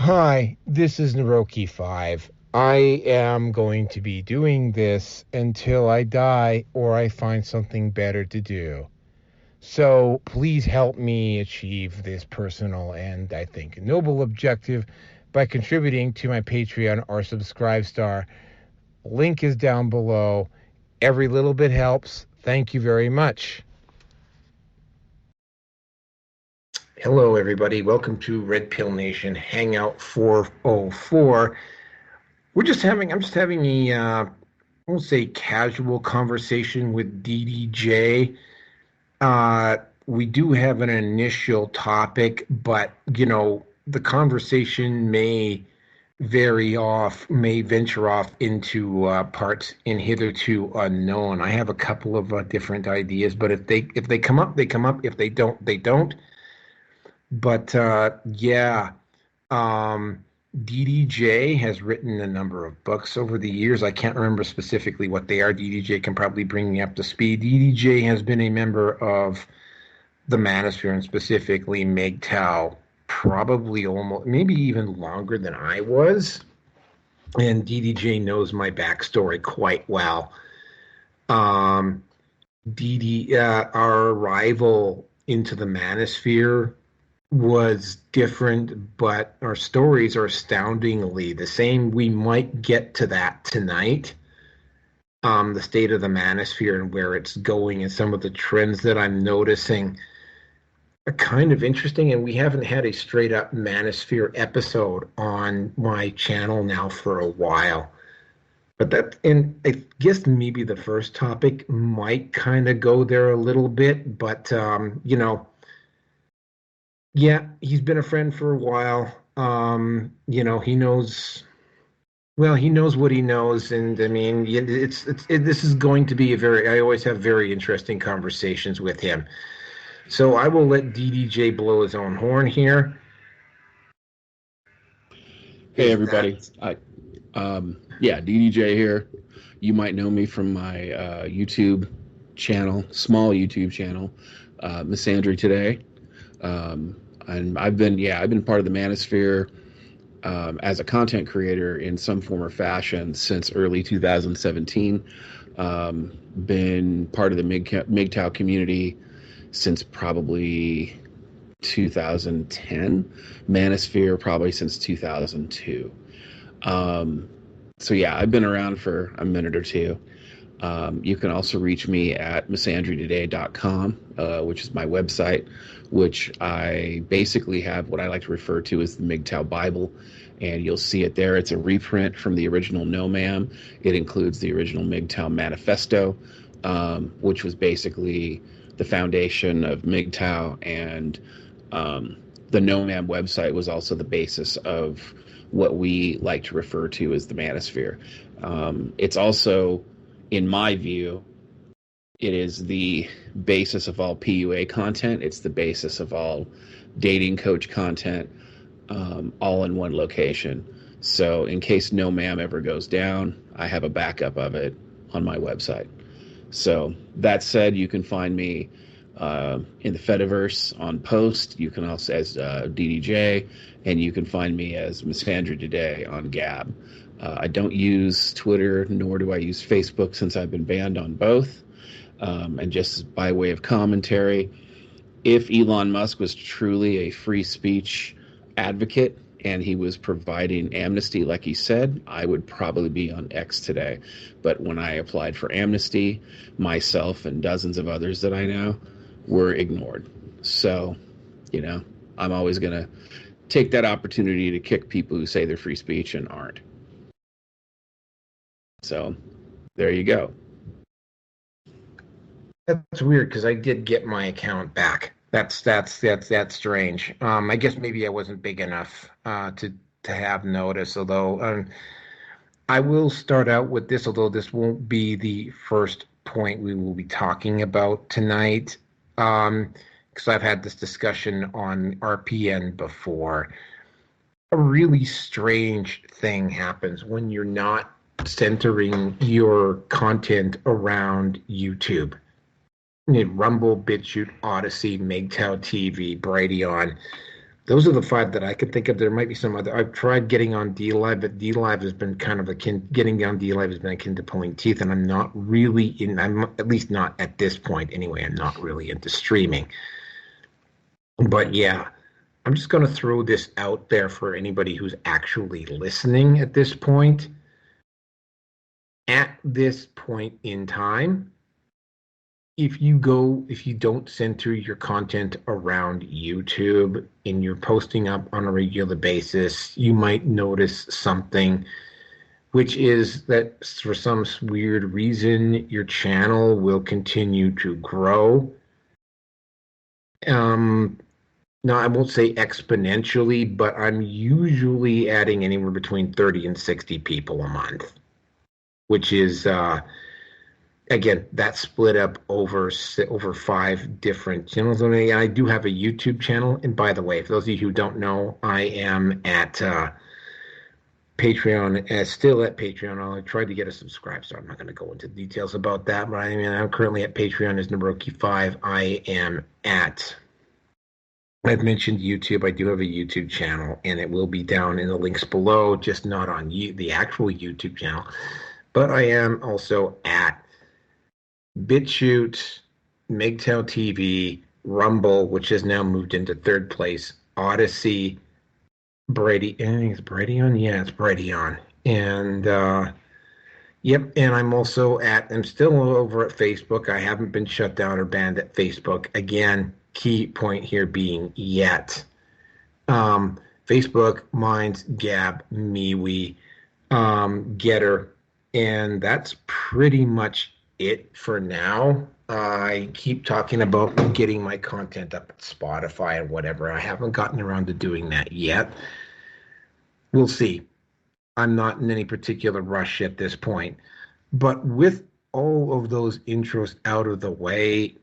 Hi, this is Naroki5. I am going to be doing this until I die or I find something better to do. So please help me achieve this personal and, I think, noble objective by contributing to my Patreon or Subscribe Star. Link is down below. Every little bit helps. Thank you very much. Hello, everybody. Welcome to Red Pill Nation Hangout 404. I'm just having a, I won't say casual conversation with DDJ. We do have an initial topic, but, the conversation may venture off into parts in hitherto unknown. I have a couple of different ideas, but if they come up, they come up. If they don't, they don't. But yeah, DDJ has written a number of books over the years. I can't remember specifically what they are. DDJ can probably bring me up to speed. DDJ has been a member of the Manosphere and specifically MGTOW probably almost, maybe even longer than I was. And DDJ knows my backstory quite well. Our arrival into the Manosphere was different, but our stories are astoundingly the same. We might get to that tonight. The state of the Manosphere and where it's going and some of the trends that I'm noticing are kind of interesting, and we haven't had a straight up Manosphere episode on my channel now for a while. And I guess maybe the first topic might kind of go there a little bit, but yeah, he's been a friend for a while. He knows. Well, he knows what he knows, and I mean, this is going to be I always have very interesting conversations with him. So I will let DDJ blow his own horn here. Hey, everybody. DDJ here. You might know me from my YouTube channel, small YouTube channel, Misandry Today. And I've been part of the Manosphere as a content creator in some form or fashion since early 2017. Been part of the MGTOW community since probably 2010. Manosphere probably since 2002. I've been around for a minute or two. You can also reach me at misandrytoday.com, which is my website, which I basically have what I like to refer to as the MGTOW Bible, and you'll see it there. It's a reprint from the original No Ma'am. It includes the original MGTOW Manifesto, which was basically the foundation of MGTOW, and the No Ma'am website was also the basis of what we like to refer to as the Manosphere. It's also, in my view, it is the basis of all PUA content. It's the basis of all dating coach content, all in one location. So in case No Ma'am ever goes down, I have a backup of it on my website. So that said, you can find me in the Fediverse on Post. You can also as DDJ, and you can find me as Misandry Today on Gab. I don't use Twitter, nor do I use Facebook since I've been banned on both. And just by way of commentary, if Elon Musk was truly a free speech advocate and he was providing amnesty like he said, I would probably be on X today. But when I applied for amnesty, myself and dozens of others that I know were ignored. So, I'm always going to take that opportunity to kick people who say they're free speech and aren't. So there you go. That's weird because I did get my account back. That's strange. I guess maybe I wasn't big enough to have notice. Although I will start out with this, although this won't be the first point we will be talking about tonight, because I've had this discussion on RPN before. A really strange thing happens when you're not centering your content around YouTube. Rumble, BitChute, Odyssey, MGTOW TV, Brighteon. Those are the five that I could think of. There might be some other. I've tried getting on D Live, but D Live has been kind of akin. Getting on D Live has been akin to pulling teeth, and I'm not really in. I'm at least not at this point anyway. I'm not really into streaming. But yeah, I'm just going to throw this out there for anybody who's actually listening at this point. At this point in time, if you don't center your content around YouTube and you're posting up on a regular basis, you might notice something, which is that for some weird reason, your channel will continue to grow. Now, I won't say exponentially, but I'm usually adding anywhere between 30 and 60 people a month, which is again, that's split up over 5 different channels. And I do have a YouTube channel. And by the way, for those of you who don't know, I am at Patreon, still at Patreon. I tried to get a subscribe, so I'm not going to go into details about that. But I'm currently at Patreon as Naroki5. I've mentioned YouTube. I do have a YouTube channel, and it will be down in the links below, just not on the actual YouTube channel. But I am also at BitChute, MGTOW TV, Rumble, which has now moved into 3rd place, Odyssey, Brady. I think it's Brady-on. Yeah, it's Brady-on. And yep. And I'm still over at Facebook. I haven't been shut down or banned at Facebook. Again, key point here being yet. Facebook, Minds, Gab, MeWe, Getter, and that's pretty much it for now. I keep talking about getting my content up at Spotify and whatever. I haven't gotten around to doing that yet. We'll see. I'm not in any particular rush at this point. But with all of those intros out of the way,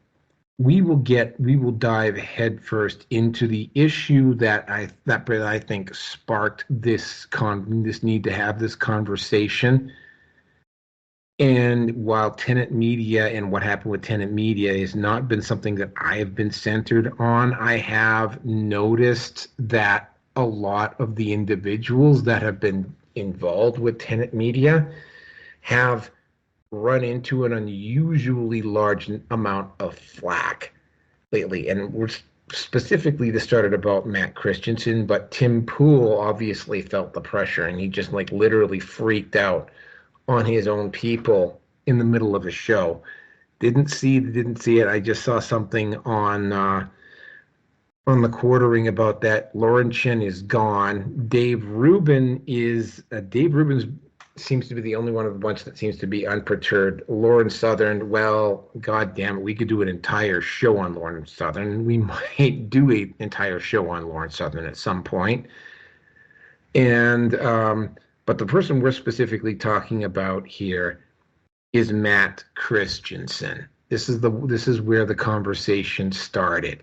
we will dive headfirst into the issue that I think sparked this need to have this conversation. And while Tenet Media and what happened with Tenet Media has not been something that I have been centered on, I have noticed that a lot of the individuals that have been involved with Tenet Media have run into an unusually large amount of flack lately. And we're specifically, this started about Matt Christensen, but Tim Pool obviously felt the pressure, and he just literally freaked out on his own people in the middle of a show. Didn't see it. I just saw something on the quartering about that. Lauren Chen is gone. Dave Rubin seems to be the only one of the bunch that seems to be unperturbed. Lauren Southern, well, god damn it, we could do an entire show on Lauren Southern. We might do an entire show on Lauren Southern at some point. And but the person we're specifically talking about here is Matt Christensen. This is where the conversation started.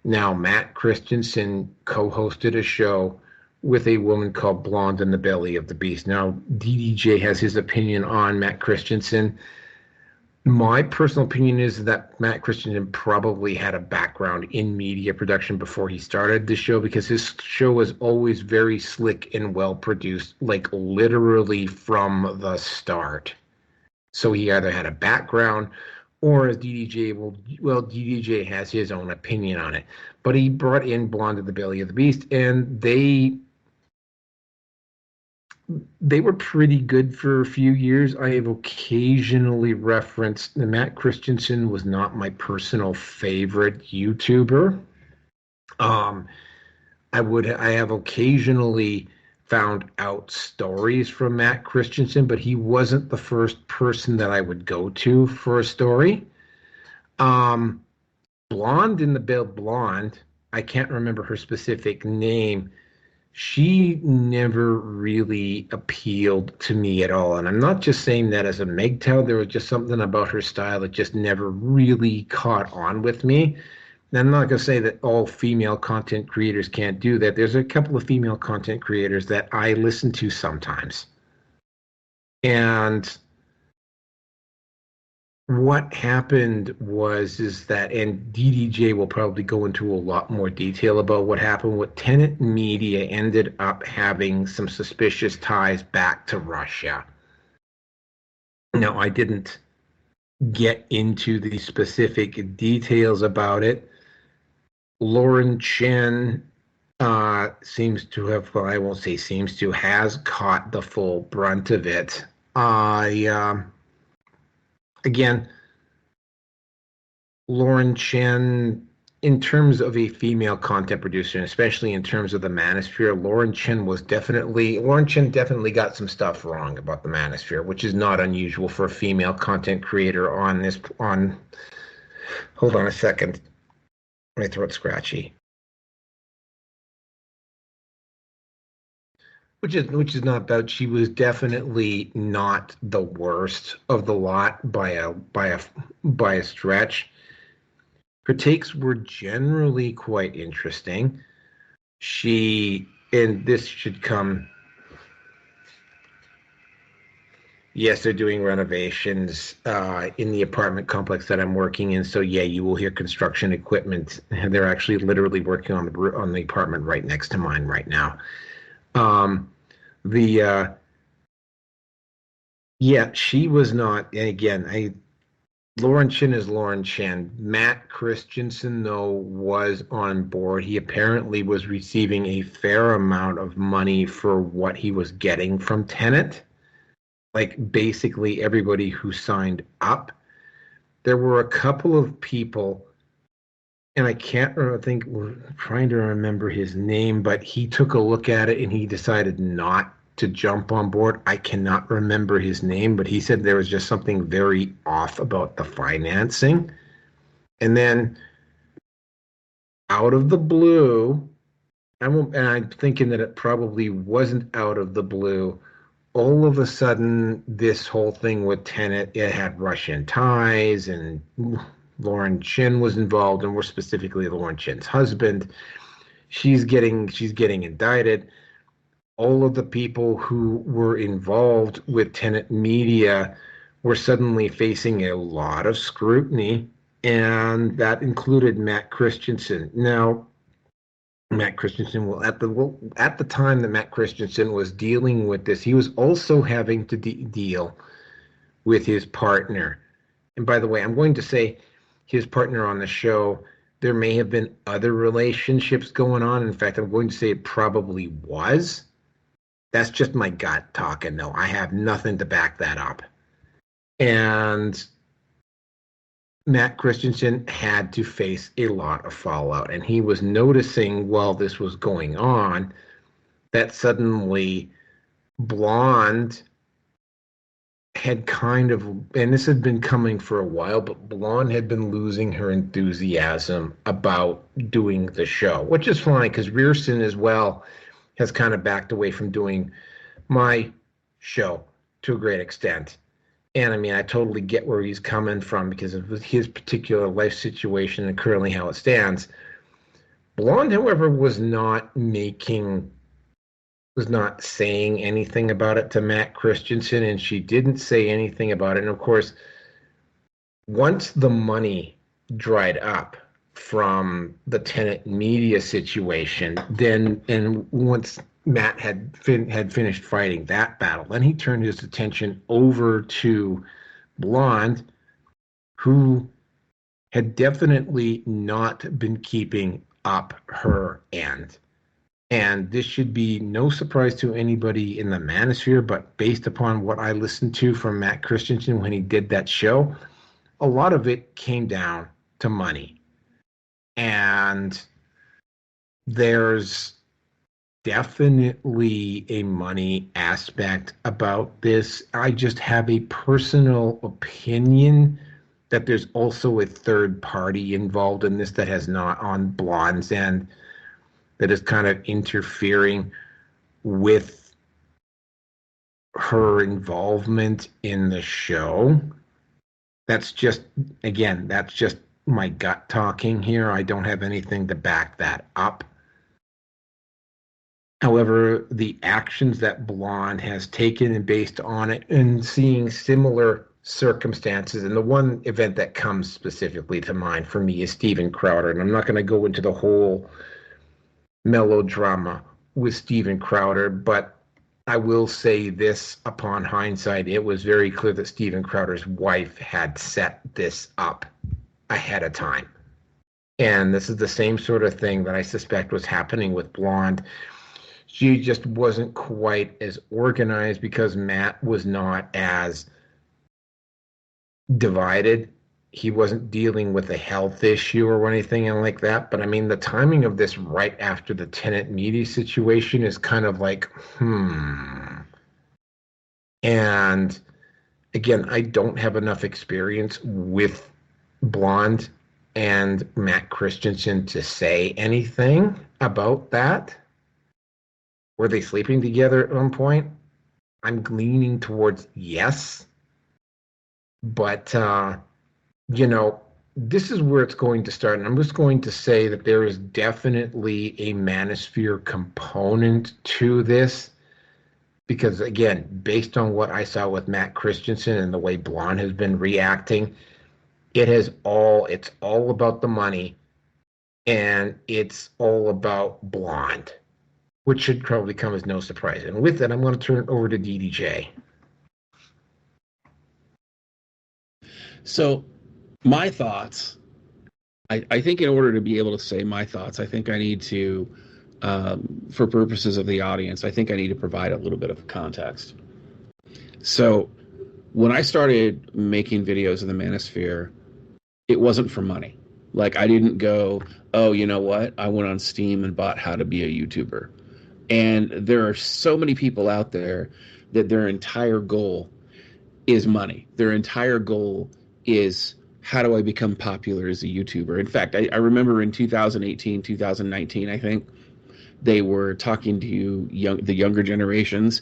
Now, Matt Christensen co-hosted a show with a woman called Blonde in the Belly of the Beast. Now, DDJ has his opinion on Matt Christensen. My personal opinion is that Matt Christensen probably had a background in media production before he started the show, because his show was always very slick and well produced, literally from the start. So he either had a background, or as DDJ has his own opinion on it. But he brought in Blonde in the Belly of the Beast, and they were pretty good for a few years. I have occasionally referenced that Matt Christensen was not my personal favorite YouTuber. I have occasionally found out stories from Matt Christensen, but he wasn't the first person that I would go to for a story. Blonde, I can't remember her specific name. She never really appealed to me at all. And I'm not just saying that as a MGTOW. There was just something about her style that just never really caught on with me. And I'm not going to say that all female content creators can't do that. There's a couple of female content creators that I listen to sometimes. And what happened was is that, and DDJ will probably go into a lot more detail about what happened. What Tenet Media ended up having some suspicious ties back to Russia. Now, I didn't get into the specific details about it. Lauren Chen seems to have, well, I won't say seems to, has caught the full brunt of it. I Again, Lauren Chen, in terms of a female content producer, and especially in terms of the Manosphere, Lauren Chen definitely got some stuff wrong about the Manosphere, which is not unusual for a female content creator on this. On Hold on a second, my throat's scratchy. Which is not bad. She was definitely not the worst of the lot by a stretch. Her takes were generally quite interesting. And this should come. Yes, they're doing renovations in the apartment complex that I'm working in. So yeah, you will hear construction equipment. They're actually literally working on the apartment right next to mine right now. The Yeah, she was not. And again, Lauren Chen is Lauren Chen. Matt Christensen, though, was on board. He apparently was receiving a fair amount of money for what he was getting from Tenet. Like basically everybody who signed up. There were a couple of people, and I can't remember, I think we're trying to remember his name, but he took a look at it and he decided not to jump on board. I cannot remember his name, but he said there was just something very off about the financing. And then out of the blue, and I'm thinking that it probably wasn't out of the blue. All of a sudden, this whole thing with Tenet, it had Russian ties, and Lauren Chin was involved, and more specifically, Lauren Chin's husband. She's getting indicted. All of the people who were involved with Tenet Media were suddenly facing a lot of scrutiny, and that included Matt Christensen. Now, Matt Christensen at the time that Matt Christensen was dealing with this, he was also having to deal with his partner. And by the way, I'm going to say his partner on the show. There may have been other relationships going on. In fact, I'm going to say it probably was. That's just my gut talking, though. I have nothing to back that up. And Matt Christensen had to face a lot of fallout. And he was noticing while this was going on that suddenly Blonde had kind of, and this had been coming for a while, but Blonde had been losing her enthusiasm about doing the show, which is fine because Rearson as well has kind of backed away from doing my show to a great extent. And I mean, I totally get where he's coming from because of his particular life situation and currently how it stands. Blonde, however, was not saying anything about it to Matt Christensen, and she didn't say anything about it. And of course, once the money dried up from the Tenet Media situation, and once Matt had finished fighting that battle, then he turned his attention over to Blonde, who had definitely not been keeping up her end. And this should be no surprise to anybody in the Manosphere, but based upon what I listened to from Matt Christensen when he did that show, a lot of it came down to money. And there's definitely a money aspect about this. I just have a personal opinion that there's also a third party involved in this that has not on Blonde's end, that is kind of interfering with her involvement in the show. That's just my gut talking here. I don't have anything to back that up. However, the actions that Blonde has taken and based on it and seeing similar circumstances, and the one event that comes specifically to mind for me is Steven Crowder. And I'm not going to go into the whole melodrama with Steven Crowder, but I will say this upon hindsight, it was very clear that Steven Crowder's wife had set this up ahead of time. And this is the same sort of thing that I suspect was happening with Blonde. She just wasn't quite as organized because Matt was not as divided. He wasn't dealing with a health issue or anything like that. But I mean, the timing of this right after the Tenant Media situation is kind of like, And again, I don't have enough experience with Blonde and Matt Christensen to say anything about that. Were they sleeping together at one point? I'm leaning towards yes. But, this is where it's going to start. And I'm just going to say that there is definitely a Manosphere component to this. Because, again, based on what I saw with Matt Christensen and the way Blonde has been reacting, it's all about the money, and it's all about Blonde, which should probably come as no surprise. And with that, I'm going to turn it over to DDJ. So my thoughts, I think in order to be able to say my thoughts, I think I need to, for purposes of the audience, I think I need to provide a little bit of context. So when I started making videos in the Manosphere, it wasn't for money. Like, I didn't go, oh, you know what? I went on Steam and bought How to Be a YouTuber. And there are so many people out there that their entire goal is money. Their entire goal is, how do I become popular as a YouTuber? In fact, I remember in 2018, 2019, I think, they were talking to the younger generations,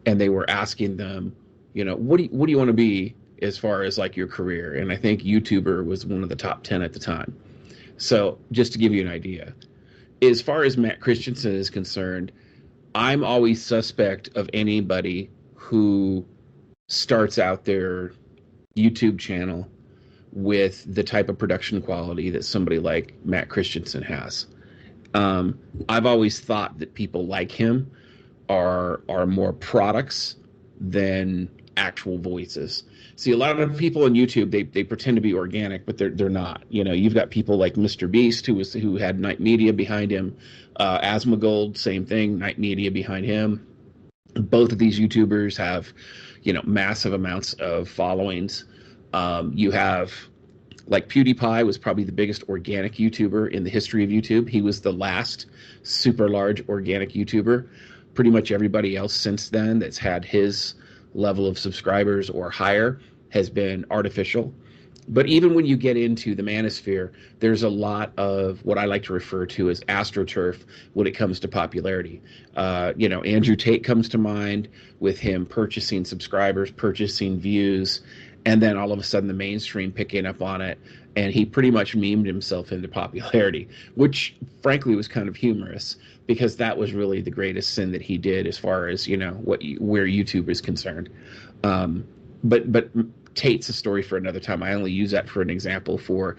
and they were asking them, what do you want to be as far as like your career? And I think YouTuber was one of the top 10 at the time. So just to give you an idea, as far as Matt Christensen is concerned, I'm always suspect of anybody who starts out their YouTube channel with the type of production quality that somebody like Matt Christensen has. I've always thought that people like him are more products than actual voices. See, a lot of people on YouTube, they pretend to be organic, but they're not. You've got people like Mr. Beast, who had Night Media behind him. Asmongold, same thing, Night Media behind him. Both of these YouTubers have, massive amounts of followings. You have, like, PewDiePie was probably the biggest organic YouTuber in the history of YouTube. He was the last super large organic YouTuber. Pretty much everybody else since then that's had his level of subscribers or higher has been artificial. But even when you get into the Manosphere, there's a lot of what I like to refer to as AstroTurf when it comes to popularity. Andrew Tate comes to mind with him purchasing subscribers, purchasing views, and then all of a sudden the mainstream picking up on it, and he pretty much memed himself into popularity, which frankly was kind of humorous, because that was really the greatest sin that he did as far as, where YouTube is concerned. But Tate's a story for another time. I only use that for an example for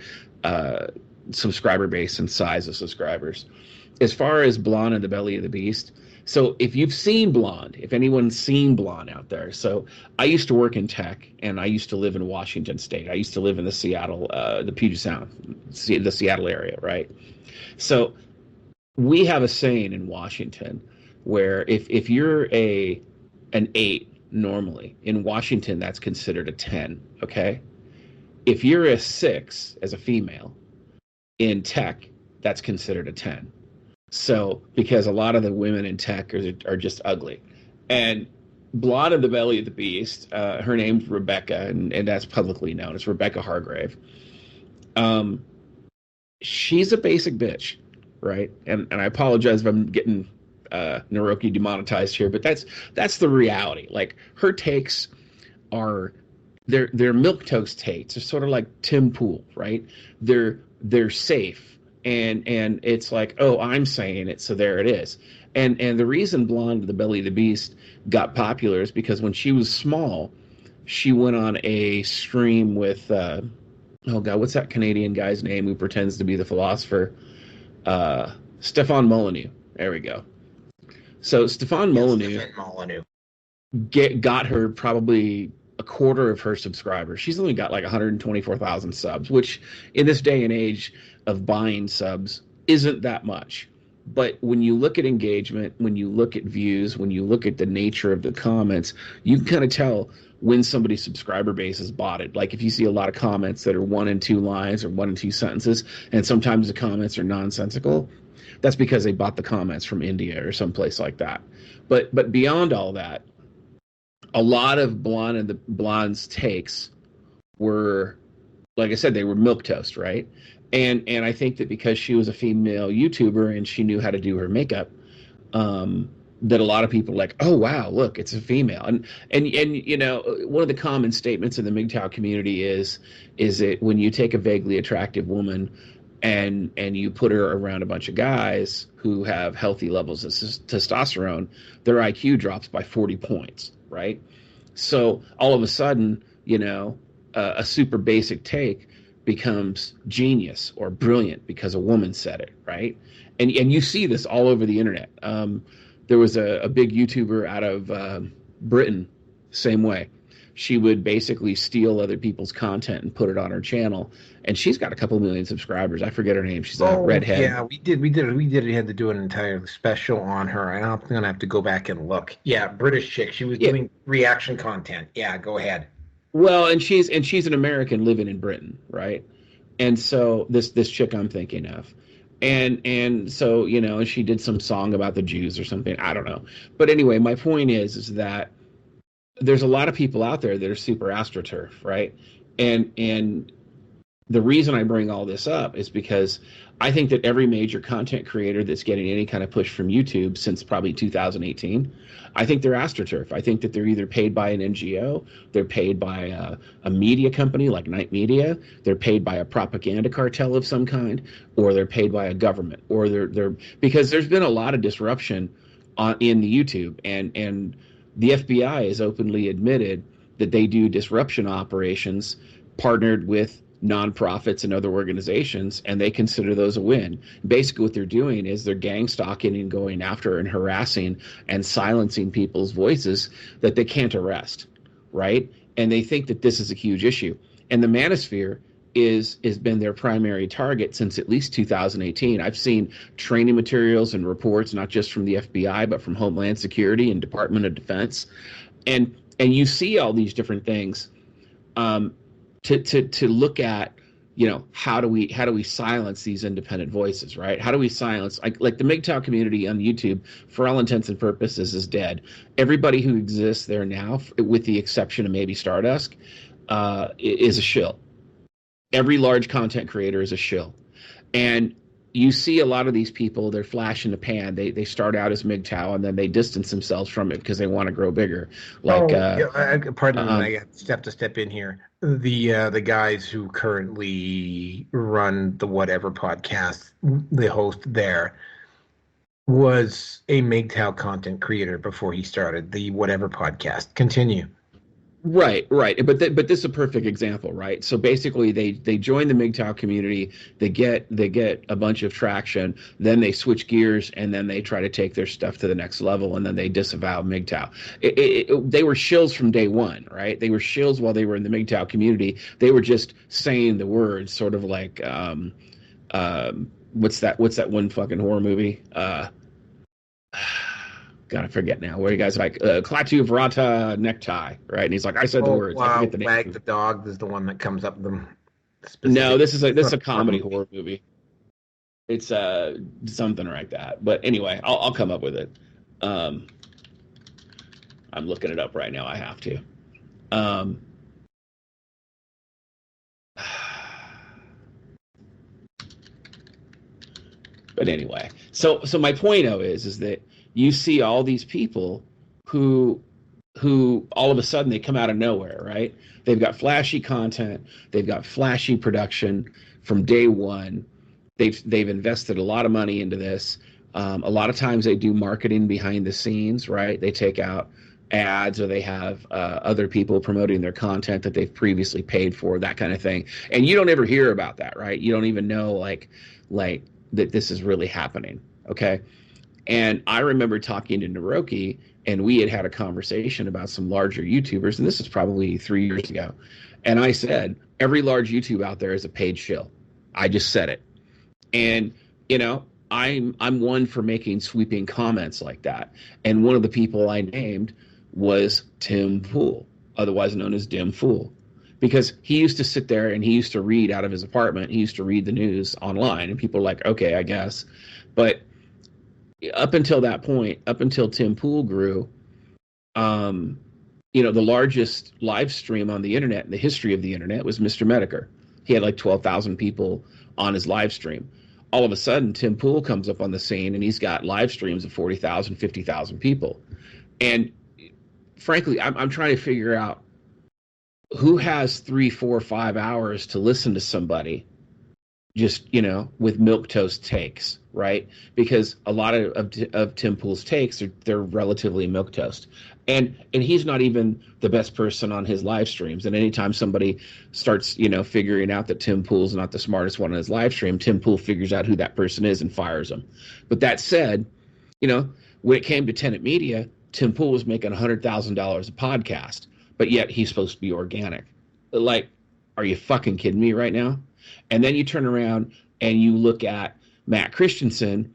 subscriber base and size of subscribers. As far as Blonde and the Belly of the Beast, so if you've seen Blonde, if anyone's seen Blonde out there, so I used to work in tech, and I used to live in Washington State. I used to live in the Seattle, the Puget Sound, the Seattle area, right? So we have a saying in Washington where if you're an 8 normally, in Washington that's considered a 10, okay? If you're a 6 as a female, in tech, that's considered a 10. So, because a lot of the women in tech are just ugly. And Blonde of the Belly of the Beast, her name's Rebecca, and that's publicly known. It's Rebecca Hargrave. She's a basic bitch, right? And I apologize if I'm getting Naroki demonetized here, but that's the reality. Like, her takes are they're milquetoast takes. They're sort of like Tim Pool, right? They're safe. And it's like, oh, I'm saying it, so there it is. And the reason Blonde of the Belly of the Beast got popular is because when she was small, she went on a stream with oh god, what's that Canadian guy's name who pretends to be the philosopher? Stefan Molyneux. There we go. So Stefan Molyneux got her probably a quarter of her subscribers. She's only got like 124,000 subs, which in this day and age of buying subs isn't that much. But when you look at engagement, when you look at views, when you look at the nature of the comments, you can kind of tell when somebody's subscriber base is botted. Like if you see a lot of comments that are 1 and 2 lines or 1 and 2 sentences, and sometimes the comments are nonsensical, that's because they bought the comments from India or someplace like that. But beyond all that, a lot of Blonde's takes were, like I said, they were milquetoast, right? And I think that because she was a female YouTuber and she knew how to do her makeup, that a lot of people were like, oh wow, look, it's a female. And you know, one of the common statements in the MGTOW community is that when you take a vaguely attractive woman and you put her around a bunch of guys who have healthy levels of testosterone, their IQ drops by 40 points, right? So all of a sudden, you know, a super basic take becomes genius or brilliant because a woman said it, right? And you see this all over the internet. There was a big YouTuber out of Britain, same way. She would basically steal other people's content and put it on her channel, and she's got a couple million subscribers. I forget her name. She's a redhead. Yeah, we did. We had to do an entire special on her. I'm gonna have to go back and look. Yeah, British chick. She was doing reaction content. Yeah, go ahead. Well, and she's an American living in Britain, right? And so this chick I'm thinking of, and so, you know, she did some song about the Jews or something. I don't know. But anyway, my point is that there's a lot of people out there that are super astroturf, right? And the reason I bring all this up is because I think that every major content creator that's getting any kind of push from YouTube since probably 2018, I think they're astroturf. I think that they're either paid by an NGO, they're paid by a media company like Night Media, they're paid by a propaganda cartel of some kind, or they're paid by a government, or they're because there's been a lot of disruption in the YouTube, and the FBI has openly admitted that they do disruption operations partnered with nonprofits and other organizations, and they consider those a win. Basically what they're doing is they're gang stalking and going after and harassing and silencing people's voices that they can't arrest, right? And they think that this is a huge issue. And the Manosphere has been their primary target since at least 2018. I've seen training materials and reports, not just from the FBI, but from Homeland Security and Department of Defense. And you see all these different things to look at, you know, how do we silence these independent voices, right? How do we silence, like the MGTOW community on YouTube, for all intents and purposes, is dead. Everybody who exists there now, with the exception of maybe Stardust, is a shill. Every large content creator is a shill. And you see a lot of these people, they're flash in the pan. They start out as MGTOW and then they distance themselves from it because they want to grow bigger. Like, pardon me, I have to step in here. The guys who currently run the Whatever podcast, the host there, was a MGTOW content creator before he started the Whatever podcast. Continue. Right. But this is a perfect example, right? So basically they join the MGTOW community, they get a bunch of traction, then they switch gears, and then they try to take their stuff to the next level, and then they disavow MGTOW. They were shills from day one, right? They were shills while they were in the MGTOW community. They were just saying the words, sort of like what's that one fucking horror movie? God, I forget now. Where you guys like Klaatu Vrata necktie, right? And he's like, I said the words. Wow, I forget the name. Wag the Dog is the one that comes up with them. No, this is a comedy horror movie. It's something like that. But anyway, I'll come up with it. I'm looking it up right now. I have to. But anyway, so my point though is that you see all these people who all of a sudden they come out of nowhere, right? They've got flashy content, they've got flashy production from day one. They've invested a lot of money into this. A lot of times they do marketing behind the scenes, right? They take out ads, or they have other people promoting their content that they've previously paid for, that kind of thing. And you don't ever hear about that, right? You don't even know like that this is really happening. Okay. And I remember talking to Naroki, and we had a conversation about some larger YouTubers, and this is probably 3 years ago. And I said, every large YouTube out there is a paid shill. I just said it. And, you know, I'm one for making sweeping comments like that. And one of the people I named was Tim Pool, otherwise known as Dim Fool, because he used to sit there and he used to read out of his apartment. He used to read the news online, and people are like, okay, I guess. But up until that point, up until Tim Pool grew, you know, the largest live stream on the internet in the history of the internet was Mr. Medicare. He had like 12,000 people on his live stream. All of a sudden, Tim Pool comes up on the scene, and he's got live streams of 40,000, 50,000 people. And frankly, I'm trying to figure out who has 3, 4, 5 hours to listen to somebody just, you know, with milquetoast takes, right? Because a lot of Tim Pool's takes they're relatively milquetoast, and he's not even the best person on his live streams. And anytime somebody starts, you know, figuring out that Tim Pool's not the smartest one on his live stream, Tim Pool figures out who that person is and fires them. But that said, you know, when it came to Tenet Media, Tim Pool was making $100,000 a podcast, but yet he's supposed to be organic. Like, are you fucking kidding me right now? And then you turn around and you look at Matt Christensen,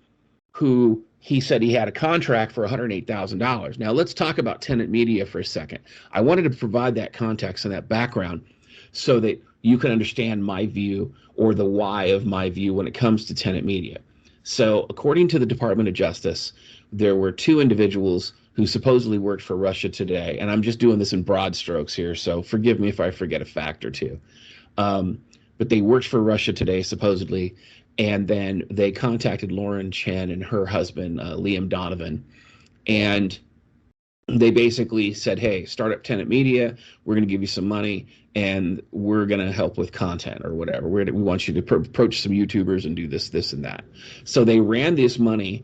who he said he had a contract for $108,000. Now let's talk about Tenet Media for a second. I wanted to provide that context and that background so that you can understand my view, or the why of my view, when it comes to Tenet Media. So according to the Department of Justice, there were 2 individuals who supposedly worked for Russia Today. And I'm just doing this in broad strokes here, so forgive me if I forget a fact or two. But they worked for Russia Today, supposedly, and then they contacted Lauren Chen and her husband, Liam Donovan, and they basically said, hey, start up Tenet Media, we're going to give you some money, and we're going to help with content or whatever. We want you to approach some YouTubers and do this, and that. So they ran this money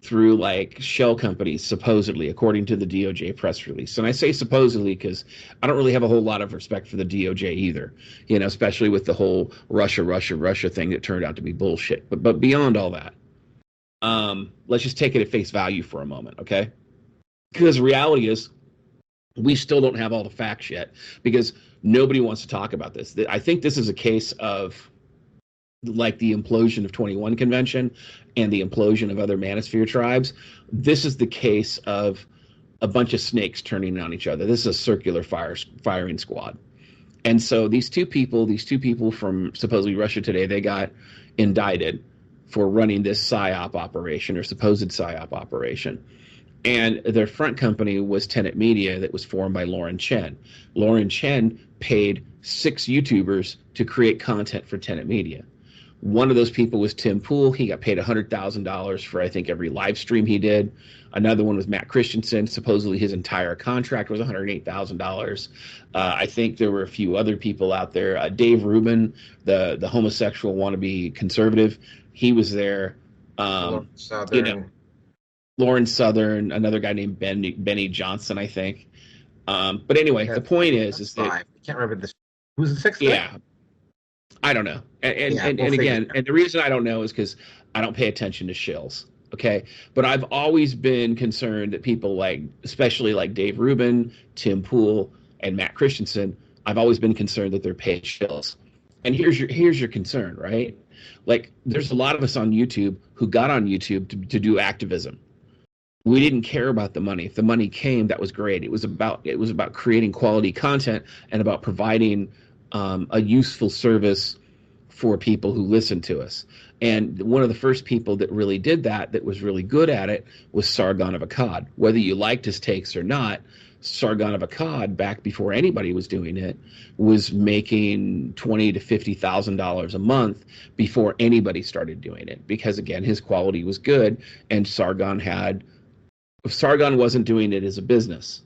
through like shell companies, supposedly, according to the DOJ press release. And I say supposedly because I don't really have a whole lot of respect for the DOJ either, you know, especially with the whole Russia thing that turned out to be bullshit. But beyond all that, let's just take it at face value for a moment, okay? Because the reality is, we still don't have all the facts yet, because nobody wants to talk about this. I think this is a case of like the implosion of 21 Convention and the implosion of other Manosphere tribes. This is the case of a bunch of snakes turning on each other. This is a circular firing squad. And so these two people from supposedly Russia Today, they got indicted for running this PSYOP operation, or supposed PSYOP operation. And their front company was Tenet Media, that was formed by Lauren Chen. Lauren Chen paid 6 YouTubers to create content for Tenet Media. One of those people was Tim Pool. He got paid $100,000 for, I think, every live stream he did. Another one was Matt Christensen. Supposedly his entire contract was $108,000. I think there were a few other people out there. Dave Rubin, the homosexual wannabe conservative, he was there. Southern. You know, Lauren Southern, another guy named Benny Johnson, I think. But anyway, the point is that I can't remember this. Who's the 6th? Yeah. I don't know. And again, and the reason I don't know is because I don't pay attention to shills. Okay. But I've always been concerned that people like, especially like Dave Rubin, Tim Pool, and Matt Christensen, I've always been concerned that they're paid shills. And here's your concern, right? Like, there's a lot of us on YouTube who got on YouTube to do activism. We didn't care about the money. If the money came, that was great. It was about creating quality content and about providing a useful service for people who listen to us. And one of the first people that really did that was really good at it, was Sargon of Akkad. Whether you liked his takes or not, Sargon of Akkad, back before anybody was doing it, was making $20,000 to $50,000 a month before anybody started doing it. Because again, his quality was good, and Sargon wasn't doing it as a business.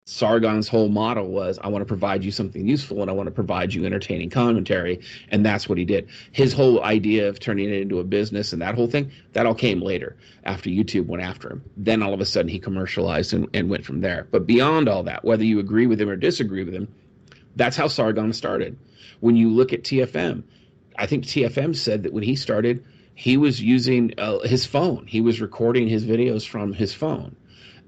Sargon's whole model was, I want to provide you something useful and I want to provide you entertaining commentary. And that's what he did. His whole idea of turning it into a business and that whole thing, that all came later after YouTube went after him. Then all of a sudden he commercialized and went from there. But beyond all that, whether you agree with him or disagree with him, that's how Sargon started. When you look at TFM, I think TFM said that when he started, he was using his phone. He was recording his videos from his phone.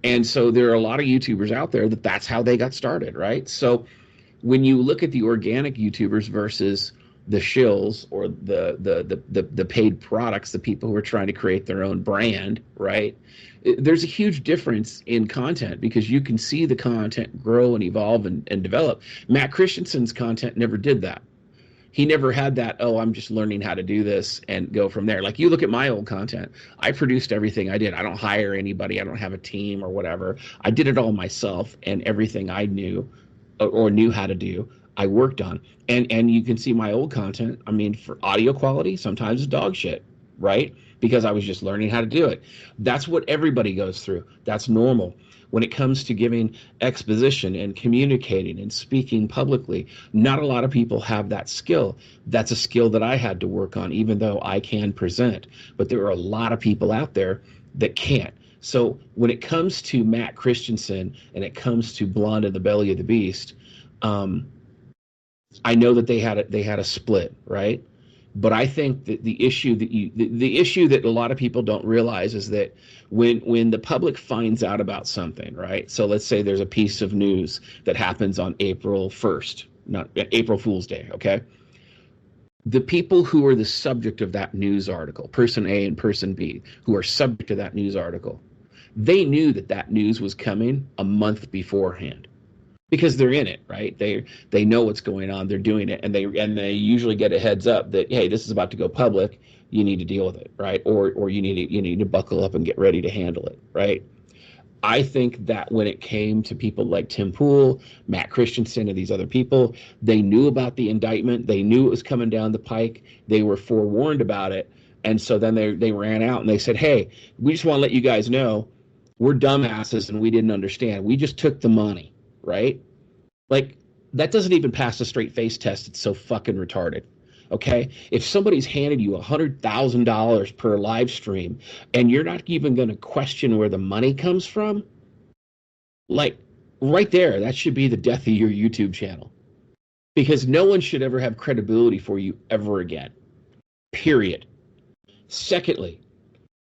And so there are a lot of YouTubers out there that's how they got started, right? So when you look at the organic YouTubers versus the shills or the paid products, the people who are trying to create their own brand, right? There's a huge difference in content because you can see the content grow and evolve and develop. Matt Christensen's content never did that. He never had that, oh, I'm just learning how to do this and go from there. Like you look at my old content, I produced everything I did. I don't hire anybody. I don't have a team or whatever. I did it all myself, and everything I knew or knew how to do, I worked on. And you can see my old content. I mean, for audio quality, sometimes it's dog shit, right? Because I was just learning how to do it. That's what everybody goes through. That's normal. When it comes to giving exposition and communicating and speaking publicly, not a lot of people have that skill. That's a skill that I had to work on, even though I can present. But there are a lot of people out there that can't. So when it comes to Matt Christensen and it comes to Blonde in the Belly of the Beast, I know that they had a split, right? But I think that the issue that a lot of people don't realize is that when the public finds out about something, right? So let's say there's a piece of news that happens on April 1st, not April Fool's Day, okay? The people who are the subject of that news article, person A and person B, who are subject to that news article, they knew that news was coming a month beforehand. Because they're in it, right? They know what's going on. They're doing it, and they usually get a heads up that, hey, this is about to go public. You need to deal with it, right? Or you need to buckle up and get ready to handle it, right? I think that when it came to people like Tim Pool, Matt Christensen, and these other people, they knew about the indictment. They knew it was coming down the pike. They were forewarned about it, and so then they ran out and they said, hey, we just want to let you guys know we're dumbasses and we didn't understand. We just took the money. Right? Like, that doesn't even pass a straight face test. It's so fucking retarded. Okay? If somebody's handed you $100,000 per live stream and you're not even going to question where the money comes from, like, right there, that should be the death of your YouTube channel. Because no one should ever have credibility for you ever again. Period. Secondly,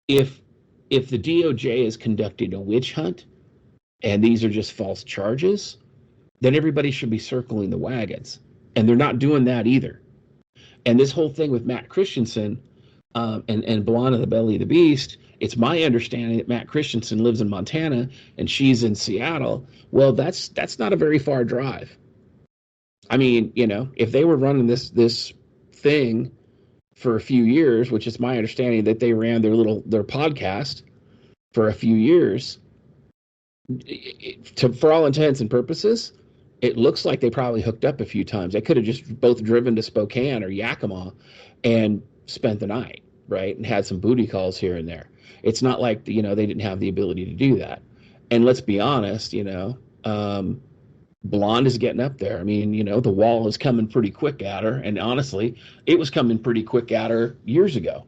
if the DOJ is conducting a witch hunt, and these are just false charges, then everybody should be circling the wagons. And they're not doing that either. And this whole thing with Matt Christensen and Blonde in the Belly of the Beast, it's my understanding that Matt Christensen lives in Montana and she's in Seattle. Well, that's not a very far drive. I mean, you know, if they were running this thing for a few years, which is my understanding that they ran their podcast for a few years, for all intents and purposes, it looks like they probably hooked up a few times. They could have just both driven to Spokane or Yakima and spent the night, right? And had some booty calls here and there. It's not like, you know, they didn't have the ability to do that. And let's be honest, you know, Blonde is getting up there. I mean, you know, the wall is coming pretty quick at her. And honestly, it was coming pretty quick at her years ago.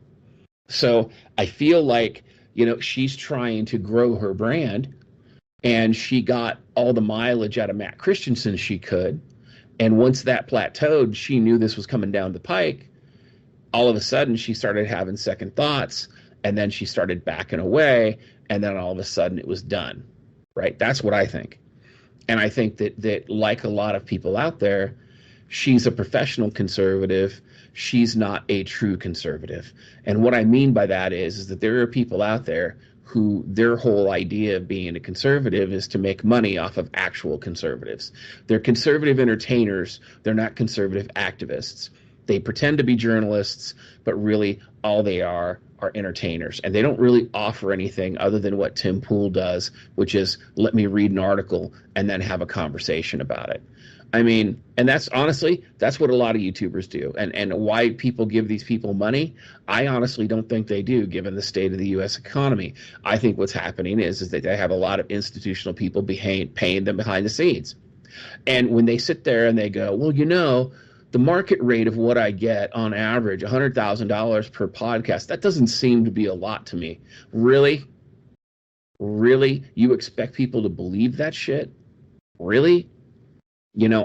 So I feel like, you know, she's trying to grow her brand. And she got all the mileage out of Matt Christensen she could. And once that plateaued, she knew this was coming down the pike. All of a sudden, she started having second thoughts. And then she started backing away. And then all of a sudden, it was done. Right? That's what I think. And I think that like a lot of people out there, she's a professional conservative. She's not a true conservative. And what I mean by that is that there are people out there who their whole idea of being a conservative is to make money off of actual conservatives. They're conservative entertainers. They're not conservative activists. They pretend to be journalists, but really all they are entertainers. And they don't really offer anything other than what Tim Pool does, which is let me read an article and then have a conversation about it. I mean, and that's honestly, that's what a lot of YouTubers do. And why people give these people money, I honestly don't think they do, given the state of the US economy. I think what's happening is that they have a lot of institutional people paying them behind the scenes. And when they sit there and they go, well, the market rate of what I get on average, $100,000 per podcast, that doesn't seem to be a lot to me. Really? Really? You expect people to believe that shit? Really?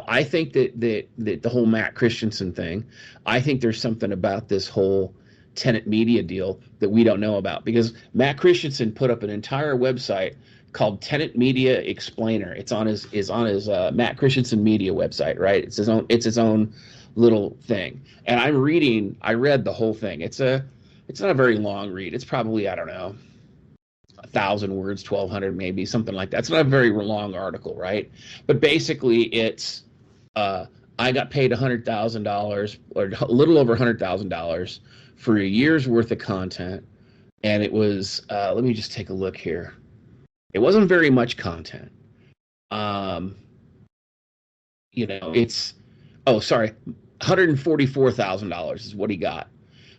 I think that the whole Matt Christensen thing, I think there's something about this whole Tenet Media deal that we don't know about, because Matt Christensen put up an entire website called Tenet Media Explainer. It's on his Matt Christensen Media website, right? It's his own little thing. And I read the whole thing. It's not a very long read. It's probably, I don't know, 1,000 words, 1,200 maybe, something like that. It's not a very long article, right? But basically, it's I got paid $100,000 or a little over $100,000 for a year's worth of content, and it was let me just take a look here. It wasn't very much content. It's $144,000 is what he got.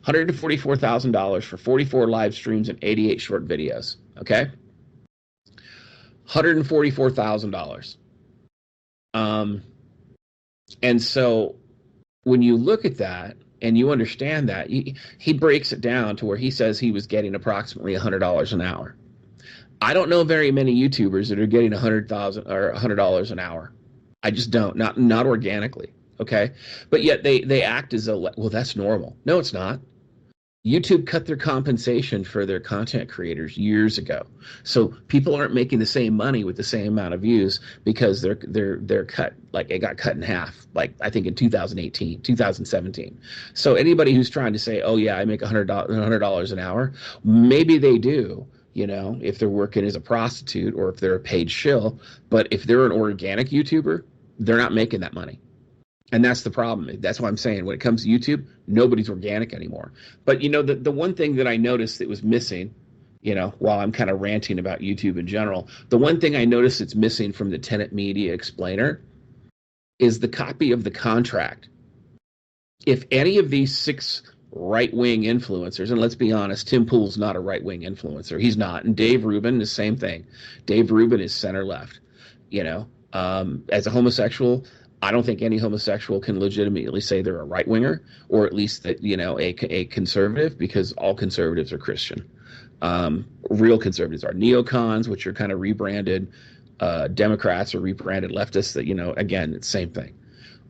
$144,000 for 44 live streams and 88 short videos. Okay, $144,000. And so when you look at that and you understand that, he breaks it down to where he says he was getting approximately $100 an hour. I don't know very many YouTubers that are getting $100,000 or $100 an hour. I just don't, not organically. Okay, but yet they act as though, well, that's normal. No, it's not. YouTube cut their compensation for their content creators years ago, so people aren't making the same money with the same amount of views because they're cut, like it got cut in half, like I think in 2018, 2017. So anybody who's trying to say, oh yeah, I make $100 an hour, maybe they do, if they're working as a prostitute or if they're a paid shill, but if they're an organic YouTuber, they're not making that money. And that's the problem. That's why I'm saying when it comes to YouTube, nobody's organic anymore. But, the one thing that I noticed that was missing, while I'm kind of ranting about YouTube in general, the one thing I noticed that's missing from the Tenet Media Explainer is the copy of the contract. If any of these 6 right-wing influencers, and let's be honest, Tim Pool's not a right-wing influencer. He's not. And Dave Rubin, the same thing. Dave Rubin is center-left. As a homosexual, I don't think any homosexual can legitimately say they're a right-winger, or at least that, a conservative, because all conservatives are Christian. Real conservatives are neocons, which are kind of rebranded Democrats or rebranded leftists that, again, it's the same thing.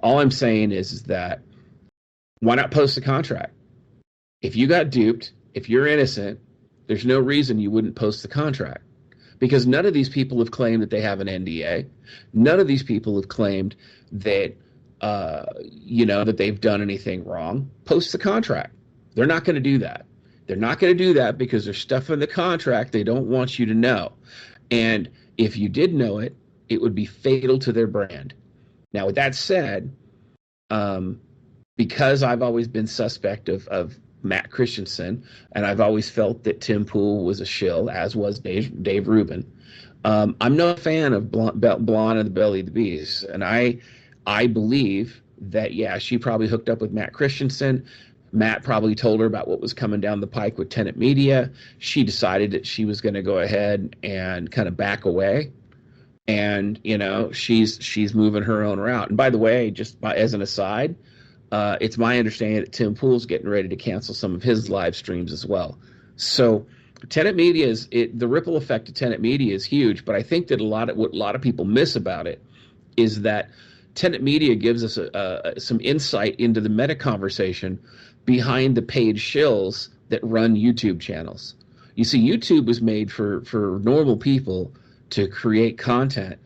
All I'm saying is that why not post a contract? If you got duped, if you're innocent, there's no reason you wouldn't post the contract. Because none of these people have claimed that they have an NDA. None of these people have claimed that, that they've done anything wrong. Post the contract. They're not going to do that. They're not going to do that because there's stuff in the contract they don't want you to know. And if you did know it, it would be fatal to their brand. Now, with that said, because I've always been suspect of Matt Christensen, and I've always felt that Tim Pool was a shill, as was Dave Rubin. I'm no fan of Blonde and the Belly of the Beast, and I believe that, yeah, she probably hooked up with Matt Christensen. Matt probably told her about what was coming down the pike with Tenet Media. She decided that she was going to go ahead and kind of back away, and she's moving her own route. And by the way, just as an aside, it's my understanding that Tim Pool's getting ready to cancel some of his live streams as well. So Tenet Media the ripple effect of Tenet Media is huge, but I think that what a lot of people miss about it is that Tenet Media gives us some insight into the meta conversation behind the paid shills that run YouTube channels. You see, YouTube was made for normal people to create content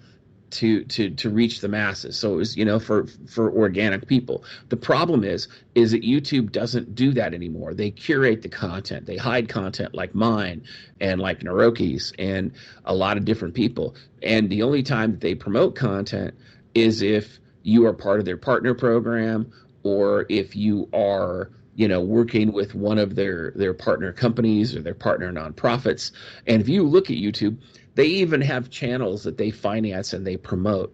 to reach the masses. So it was, for organic people. The problem is that YouTube doesn't do that anymore. They curate the content. They hide content like mine and like Naroki's and a lot of different people. And the only time that they promote content is if you are part of their partner program, or if you are, working with one of their partner companies or their partner nonprofits. And if you look at YouTube, they even have channels that they finance and they promote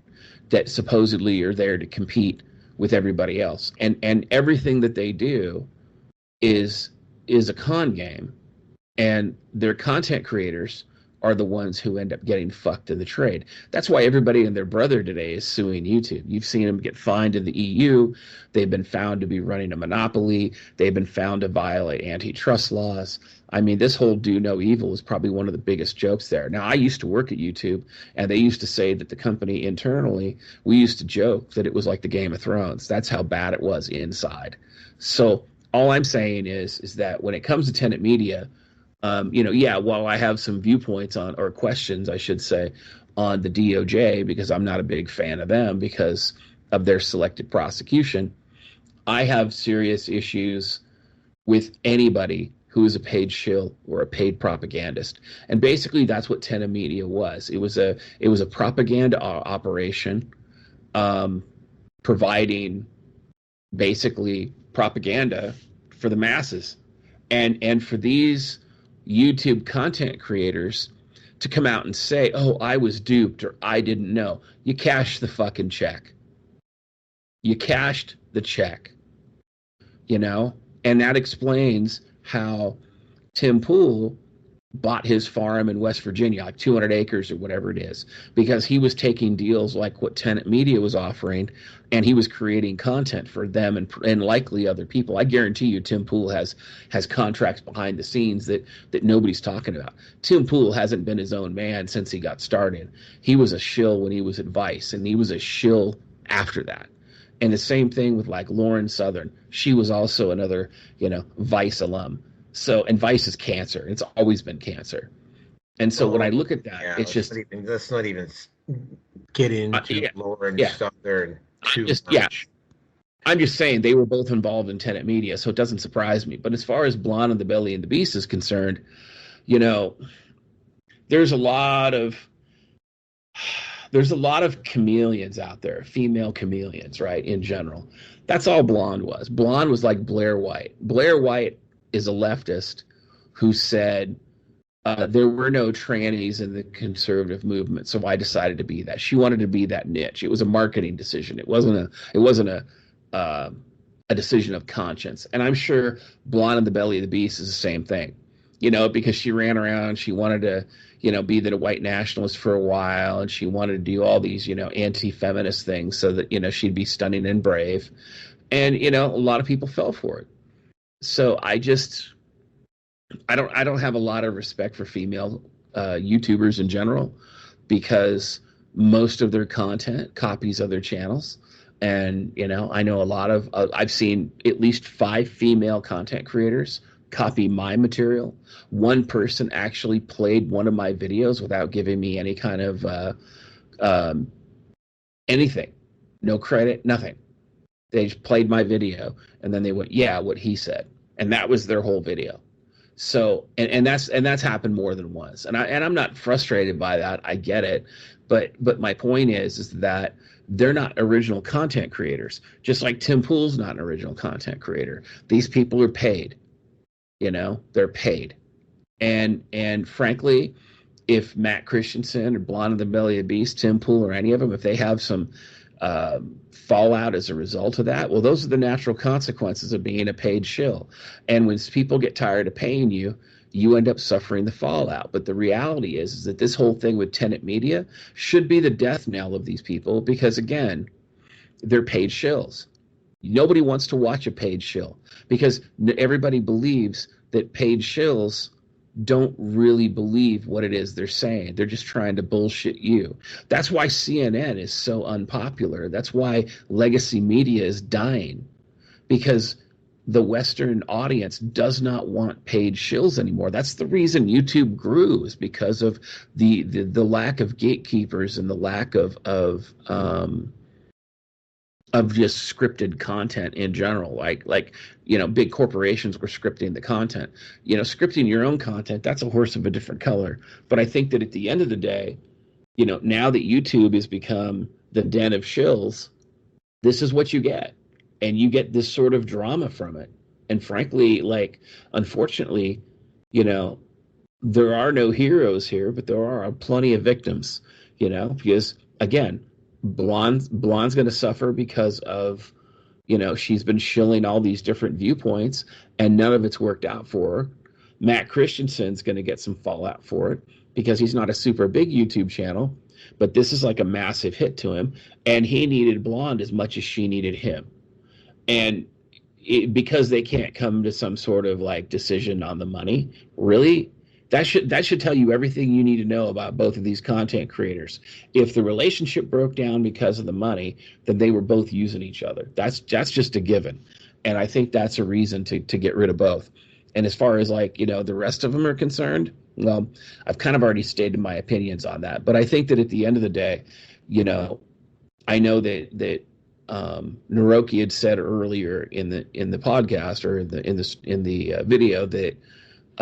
that supposedly are there to compete with everybody else. And everything that they do is a con game, and their content creators are the ones who end up getting fucked in the trade. That's why everybody and their brother today is suing YouTube. You've seen them get fined in the EU. They've been found to be running a monopoly. They've been found to violate antitrust laws. I mean, this whole do no evil is probably one of the biggest jokes there. Now, I used to work at YouTube, and they used to say that the company internally, we used to joke that it was like the Game of Thrones. That's how bad it was inside. So all I'm saying is that when it comes to tenant media, while I have some viewpoints on, or questions, I should say, on the DOJ, because I'm not a big fan of them because of their selective prosecution, I have serious issues with anybody who is a paid shill or a paid propagandist. And basically that's what tenant media was. It was a propaganda operation, providing basically propaganda for the masses. And for these YouTube content creators to come out and say, oh, I was duped or I didn't know. You cashed the fucking check. You cashed the check, and that explains how Tim Pool bought his farm in West Virginia, like 200 acres or whatever it is, because he was taking deals like what Tenant Media was offering, and he was creating content for them and likely other people. I guarantee you Tim Pool has contracts behind the scenes that nobody's talking about. Tim Pool hasn't been his own man since he got started. He was a shill when he was at Vice, and he was a shill after that. And the same thing with like Lauren Southern. She was also another, Vice alum. So, and Vice is cancer. It's always been cancer. And so when I look at that, it's just let's not even get into Lauren Southern too much. Yeah. I'm just saying they were both involved in tenant media, so it doesn't surprise me. But as far as Blonde and the Belly and the Beast is concerned, there's a lot of chameleons out there, female chameleons, right, in general. That's all Blonde was. Blonde was like Blair White. Blair White is a leftist who said there were no trannies in the conservative movement, so I decided to be that. She wanted to be that niche. It was a marketing decision. It wasn't a decision of conscience. And I'm sure Blonde and the Belly of the Beast is the same thing, because she ran around. She wanted to, be the white nationalist for a while, and she wanted to do all these, anti-feminist things so that, she'd be stunning and brave. And, a lot of people fell for it. So I don't have a lot of respect for female YouTubers in general, because most of their content copies other channels. And, I know a lot of, I've seen at least 5 female content creators copy my material. One person actually played one of my videos without giving me any kind of anything, no credit, nothing. They just played my video and then they went, yeah, what he said. And that was their whole video. So, and that's happened more than once. And I'm not frustrated by that. I get it. But my point is that they're not original content creators. Just like Tim Pool's not an original content creator. These people are paid. They're paid. And frankly, if Matt Christensen or Blonde and the Belly of the Beast, Tim Pool, or any of them, if they have some fallout as a result of that, well, those are the natural consequences of being a paid shill. And when people get tired of paying you, you end up suffering the fallout. But the reality is that this whole thing with tenant media should be the death knell of these people, because again, they're paid shills. Nobody wants to watch a paid shill, because everybody believes that paid shills don't really believe what it is they're saying. They're just trying to bullshit you. That's why CNN is so unpopular. That's why legacy media is dying, because the Western audience does not want paid shills anymore. That's the reason YouTube grew, is because of the lack of gatekeepers and the lack of just scripted content in general. Like big corporations were scripting the content. Scripting your own content, that's a horse of a different color. But I think that at the end of the day, now that YouTube has become the den of shills, this is what you get. And you get this sort of drama from it. And frankly, unfortunately, there are no heroes here, but there are plenty of victims, because again, Blonde's going to suffer because of, she's been shilling all these different viewpoints and none of it's worked out for her. Matt Christensen's going to get some fallout for it because he's not a super big YouTube channel, but this is like a massive hit to him, and he needed Blonde as much as she needed him. And because they can't come to some sort of like decision on the money, really, that should tell you everything you need to know about both of these content creators. If the relationship broke down because of the money, then they were both using each other. That's just a given, and I think that's a reason to get rid of both. And as far as like, the rest of them are concerned, well, I've kind of already stated my opinions on that. But I think that at the end of the day, I know that Naroki had said earlier in the podcast, or in the video, that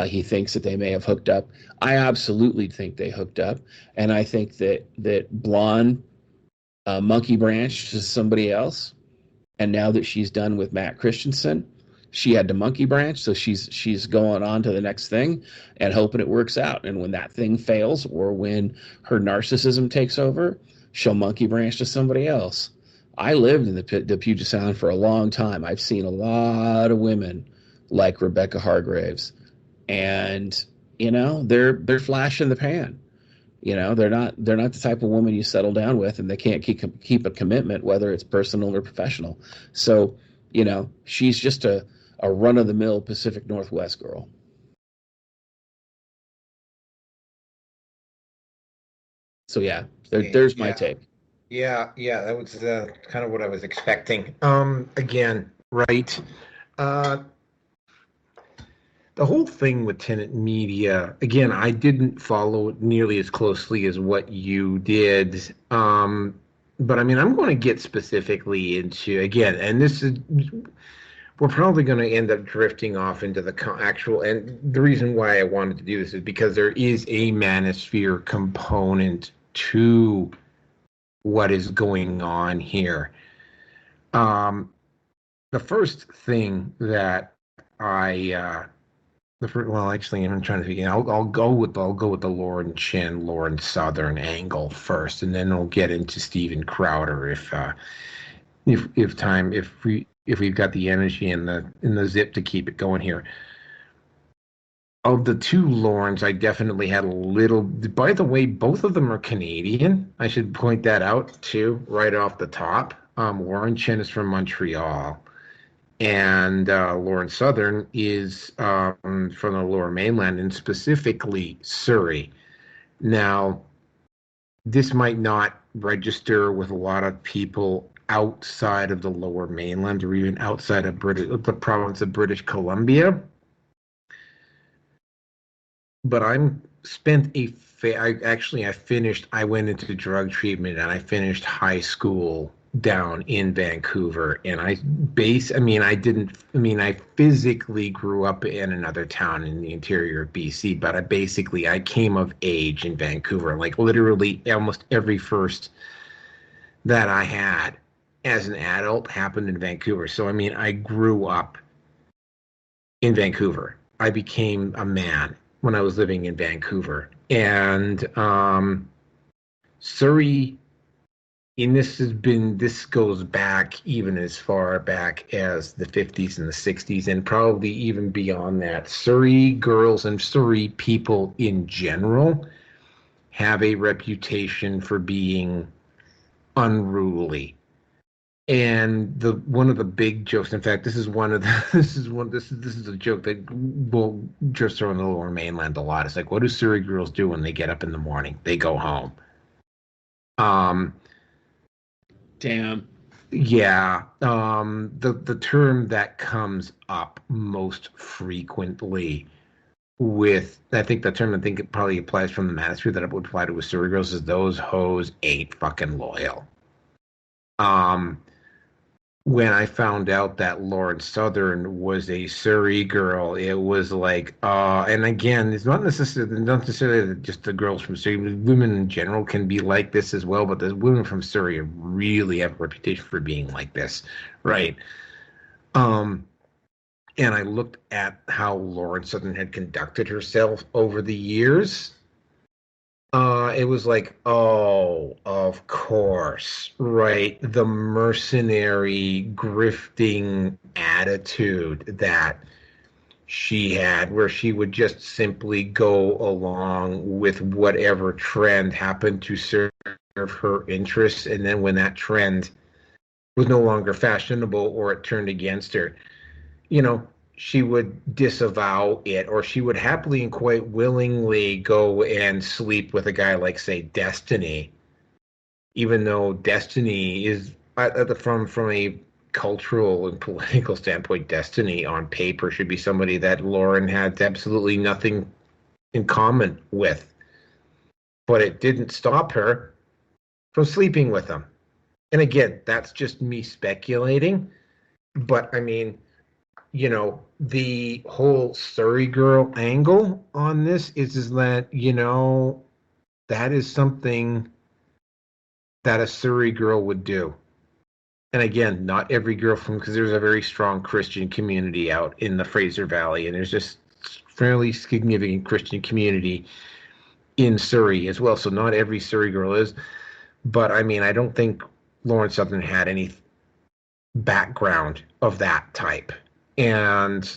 he thinks that they may have hooked up. I absolutely think they hooked up, and I think that Blonde monkey branched to somebody else, and now that she's done with Matt Christensen, she had to monkey branch, so she's going on to the next thing and hoping it works out. And when that thing fails, or when her narcissism takes over, she'll monkey branch to somebody else. I lived in the Puget Sound for a long time. I've seen a lot of women like Rebecca Hargraves, and they're flash in the pan. They're not the type of woman you settle down with, and they can't keep a commitment, whether it's personal or professional. So she's just a run-of-the-mill Pacific Northwest girl. So yeah, there's my take. Yeah, that was kind of what I was expecting. Again, right. The whole thing with Tenet Media, again, I didn't follow it nearly as closely as what you did. But I mean, I'm going to get specifically into, again, and we're probably going to end up drifting off into the actual, and the reason why I wanted to do this is because there is a Manosphere component to what is going on here. The first thing that actually, I'm trying to figure. I'll go with the Lauren Chin, Lauren Southern angle first, and then we'll get into Steven Crowder if we've got the energy and the zip to keep it going here. Of the two Laurens, I definitely had a little. By the way, both of them are Canadian. I should point that out too, right off the top. Lauren Chin is from Montreal, and Lauren Southern is from the Lower Mainland, and specifically Surrey. Now, this might not register with a lot of people outside of the Lower Mainland, or even outside of the province of British Columbia. But I went into drug treatment, and I finished high school down in Vancouver, and I physically grew up in another town in the interior of BC, but I came of age in Vancouver. Like literally almost every first that I had as an adult happened in Vancouver. So I grew up in Vancouver. I became a man when I was living in Vancouver. And Surrey, and this goes back even as far back as the 50s and the 60s, and probably even beyond that. Surrey girls and Surrey people in general have a reputation for being unruly. And one of the big jokes, in fact, this is a joke that will just throw in the Lower Mainland a lot. It's like, what do Surrey girls do when they get up in the morning? They go home. Damn. Yeah. The term that comes up most frequently it probably applies from the Manosphere that it would apply to with Surrey girls, is those hoes ain't fucking loyal. When I found out that Lauren Southern was a Surrey girl, it was like, and again, it's not necessarily just the girls from Surrey. Women in general can be like this as well, but the women from Surrey really have a reputation for being like this, right? And I looked at how Lauren Southern had conducted herself over the years, It was like, oh, of course, right? The mercenary grifting attitude that she had, where she would just simply go along with whatever trend happened to serve her interests. And then when that trend was no longer fashionable or it turned against her, you know, she would disavow it, or she would happily and quite willingly go and sleep with a guy like, say, Destiny, even though Destiny is from a cultural and political standpoint, Destiny on paper should be somebody that Lauren had absolutely nothing in common with, but it didn't stop her from sleeping with him. And again, that's just me speculating, but I mean, the whole Surrey girl angle on this is that, that is something that a Surrey girl would do. And again, not every girl because there's a very strong Christian community out in the Fraser Valley, and there's just fairly significant Christian community in Surrey as well. So not every Surrey girl is, but I mean, I don't think Lauren Southern had any background of that type. And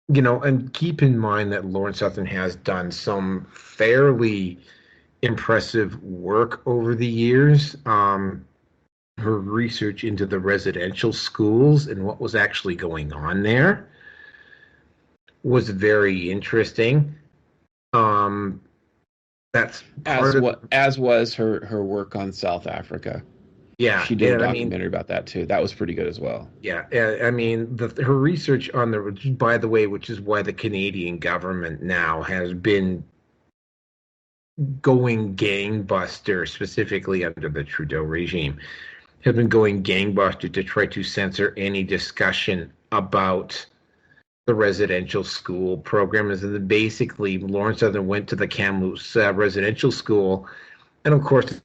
and keep in mind that Lauren Southern has done some fairly impressive work over the years. Her research into the residential schools and what was actually going on there was very interesting. That's as was her work on South Africa. Yeah, she did a documentary about that too. That was pretty good as well. Yeah, I mean, her research on by the way, which is why the Canadian government now has been going gangbuster, specifically under the Trudeau regime, have been going gangbuster to try to censor any discussion about the residential school program. Is that basically Lauren Southern went to the Kamloops residential school, and of course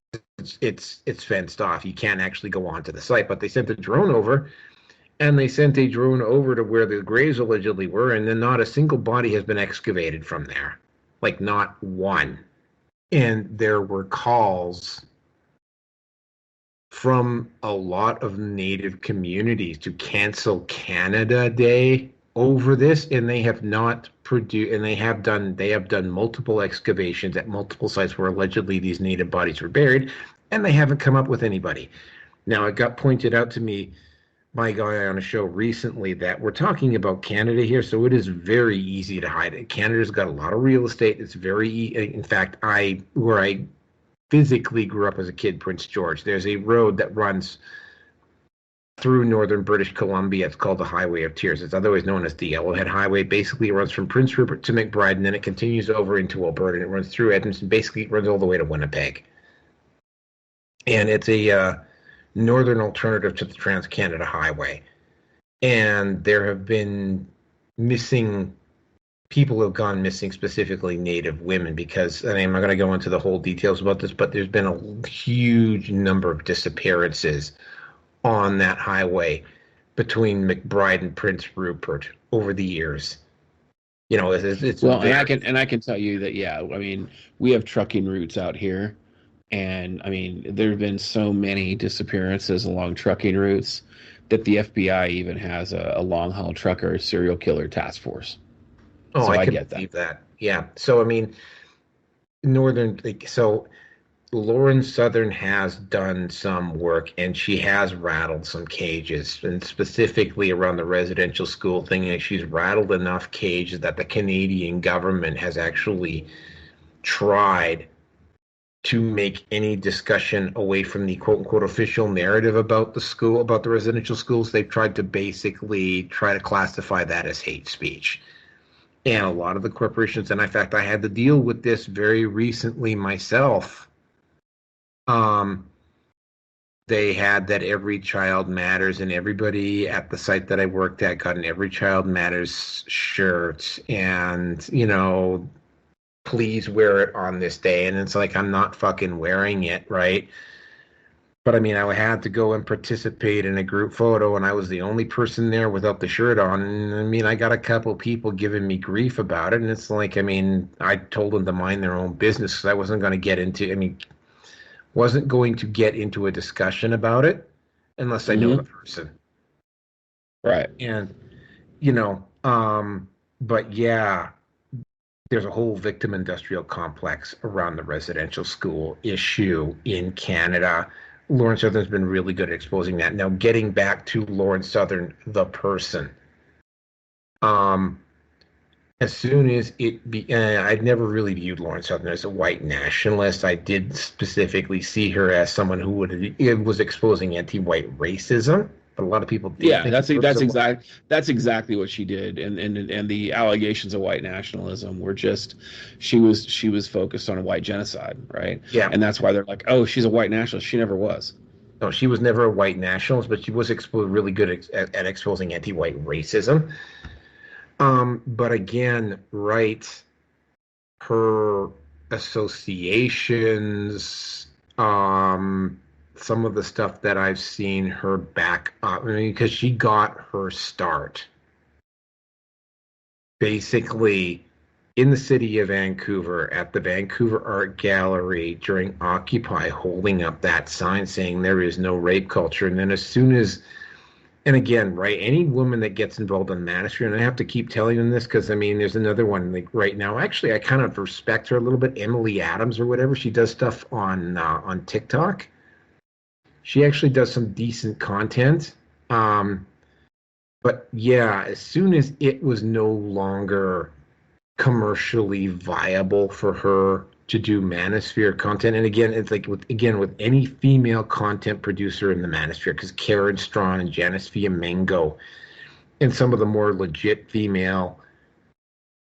it's fenced off. You can't actually go onto the site, but they sent a drone over, and they sent a drone over to where the graves allegedly were, and then not a single body has been excavated from there, like not one. And there were calls from a lot of Native communities to cancel Canada Day over this, and they have not produced, and they have done multiple excavations at multiple sites where allegedly these Native bodies were buried, and they haven't come up with anybody. Now, it got pointed out to me by a guy on a show recently that we're talking about Canada here, so it is very easy to hide it. Canada's got a lot of real estate. It's in fact, where I physically grew up as a kid, Prince George, there's a road that runs through northern British Columbia. It's called the Highway of Tears. It's otherwise known as the Yellowhead Highway. Basically, it runs from Prince Rupert to McBride, and then it continues over into Alberta, and it runs through Edmonton. Basically, it runs all the way to Winnipeg. And it's a northern alternative to the Trans-Canada Highway. And there have been people have gone missing, specifically Native women, because I mean, I'm not going to go into the whole details about this, but there's been a huge number of disappearances on that highway between McBride and Prince Rupert over the years. It's well, and I can tell you that, yeah, I mean, we have trucking routes out here, and I mean, there have been so many disappearances along trucking routes that the FBI even has a long haul trucker serial killer task force. Oh, so I can believe that. Yeah. So I mean, Lauren Southern has done some work, and she has rattled some cages, and specifically around the residential school thing. And she's rattled enough cages that the Canadian government has actually tried to make any discussion away from the quote unquote official narrative about the residential schools. They've tried to basically classify that as hate speech. And a lot of the corporations, and in fact, I had to deal with this very recently myself. They had that Every Child Matters, and everybody at the site that I worked at got an Every Child Matters shirt, and please wear it on this day. And it's like, I'm not fucking wearing it, right? But I mean, I had to go and participate in a group photo, and I was the only person there without the shirt on. And I mean, I got a couple people giving me grief about it, and it's like, I mean, I told them to mind their own business because I wasn't going to get into, I mean, wasn't going to get into a discussion about it unless I know the Hmm. person. Right. And, you know, but yeah, there's a whole victim industrial complex around the residential school issue in Canada. Lauren Southern's been really good at exposing that. Now, getting back to Lauren Southern, the person, um, as soon as I'd never really viewed Lauren Southern as a white nationalist. I did specifically see her as someone who was exposing anti-white racism, but a lot of people did Yeah, think of her as that's exactly what she did, and the allegations of white nationalism were just she was focused on white genocide, right? yeah. And that's why they're like, oh, she's a white nationalist. She never was. No, she was never a white nationalist, but she was really good at exposing anti-white racism. But again, right, her associations, some of the stuff that I've seen her back up, I mean, because she got her start basically in the city of Vancouver at the Vancouver Art Gallery during Occupy, holding up that sign saying there is no rape culture. And then as soon as, and again, right, any woman that gets involved in Manosphere, and I have to keep telling them this because I mean, there's another one like right now. Actually, I kind of respect her a little bit, Emily Adams or whatever. She does stuff on TikTok. She actually does some decent content. Um, but yeah, as soon as it was no longer commercially viable for her to do Manosphere content. And again, it's like with any female content producer in the Manosphere, because Karen Strawn and Janice Fiamengo and some of the more legit female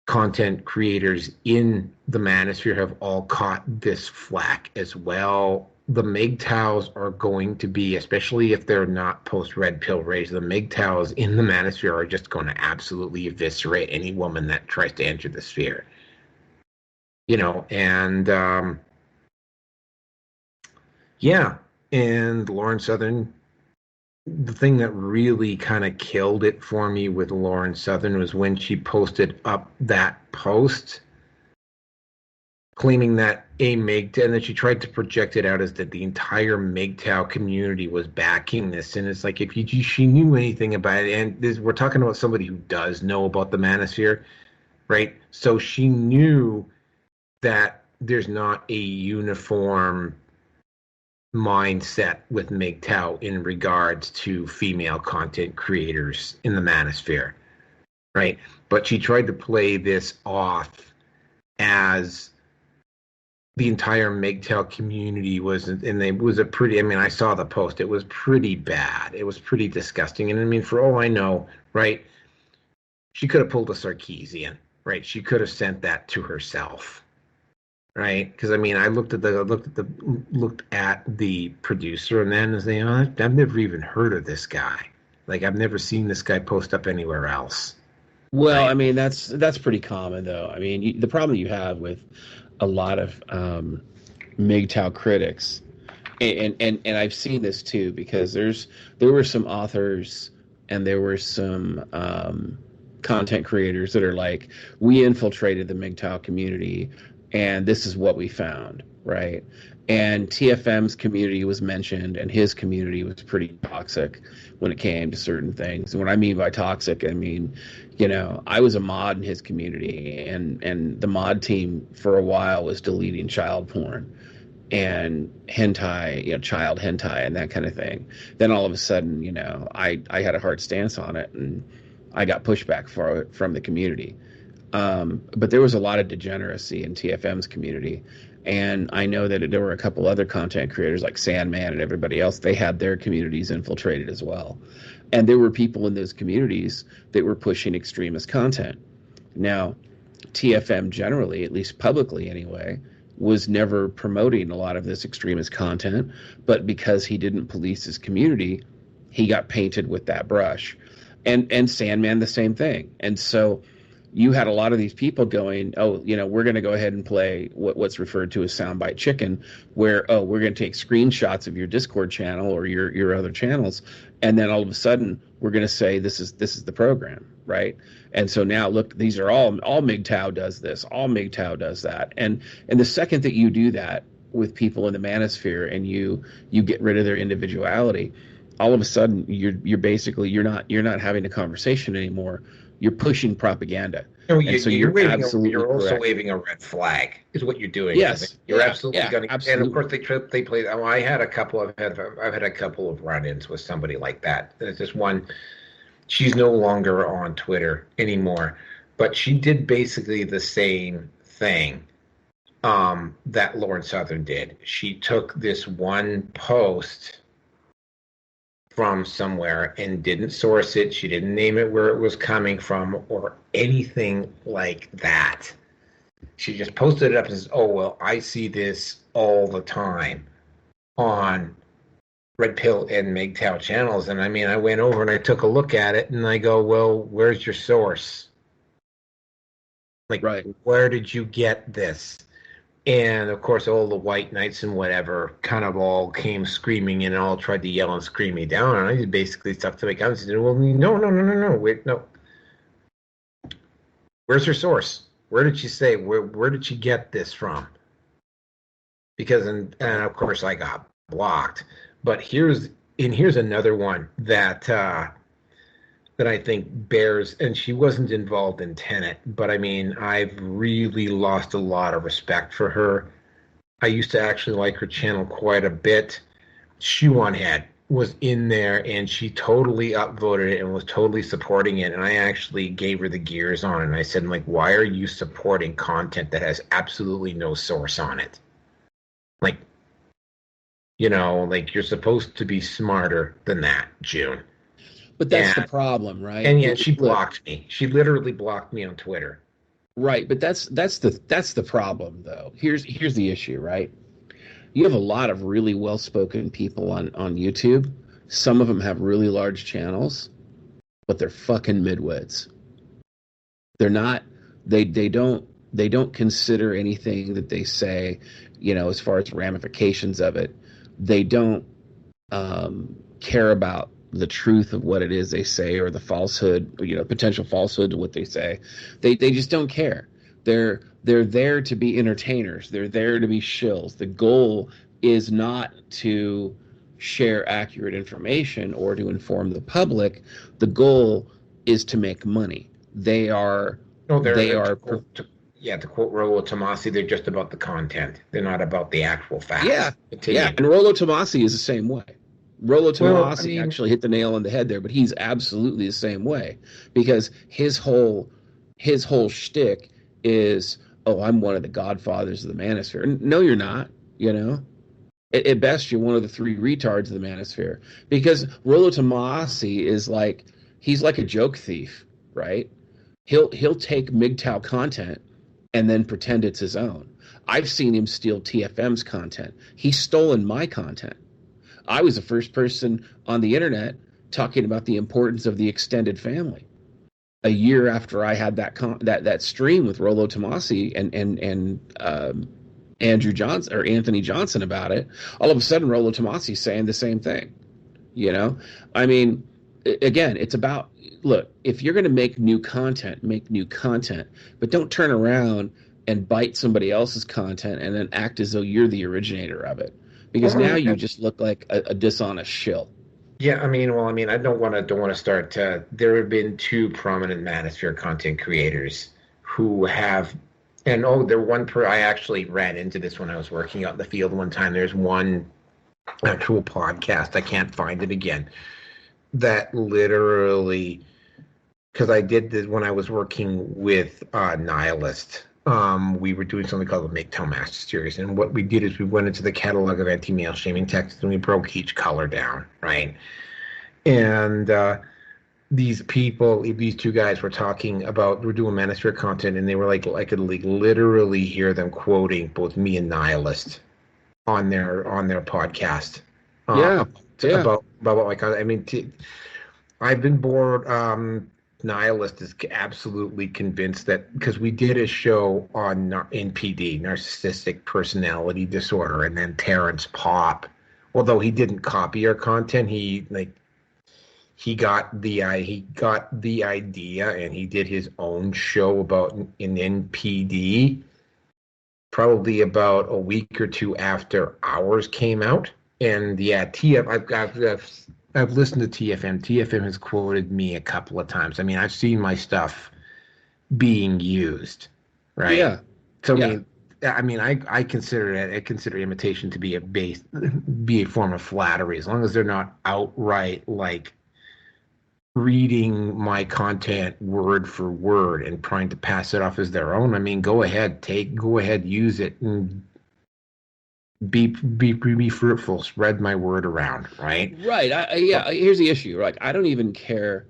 content creators in the Manosphere have all caught this flack as well. The MGTOWs are going to be, especially if they're not post red pill rage, the MGTOWs in the Manosphere are just going to absolutely eviscerate any woman that tries to enter the sphere. And yeah, and Lauren Southern, the thing that really kind of killed it for me with Lauren Southern was when she posted up that post claiming that a MGTOW, and then she tried to project it out as that the entire MGTOW community was backing this. And it's like, if she knew anything about it, and we're talking about somebody who does know about the Manosphere, right? So she knew that there's not a uniform mindset with MGTOW in regards to female content creators in the Manosphere, right? But she tried to play this off as the entire MGTOW community was, and it was a pretty, I mean, I saw the post, it was pretty bad. It was pretty disgusting. And I mean, for all I know, right, she could have pulled a Sarkeesian, right? She could have sent that to herself, right? Because I mean, I looked at the producer, and then as they, I've never even heard of this guy. Like I've never seen this guy post up anywhere else, Well, right? I mean, that's pretty common though. I mean, the problem you have with a lot of MGTOW critics, and I've seen this too because there were some authors and there were some content creators that are like, we infiltrated the MGTOW community and this is what we found, right? And TFM's community was mentioned, and his community was pretty toxic when it came to certain things. And what I mean by toxic, I mean, I was a mod in his community, and the mod team for a while was deleting child porn and hentai, child hentai and that kind of thing. Then all of a sudden, I had a hard stance on it, and I got pushback for it from the community. But there was a lot of degeneracy in TFM's community. And I know that there were a couple other content creators like Sandman and everybody else. They had their communities infiltrated as well. And there were people in those communities that were pushing extremist content. Now, TFM generally, at least publicly anyway, was never promoting a lot of this extremist content. But because he didn't police his community, he got painted with that brush. And Sandman, the same thing. And so you had a lot of these people going, oh, we're going to go ahead and play what's referred to as soundbite chicken, where, oh, we're going to take screenshots of your Discord channel or your other channels, and then all of a sudden we're going to say this is the program, right? And so now look, these are all MGTOW does this, all MGTOW does that, and the second that you do that with people in the Manosphere and you get rid of their individuality, all of a sudden you're basically you're not having a conversation anymore. You're pushing propaganda. No, And so you're absolutely you're also correct. waving a red flag, is what you're doing. Yes, You're yeah, absolutely yeah, going to, and of absolutely. course they play. Oh, I've had a couple of run-ins with somebody like that. There's this one. She's no longer on Twitter anymore, but she did basically the same thing that Lauren Southern did. She took this one post from somewhere and didn't source it. She didn't name it where it was coming from or anything like that. She just posted it up and says, oh, well, I see this all the time on Red Pill and MGTOW channels. And I mean, I went over and I took a look at it and I go, well, where's your source? Like, Right. where did you get this? And of course, all the white knights and whatever kind of all came screaming and all tried to yell and scream me down. And I just basically stuck to my guns and said, well, no, wait, no. Where's her source? Where did she say? Where did she get this from? Because, and of course, I got blocked. But here's another one that I think bears, and she wasn't involved in Tenet, but I mean, I've really lost a lot of respect for her. I used to actually like her channel quite a bit. Shoe on Head was in there, and she totally upvoted it and was totally supporting it. And I actually gave her the gears on it. And I said, like, why are you supporting content that has absolutely no source on it? Like, like you're supposed to be smarter than that, June. But that's the problem, right? And yet she blocked me. She literally blocked me on Twitter. Right, but that's the problem though. Here's the issue, right? You have a lot of really well-spoken people on YouTube. Some of them have really large channels, but they're fucking midwits. They're not they don't consider anything that they say, as far as ramifications of it. They don't care about the truth of what it is they say or the falsehood, potential falsehood to what they say. They just don't care. They're there to be entertainers. They're there to be shills. The goal is not to share accurate information or to inform the public. The goal is to make money. They are. No, to quote Rollo Tomasi, they're just about the content. They're not about the actual facts. Yeah. And Rollo Tomasi is the same way. Rollo Tomasi actually hit the nail on the head there, but he's absolutely the same way, because his whole shtick is, oh, I'm one of the godfathers of the Manosphere. No, you're not. At best, you're one of the three retards of the Manosphere, because Rollo Tomasi is he's like a joke thief, right? He'll take MGTOW content and then pretend it's his own. I've seen him steal TFM's content. He's stolen my content. I was the first person on the internet talking about the importance of the extended family. A year after I had that stream with Rollo Tomasi and Andrew Johnson or Anthony Johnson about it, all of a sudden Rollo Tomasi's saying the same thing. I mean, again, it's about, look, if you're going to make new content, but don't turn around and bite somebody else's content and then act as though you're the originator of it. Because now you just look like a dishonest shill. Yeah, I don't want to start. There have been two prominent Manosphere content creators who have, and I actually ran into this when I was working out in the field one time. There's one actual podcast, I can't find it again, that literally, because I did this when I was working with Nihilist. We were doing something called the MGTOW Master Series, and what we did is we went into the catalog of anti-male shaming texts and we broke each color down, right? And these two guys were we're doing Manosphere content, and they were like, I could literally hear them quoting both me and Nihilist on their podcast. About my content. I mean, I've been bored. Nihilist is absolutely convinced that, because we did a show on NPD, narcissistic personality disorder, and then Terrence Popp, although he didn't copy our content, he got the idea, and he did his own show about an NPD, probably about a week or two after ours came out. And yeah, I've listened to TFM. TFM has quoted me a couple of times. I mean, I've seen my stuff being used, right? Yeah. So Yeah. I mean, I consider imitation to be be a form of flattery, as long as they're not outright like reading my content word for word and trying to pass it off as their own. I mean, go ahead, use it, and be fruitful. Spread my word around, right? Right. Here's the issue. Like, I don't even care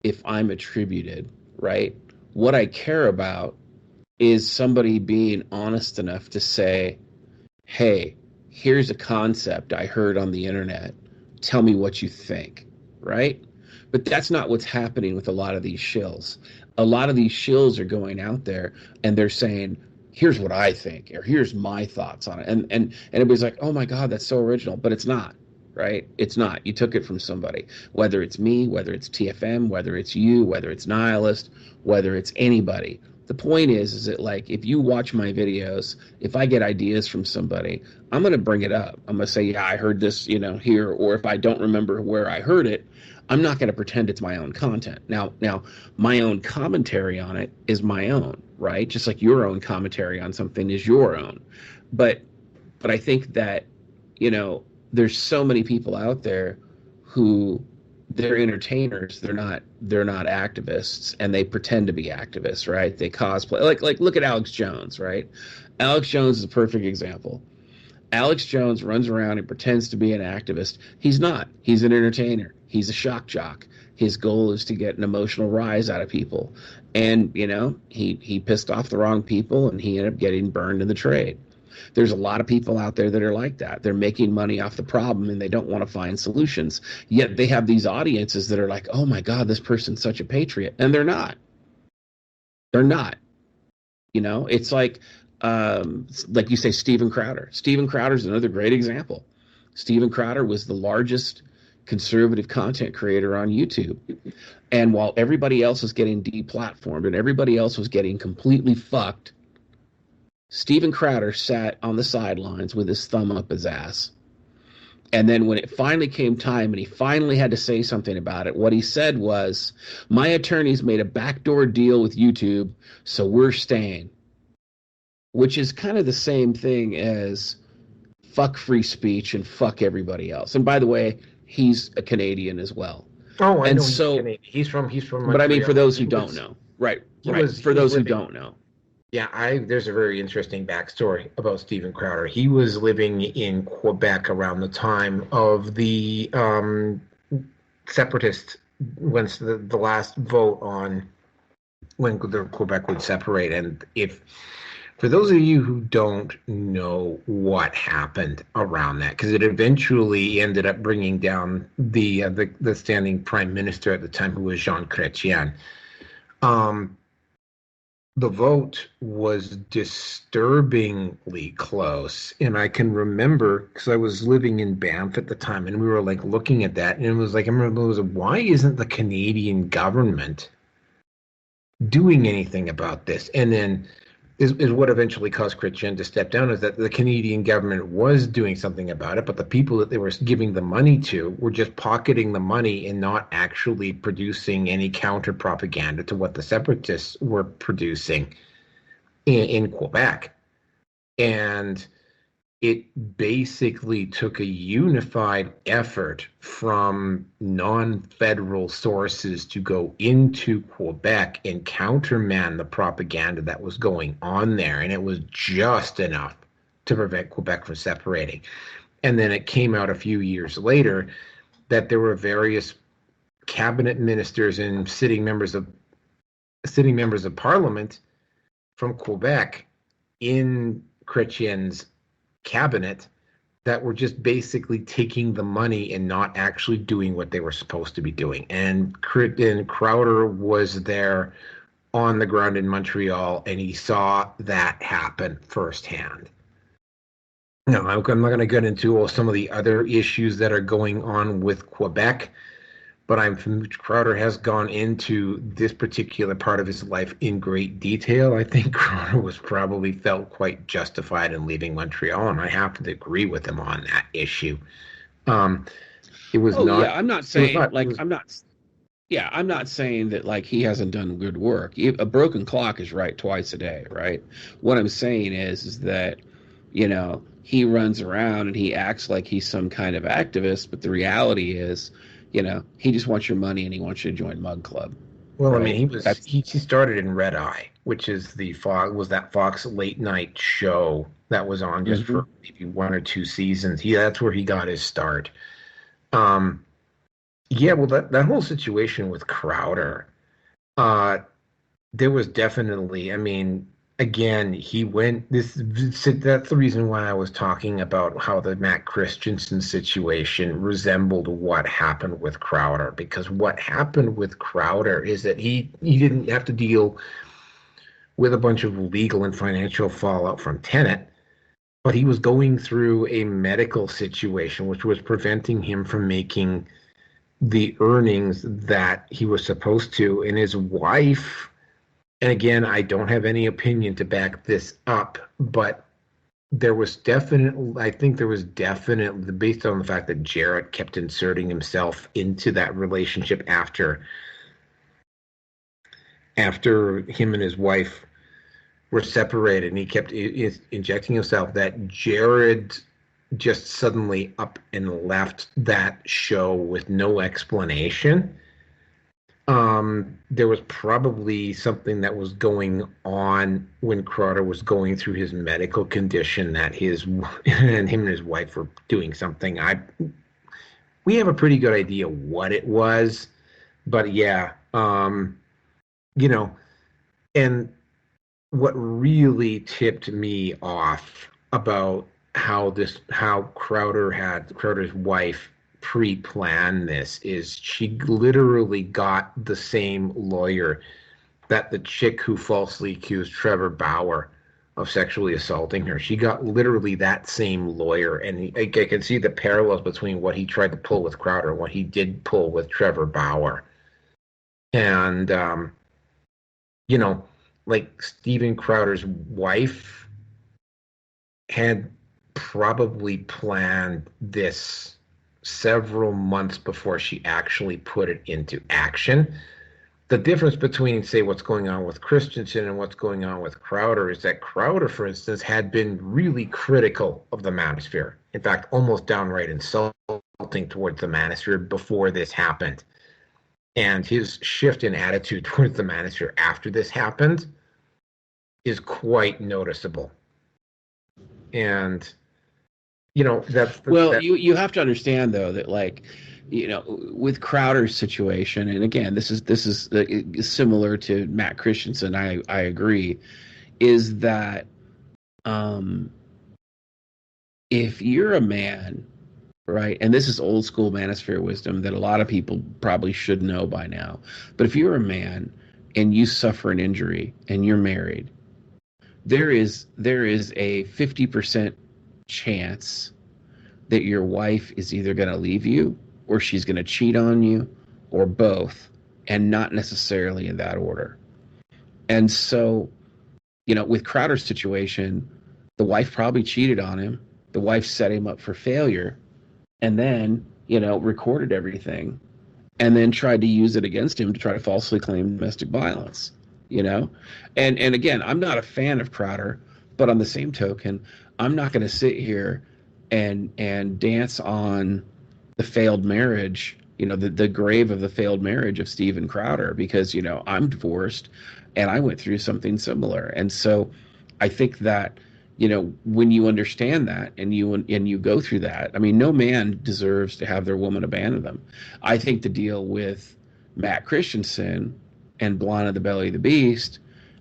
if I'm attributed, right? What I care about is somebody being honest enough to say, hey, here's a concept I heard on the internet. Tell me what you think, right? But that's not what's happening with a lot of these shills. A lot of these shills are going out there and they're saying, here's what I think, or here's my thoughts on it. And everybody's like, oh my God, that's so original. But it's not, right? It's not. You took it from somebody, whether it's me, whether it's TFM, whether it's you, whether it's Nihilist, whether it's anybody. The point is that, like, if you watch my videos, if I get ideas from somebody, I'm going to bring it up. I'm going to say, yeah, I heard this, here. Or if I don't remember where I heard it, I'm not going to pretend it's my own content. Now, my own commentary on it is my own, right? Just like your own commentary on something is your own. But I think that, there's so many people out there who, they're entertainers. They're not activists, and they pretend to be activists, right? They cosplay. Like look at Alex Jones, right? Alex Jones is a perfect example. Alex Jones runs around and pretends to be an activist. He's not. He's an entertainer. He's a shock jock. His goal is to get an emotional rise out of people. And, he pissed off the wrong people, and he ended up getting burned in the trade. There's a lot of people out there that are like that. They're making money off the problem, and they don't want to find solutions. Yet they have these audiences that are like, oh my God, this person's such a patriot. And they're not. They're not. It's like you say, Steven Crowder. Steven Crowder is another great example. Steven Crowder was the largest conservative content creator on YouTube. And while everybody else was getting deplatformed and everybody else was getting completely fucked, Steven Crowder sat on the sidelines with his thumb up his ass. And then when it finally came time and he finally had to say something about it, what he said was, my attorneys made a backdoor deal with YouTube, so we're staying. Which is kind of the same thing as fuck free speech and fuck everybody else. And by the way, he's a Canadian as well. Oh, I know he's Canadian. He's from Montreal. But I mean, for those who don't know. Right. For those who don't know. Yeah, there's a very interesting backstory about Steven Crowder. He was living in Quebec around the time of the separatist, when the last vote on when Quebec would separate. And for those of you who don't know what happened around that, because it eventually ended up bringing down the standing prime minister at the time, who was Jean Chrétien. The vote was disturbingly close. And I can remember, because I was living in Banff at the time, and we were like looking at that, and it was like, I remember it was, why isn't the Canadian government doing anything about this? And then is what eventually caused Chrétien to step down, is that the Canadian government was doing something about it, but the people that they were giving the money to were just pocketing the money and not actually producing any counter propaganda to what the separatists were producing in Quebec. And it basically took a unified effort from non-federal sources to go into Quebec and countermand the propaganda that was going on there. And it was just enough to prevent Quebec from separating. And then it came out a few years later that there were various cabinet ministers and sitting members of parliament from Quebec in Chrétien's cabinet that were just basically taking the money and not actually doing what they were supposed to be doing. And Crowder was there on the ground in Montreal, and he saw that happen firsthand. Now, I'm not going to get into some of the other issues that are going on with Quebec, but Crowder has gone into this particular part of his life in great detail. I think Crowder was probably felt quite justified in leaving Montreal, and I have to agree with him on that issue. It was not. Yeah, I'm not saying I'm not saying that like he hasn't done good work. A broken clock is right twice a day, right? What I'm saying is that, he runs around and he acts like he's some kind of activist, but the reality is, he just wants your money and he wants you to join Mug Club. Well, right? I mean, he started in Red Eye, which is that Fox late night show that was on just for maybe 1 or 2 seasons. That's where he got his start. Yeah, well, that whole situation with Crowder, there was definitely, I mean, again, that's the reason why I was talking about how the Matt Christensen situation resembled what happened with Crowder, because what happened with Crowder is that he didn't have to deal with a bunch of legal and financial fallout from Tenet, but he was going through a medical situation which was preventing him from making the earnings that he was supposed to. And his wife, and again, I don't have any opinion to back this up, but I think there was definitely, based on the fact that Jarrett kept inserting himself into that relationship after him and his wife were separated, and he kept injecting himself, that Jared just suddenly up and left that show with no explanation. There was probably something that was going on when Crowder was going through his medical condition that him and his wife were doing something. We have a pretty good idea what it was, but yeah, and what really tipped me off about how Crowder's wife pre-planned this is she literally got the same lawyer that the chick who falsely accused Trevor Bauer of sexually assaulting her. She got literally that same lawyer, and I can see the parallels between what he tried to pull with Crowder and what he did pull with Trevor Bauer. And like Steven Crowder's wife had probably planned this several months before she actually put it into action. The difference between, say, what's going on with Christensen and what's going on with Crowder is that Crowder, for instance, had been really critical of the Manosphere. In fact, almost downright insulting towards the Manosphere before this happened. And his shift in attitude towards the Manosphere after this happened is quite noticeable. And you have to understand though that, like, with Crowder's situation, and again, this is similar to Matt Christensen. I agree, is that if you're a man, right, and this is old school Manosphere wisdom that a lot of people probably should know by now, but if you're a man and you suffer an injury and you're married, there is a 50% chance that your wife is either going to leave you or she's going to cheat on you, or both, and not necessarily in that order. And so, with Crowder's situation, the wife probably cheated on him. The wife set him up for failure, and then, recorded everything, and then tried to use it against him to try to falsely claim domestic violence, And again, I'm not a fan of Crowder, but on the same token, I'm not going to sit here and dance on the failed marriage, the grave of the failed marriage of Steven Crowder, because, I'm divorced and I went through something similar. And so I think that, when you understand that and you go through that, I mean, no man deserves to have their woman abandon them. I think the deal with Matt Christensen and Blonde at the Belly of the Beast,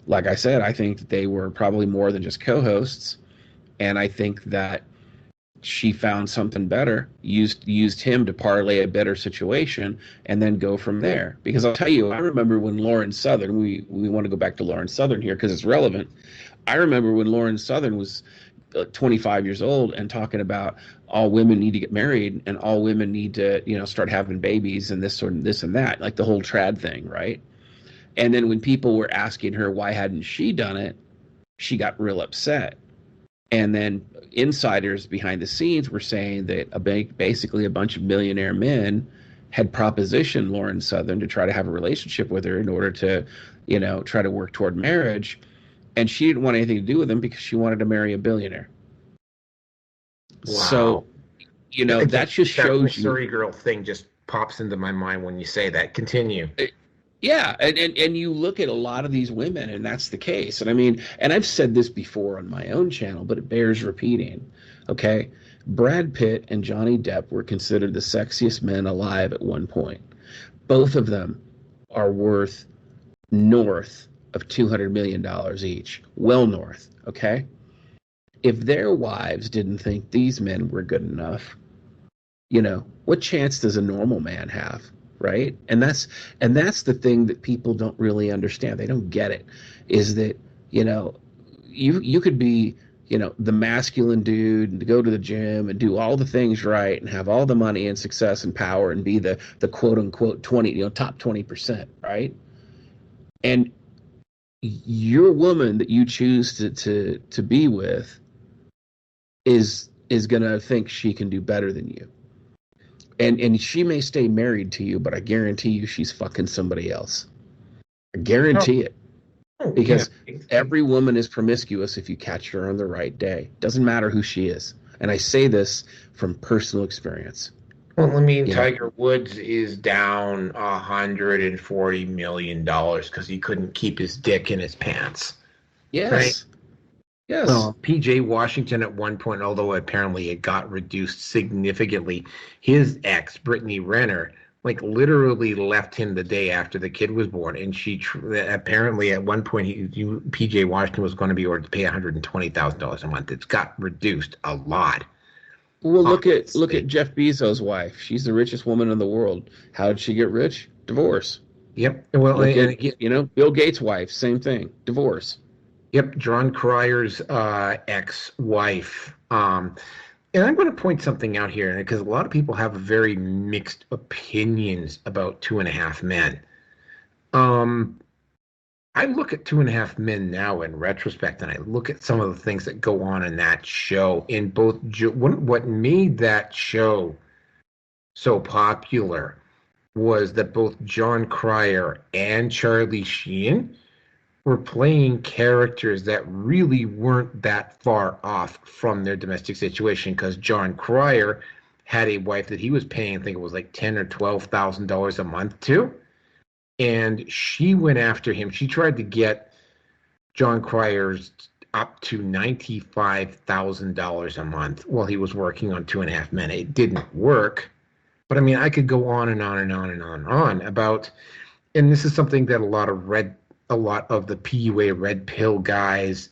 like I said, I think that they were probably more than just co-hosts. And I think that She found something better, used him to parlay a better situation, and then go from there. Because I'll tell you, I remember when Lauren Southern, we want to go back to Lauren Southern here because it's relevant. I remember when Lauren Southern was 25 years old and talking about all women need to get married and all women need to, start having babies and this sort of this and that, like the whole trad thing, right? And then when people were asking her why hadn't she done it, she got real upset. And then insiders behind the scenes were saying that basically a bunch of millionaire men had propositioned Lauren Southern to try to have a relationship with her in order to, try to work toward marriage. And she didn't want anything to do with him because she wanted to marry a billionaire. Wow. So, that just shows that Missouri girl thing just pops into my mind when you say that. Continue. Yeah, and you look at a lot of these women, and that's the case. And I mean, and I've said this before on my own channel, but it bears repeating. Okay, Brad Pitt and Johnny Depp were considered the sexiest men alive at one point. Both of them are worth north of $200 million each, well north. Okay, if their wives didn't think these men were good enough, what chance does a normal man have? Right? And that's the thing that people don't really understand. They don't get it. Is that, you could be, the masculine dude and go to the gym and do all the things right and have all the money and success and power and be the quote unquote 20, top 20%, right? And your woman that you choose to be with is gonna think she can do better than you. And she may stay married to you, but I guarantee you she's fucking somebody else. I guarantee it. Because every woman is promiscuous if you catch her on the right day. Doesn't matter who she is. And I say this from personal experience. Well, I mean, Tiger Woods is down $140 million because he couldn't keep his dick in his pants. Yes. Right? Yes. Well, PJ Washington at one point, although apparently it got reduced significantly, his ex, Brittany Renner, like literally left him the day after the kid was born. And she apparently at one point, PJ Washington was going to be ordered to pay $120,000 a month. It's got reduced a lot. Well, look at Jeff Bezos' wife. She's the richest woman in the world. How did she get rich? Divorce. Yep. Well, Bill Gates' wife, same thing. Divorce. Yep, John Cryer's ex-wife. And I'm going to point something out here because a lot of people have very mixed opinions about 2.5 Men. I look at 2.5 Men now in retrospect, and I look at some of the things that go on in that show. In both, what made that show so popular was that both John Cryer and Charlie Sheen were playing characters that really weren't that far off from their domestic situation, because John Cryer had a wife that he was paying, I think it was like $10,000 or $12,000 a month to, and she went after him. She tried to get John Cryer's up to $95,000 a month while he was working on 2.5 Men. It didn't work, but I mean, I could go on and on and on and on and on about, and this is something that a lot of the PUA red pill guys,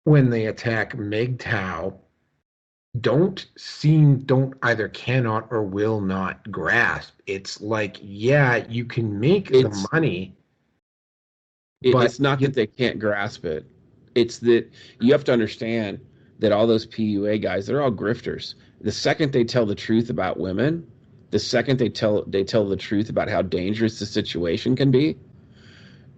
when they attack MGTOW, don't either cannot or will not grasp. It's like, yeah, you can make the money. But it's not that they can't grasp it. It's that you have to understand that all those PUA guys, they're all grifters. The second they tell the truth about women, the second they tell the truth about how dangerous the situation can be,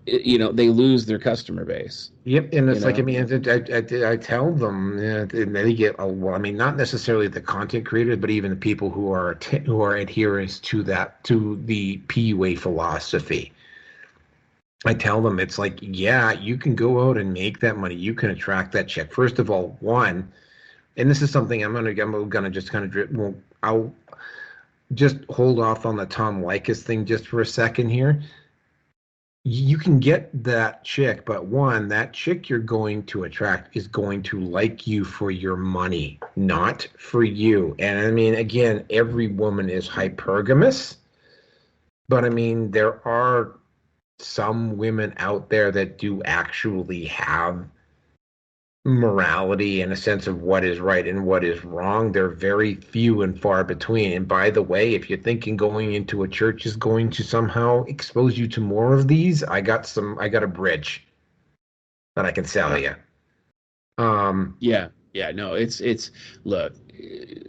they lose their customer base. Yep, and it's like, I mean, I tell them, and they get I mean, not necessarily the content creators, but even the people who are adherents to the PUA philosophy. I tell them, it's like, yeah, you can go out and make that money. You can attract that check. First of all, one, and this is something I'm gonna just kind of I'll just hold off on the Tom Likas thing just for a second here. You can get that chick, but one, that chick you're going to attract is going to like you for your money, not for you. And I mean, again, every woman is hypergamous, but I mean, there are some women out there that do actually have morality and a sense of what is right and what is wrong, they're very few and far between. And by the way, if you're thinking going into a church is going to somehow expose you to more of these, I got a bridge that I can sell you. Um, Yeah, yeah, no, it's look,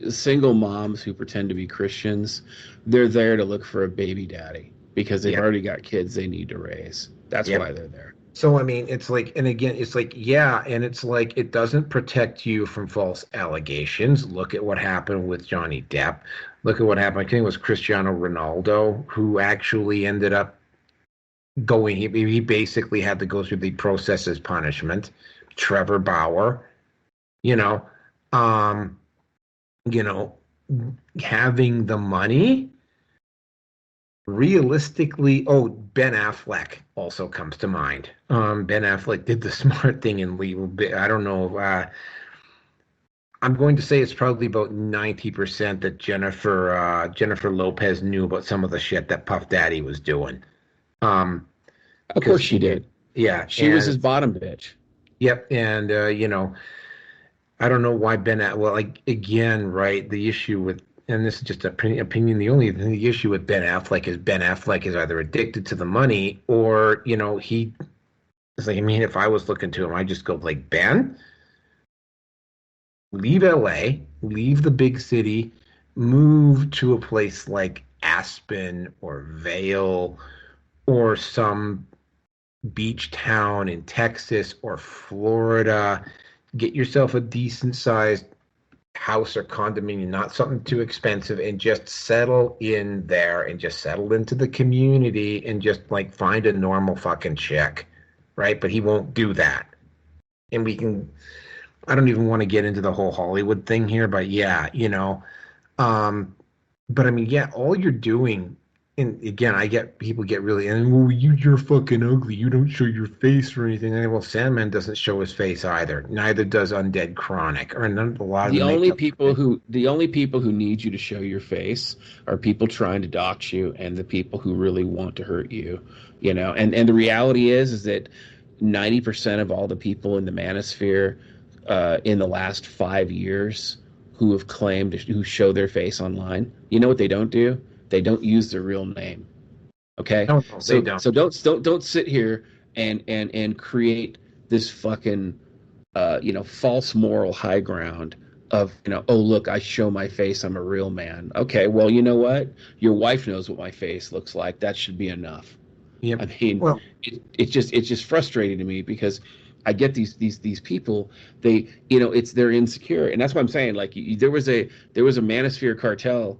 single moms who pretend to be Christians, they're there to look for a baby daddy because they've yeah, already got kids they need to raise. That's yep. why they're there. So I mean, it's like, and again, it's like, yeah, and it's like it doesn't protect you from false allegations. Look at what happened with Johnny Depp. Look at what happened. I think it was Cristiano Ronaldo who actually ended up going. He basically had to go through the process as punishment. Trevor Bauer, you know, um, you know, having the money realistically, oh, Ben Affleck also comes to mind. Ben Affleck did the smart thing and I don't know. I'm going to say it's probably about 90% that Jennifer Lopez knew about some of the shit that Puff Daddy was doing. Um, Of because course she did. yeah, She was his and bottom bitch. yep, and I don't know why well, like again, right? The issue with, and this is just an opinion. The issue with Ben Affleck is either addicted to the money or he. It's like, I mean, if I was looking to him, I just go like, Ben, leave LA, leave the big city, move to a place like Aspen or Vail or some beach town in Texas or Florida. Get yourself a decent sized house or condominium, not something too expensive, and just settle in there and just settle into the community and just like find a normal fucking chick, right? But he won't do that. And I don't even want to get into the whole Hollywood thing here, but yeah, um, but I mean, yeah, all you're doing, and again, I get people get really, and well, you're fucking ugly. You don't show your face or anything. And well, Sandman doesn't show his face either. Neither does Undead Chronic, or none, a lot of the makeup. The only people who need you to show your face are people trying to dox you and the people who really want to hurt you. And the reality is that 90% of all the people in the Manosphere in the last 5 years who have claimed who show their face online, you know what they don't do? They don't use their real name. Okay, No, no, they so don't. don't sit here and create this fucking false moral high ground of oh look, I show my face, I'm a real man. Okay, well, you know what? Your wife knows what my face looks like. That should be enough. Yep. I mean, Well, it's just frustrating to me because I get these people, they they're insecure, and that's what I'm saying. Like there was a Manosphere cartel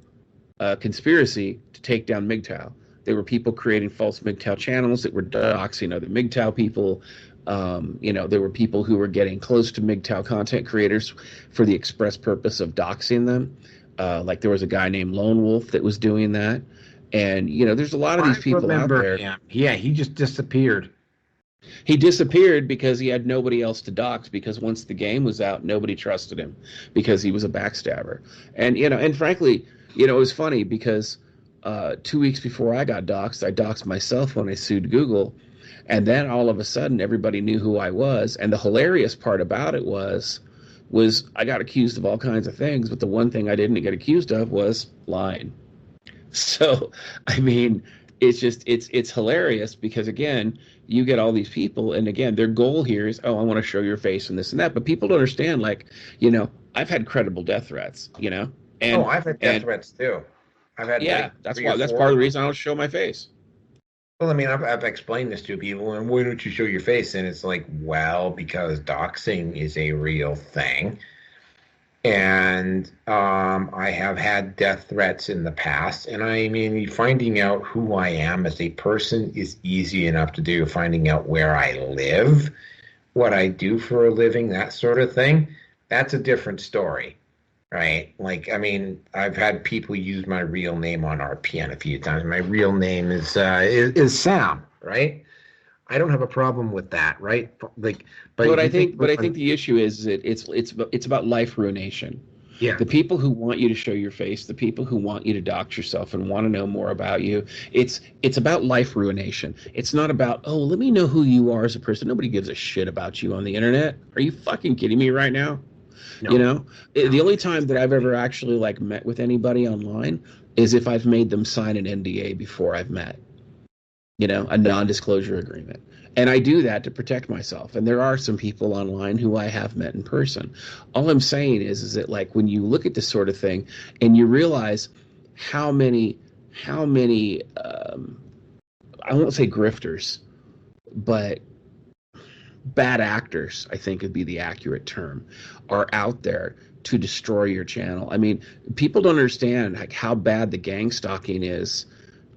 conspiracy to take down MGTOW. There were people creating false MGTOW channels that were doxing other MGTOW people. There were people who were getting close to MGTOW content creators for the express purpose of doxing them. Like there was a guy named Lone Wolf that was doing that. And, there's a lot of I these people out remember there. him. Yeah, he just disappeared. He disappeared because he had nobody else to dox, because once the game was out, nobody trusted him because he was a backstabber. And frankly, it was funny because 2 weeks before I got doxed, I doxed myself when I sued Google. And then all of a sudden, everybody knew who I was. And the hilarious part about it was I got accused of all kinds of things, but the one thing I didn't get accused of was lying. So, I mean, it's hilarious because again, you get all these people, and again, their goal here is, oh, I want to show your face and this and that, but people don't understand. Like, I've had credible death threats, Oh, and I've had death and threats too. I've had yeah, like that's three or why that's four part of of the them. reason I don't show my face. Well, I mean, I've explained this to people, and why don't you show your face? And it's like, well, because doxing is a real thing. And I have had death threats in the past. And I mean, finding out who I am as a person is easy enough to do. Finding out where I live, what I do for a living, that sort of thing, that's a different story, right? Like, I mean, I've had people use my real name on RPN a few times. My real name is Sam, right? I don't have a problem with that, right? Like, but But if I you think think, but about I think the issue is that it's about life ruination. Yeah. The people who want you to show your face, the people who want you to dox yourself and want to know more about you, it's about life ruination. It's not about, oh, let me know who you are as a person. Nobody gives a shit about you on the internet. Are you fucking kidding me right now? You No. know, the No. only time that I've ever actually like met with anybody online is if I've made them sign an NDA before I've met, a non-disclosure agreement. And I do that to protect myself. And there are some people online who I have met in person. All I'm saying is that like when you look at this sort of thing and you realize how many I won't say grifters, but bad actors, I think would be the accurate term, are out there to destroy your channel. I mean, people don't understand like how bad the gang stalking is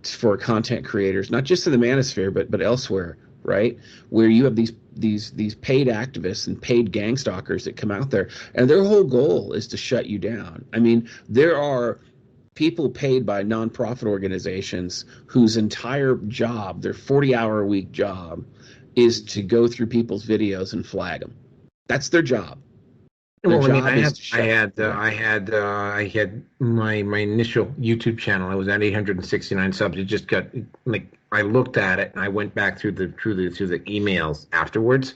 for content creators, not just in the Manosphere, but elsewhere, right? Where you have these paid activists and paid gang stalkers that come out there, and their whole goal is to shut you down. I mean, there are people paid by nonprofit organizations whose entire job, their 40-hour-a-week job, is to go through people's videos and flag them. That's their job. Their Well, I mean, job is to shut them down. I had my initial YouTube channel. I was at 869 subs. It just got like I looked at it and I went back through the emails afterwards.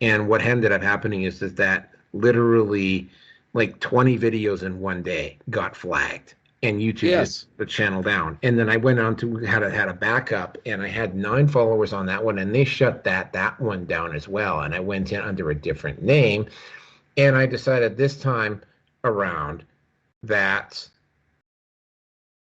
And what ended up happening is that literally like 20 videos in one day got flagged, and YouTube Yes. just the channel down. And then I went on to had a backup, and I had 9 followers on that one, and they shut that one down as well. And I went in under a different name. And I decided this time around that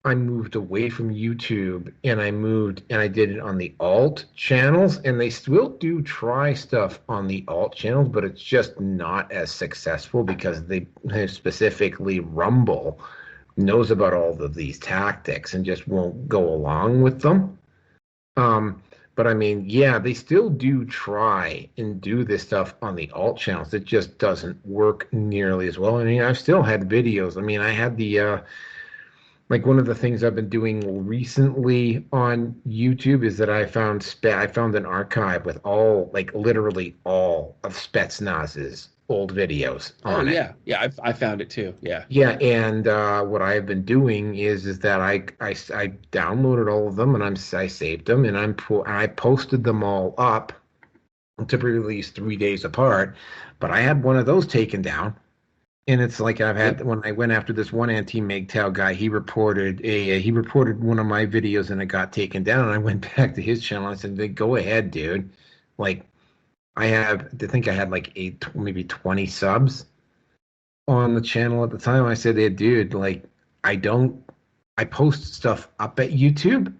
I moved away from YouTube, and I did it on the alt channels, and they still do try stuff on the alt channels, but it's just not as successful because they specifically Rumble knows about all of these tactics and just won't go along with them. But I mean, yeah, they still do try and do this stuff on the alt channels. It just doesn't work nearly as well. I mean, I've still had videos. I mean, I had the like one of the things I've been doing recently on YouTube is that I found an archive with all, like literally all of Spetsnaz's old videos Oh on it. yeah. I found it too. Yeah. Yeah, and what I have been doing is that I downloaded all of them, and I saved them, and I posted them all up to be released 3 days apart. But I had one of those taken down, and it's like I've Yep. had when I went after this one anti-MGTOW guy, he reported one of my videos and it got taken down. And I went back to his channel. I said, "Go ahead, dude. Like I think I had like 8, maybe 20 subs on the channel at the time. I said, "Hey, dude, like I post stuff up at YouTube,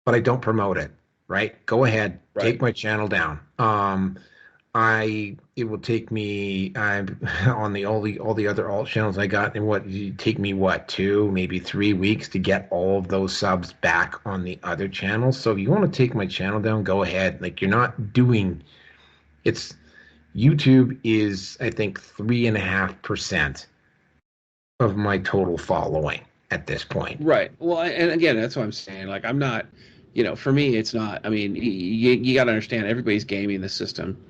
but I don't promote it. Right? Go ahead, Right. take my channel down. It will take me I'm on all the other alt channels I got, and what it take me what 2 maybe 3 weeks to get all of those subs back on the other channels. So if you want to take my channel down, go ahead. Like you're not doing it's YouTube is I think 3.5% of my total following at this point. Right. Well, and again, that's what I'm saying. Like, I'm not, for me, it's not. I mean, you got to understand, everybody's gaming the system,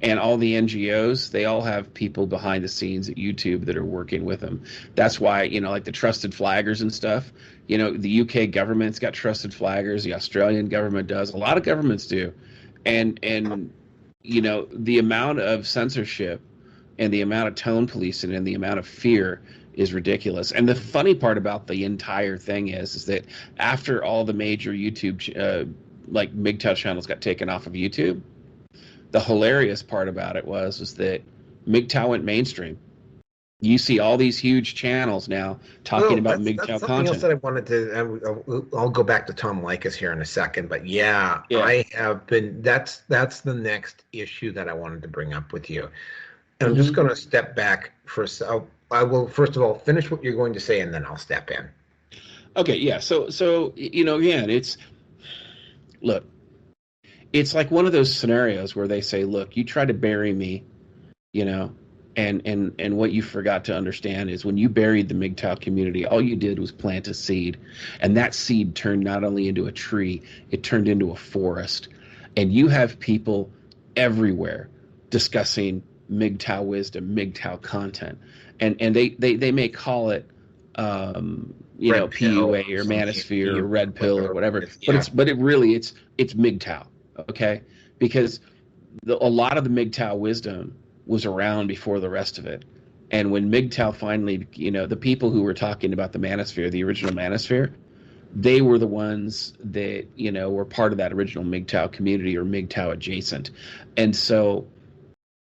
and all the NGOs, they all have people behind the scenes at YouTube that are working with them. That's why, like the trusted flaggers and stuff. The UK government's got trusted flaggers. The Australian government does. A lot of governments do, and the amount of censorship and the amount of tone policing and the amount of fear is ridiculous. And the funny part about the entire thing is that after all the major YouTube like MGTOW channels got taken off of YouTube, the hilarious part about it was that MGTOW went mainstream. You see all these huge channels now talking about That's MGTOW something else content. that I wanted to. I'll go back to Tom Likas here in a second, but yeah, Yeah. I have been. That's the next issue that I wanted to bring up with you. And I'm just Hmm. going to step back for a I will first of all finish what you're going to say, and then I'll step in. Okay, yeah. So again, look, it's like one of those scenarios where they say, look, you try to bury me, you know, and what you forgot to understand is when you buried the MGTOW community, all you did was plant a seed, and that seed turned not only into a tree, it turned into a forest. And you have people everywhere discussing MGTOW wisdom, MGTOW content. and they may call it Red pill PUA or or something, Manosphere or Red Pill or whatever, yeah. but it really it's MGTOW, okay? Because a lot of the MGTOW wisdom was around before the rest of it. And when MGTOW finally, the people who were talking about the Manosphere, the original Manosphere, they were the ones that, were part of that original MGTOW community or MGTOW adjacent. And so,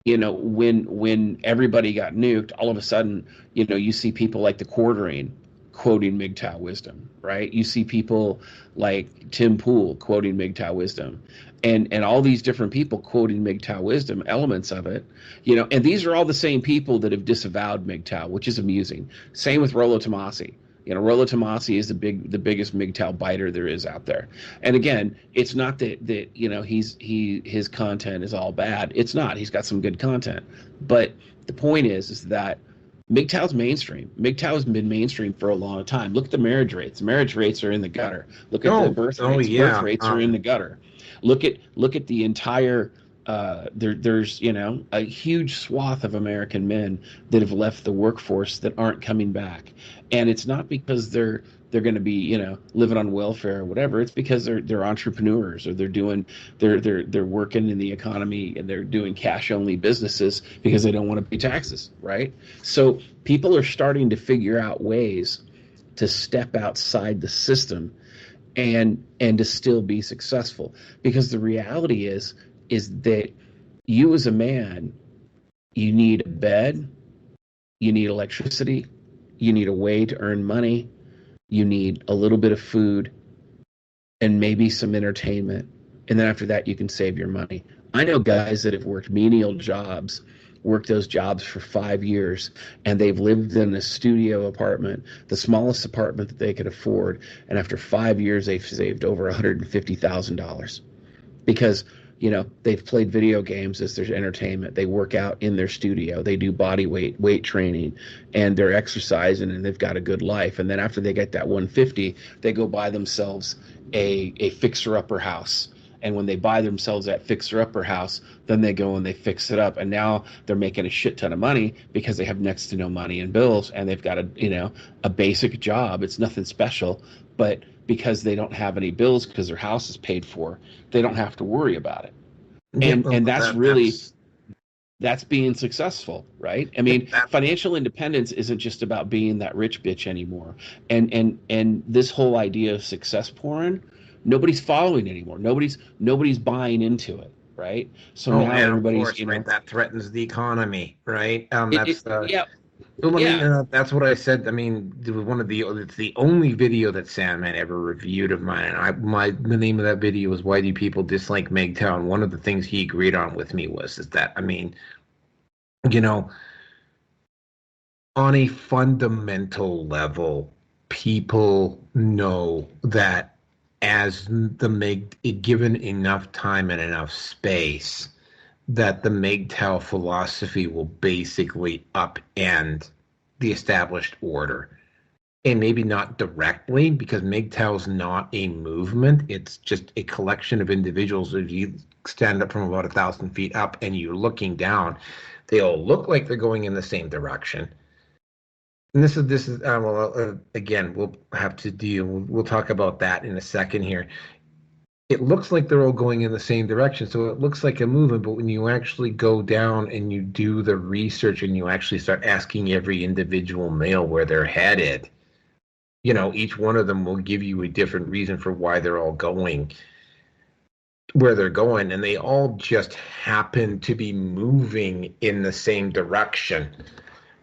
when everybody got nuked, all of a sudden, you see people like the Quartering quoting MGTOW wisdom, right? You see people like Tim Pool quoting MGTOW wisdom, and all these different people quoting MGTOW wisdom, elements of it, and these are all the same people that have disavowed MGTOW, which is amusing. Same with Rollo Tomasi. Rollo Tomasi is the biggest MGTOW biter there is out there. And again, it's not that his content is all bad. It's not. He's got some good content. But the point is that MGTOW's mainstream. MGTOW has been mainstream for a long time. Look at the marriage rates. The marriage rates are in the gutter. Look at the birth rates. Yeah. Birth rates are in the gutter. Look at the entire there's a huge swath of American men that have left the workforce that aren't coming back, and it's not because they're going to be living on welfare or whatever. It's because they're entrepreneurs, or they're working in the economy, and they're doing cash only businesses because they don't want to pay taxes, right? So people are starting to figure out ways to step outside the system and to still be successful, because the reality is that you as a man, you need a bed, you need electricity, you need a way to earn money, you need a little bit of food, and maybe some entertainment. And then after that, you can save your money. I know guys that have worked menial jobs, worked those jobs for 5 years, and they've lived in a studio apartment, the smallest apartment that they could afford. And after 5 years, they've saved over $150,000 because they've played video games as their entertainment. They work out in their studio. They do weight training, and they're exercising, and they've got a good life. And then after they get that 150, they go buy themselves a fixer-upper house. And when they buy themselves that fixer-upper house, then they go and they fix it up. And now they're making a shit ton of money because they have next to no money in bills, and they've got a basic job. It's nothing special, but because they don't have any bills because their house is paid for, they don't have to worry about it. And that's being successful, right? I mean, financial independence isn't just about being that rich bitch anymore. And this whole idea of success porn, nobody's following anymore. Nobody's buying into it, right? So now everybody's, course, right? That threatens the economy, right? Yeah. That's what I said. I mean, it's the only video that Sandman ever reviewed of mine. And the name of that video was "Why Do People Dislike MGTOW?" And one of the things he agreed on with me is that, I mean, on a fundamental level, people know that as given enough time and enough space, that the MGTOW philosophy will basically upend the established order. And maybe not directly, because MGTOW is not a movement. It's just a collection of individuals. If you stand up from about 1,000 feet up and you're looking down, they all look like they're going in the same direction. And this is again, we'll have to we'll talk about that in a second here. It looks like they're all going in the same direction, so it looks like a movement, but when you actually go down and you do the research and you actually start asking every individual male where they're headed, each one of them will give you a different reason for why they're all going where they're going, and they all just happen to be moving in the same direction.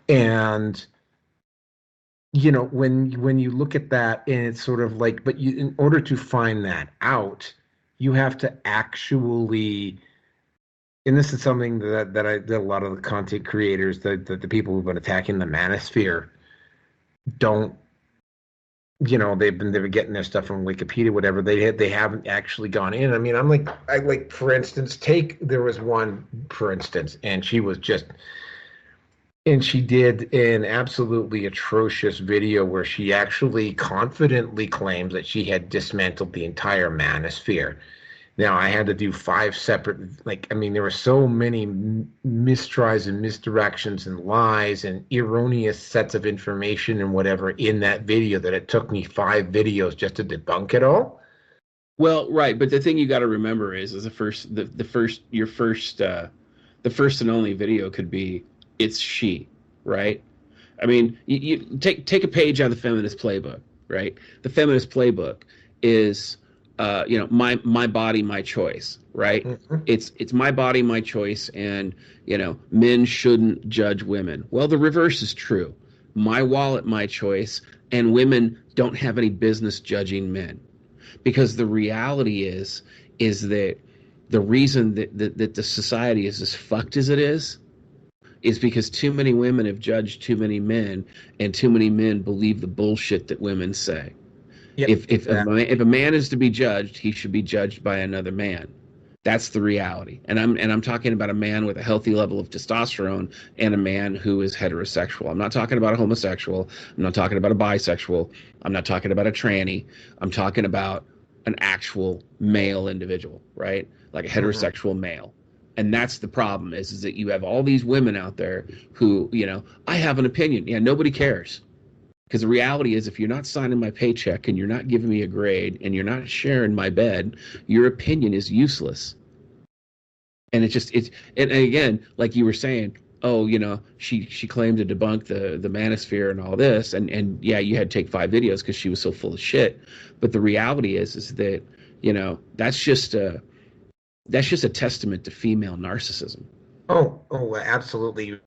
And when you look at that, and it's sort of like, but in order to find that out, you have to actually, and this is something that a lot of the content creators, that the people who've been attacking the Manosphere don't, they've been getting their stuff from Wikipedia, whatever. They haven't actually gone in. I mean, for instance, there was one, for instance, and she did an absolutely atrocious video where she actually confidently claims that she had dismantled the entire Manosphere. Now I had to do 5 separate, like, I mean, there were so many mistries and misdirections and lies and erroneous sets of information and whatever in that video that it took me 5 videos just to debunk it all. Well, right, but the thing you got to remember is the first and only video could be it's she, right? I mean, you take a page out of the feminist playbook, right? The feminist playbook is, my body, my choice, right? Mm-hmm. It's my body, my choice, and men shouldn't judge women. Well, the reverse is true. My wallet, my choice, and women don't have any business judging men, because the reality is that the reason that the society is as fucked as it is because too many women have judged too many men, and too many men believe the bullshit that women say. Yep, If a man is to be judged, he should be judged by another man. That's the reality. And I'm talking about a man with a healthy level of testosterone and a man who is heterosexual. I'm not talking about a homosexual. I'm not talking about a bisexual. I'm not talking about a tranny. I'm talking about an actual male individual, right? Like a heterosexual male. And that's the problem is that you have all these women out there who, I have an opinion. Yeah, nobody cares. Because the reality is, if you're not signing my paycheck and you're not giving me a grade and you're not sharing my bed, your opinion is useless. And and again, like you were saying, oh, she claimed to debunk the Manosphere and all this, and yeah, you had to take 5 videos because she was so full of shit. But the reality is that that's just a testament to female narcissism. Oh, absolutely.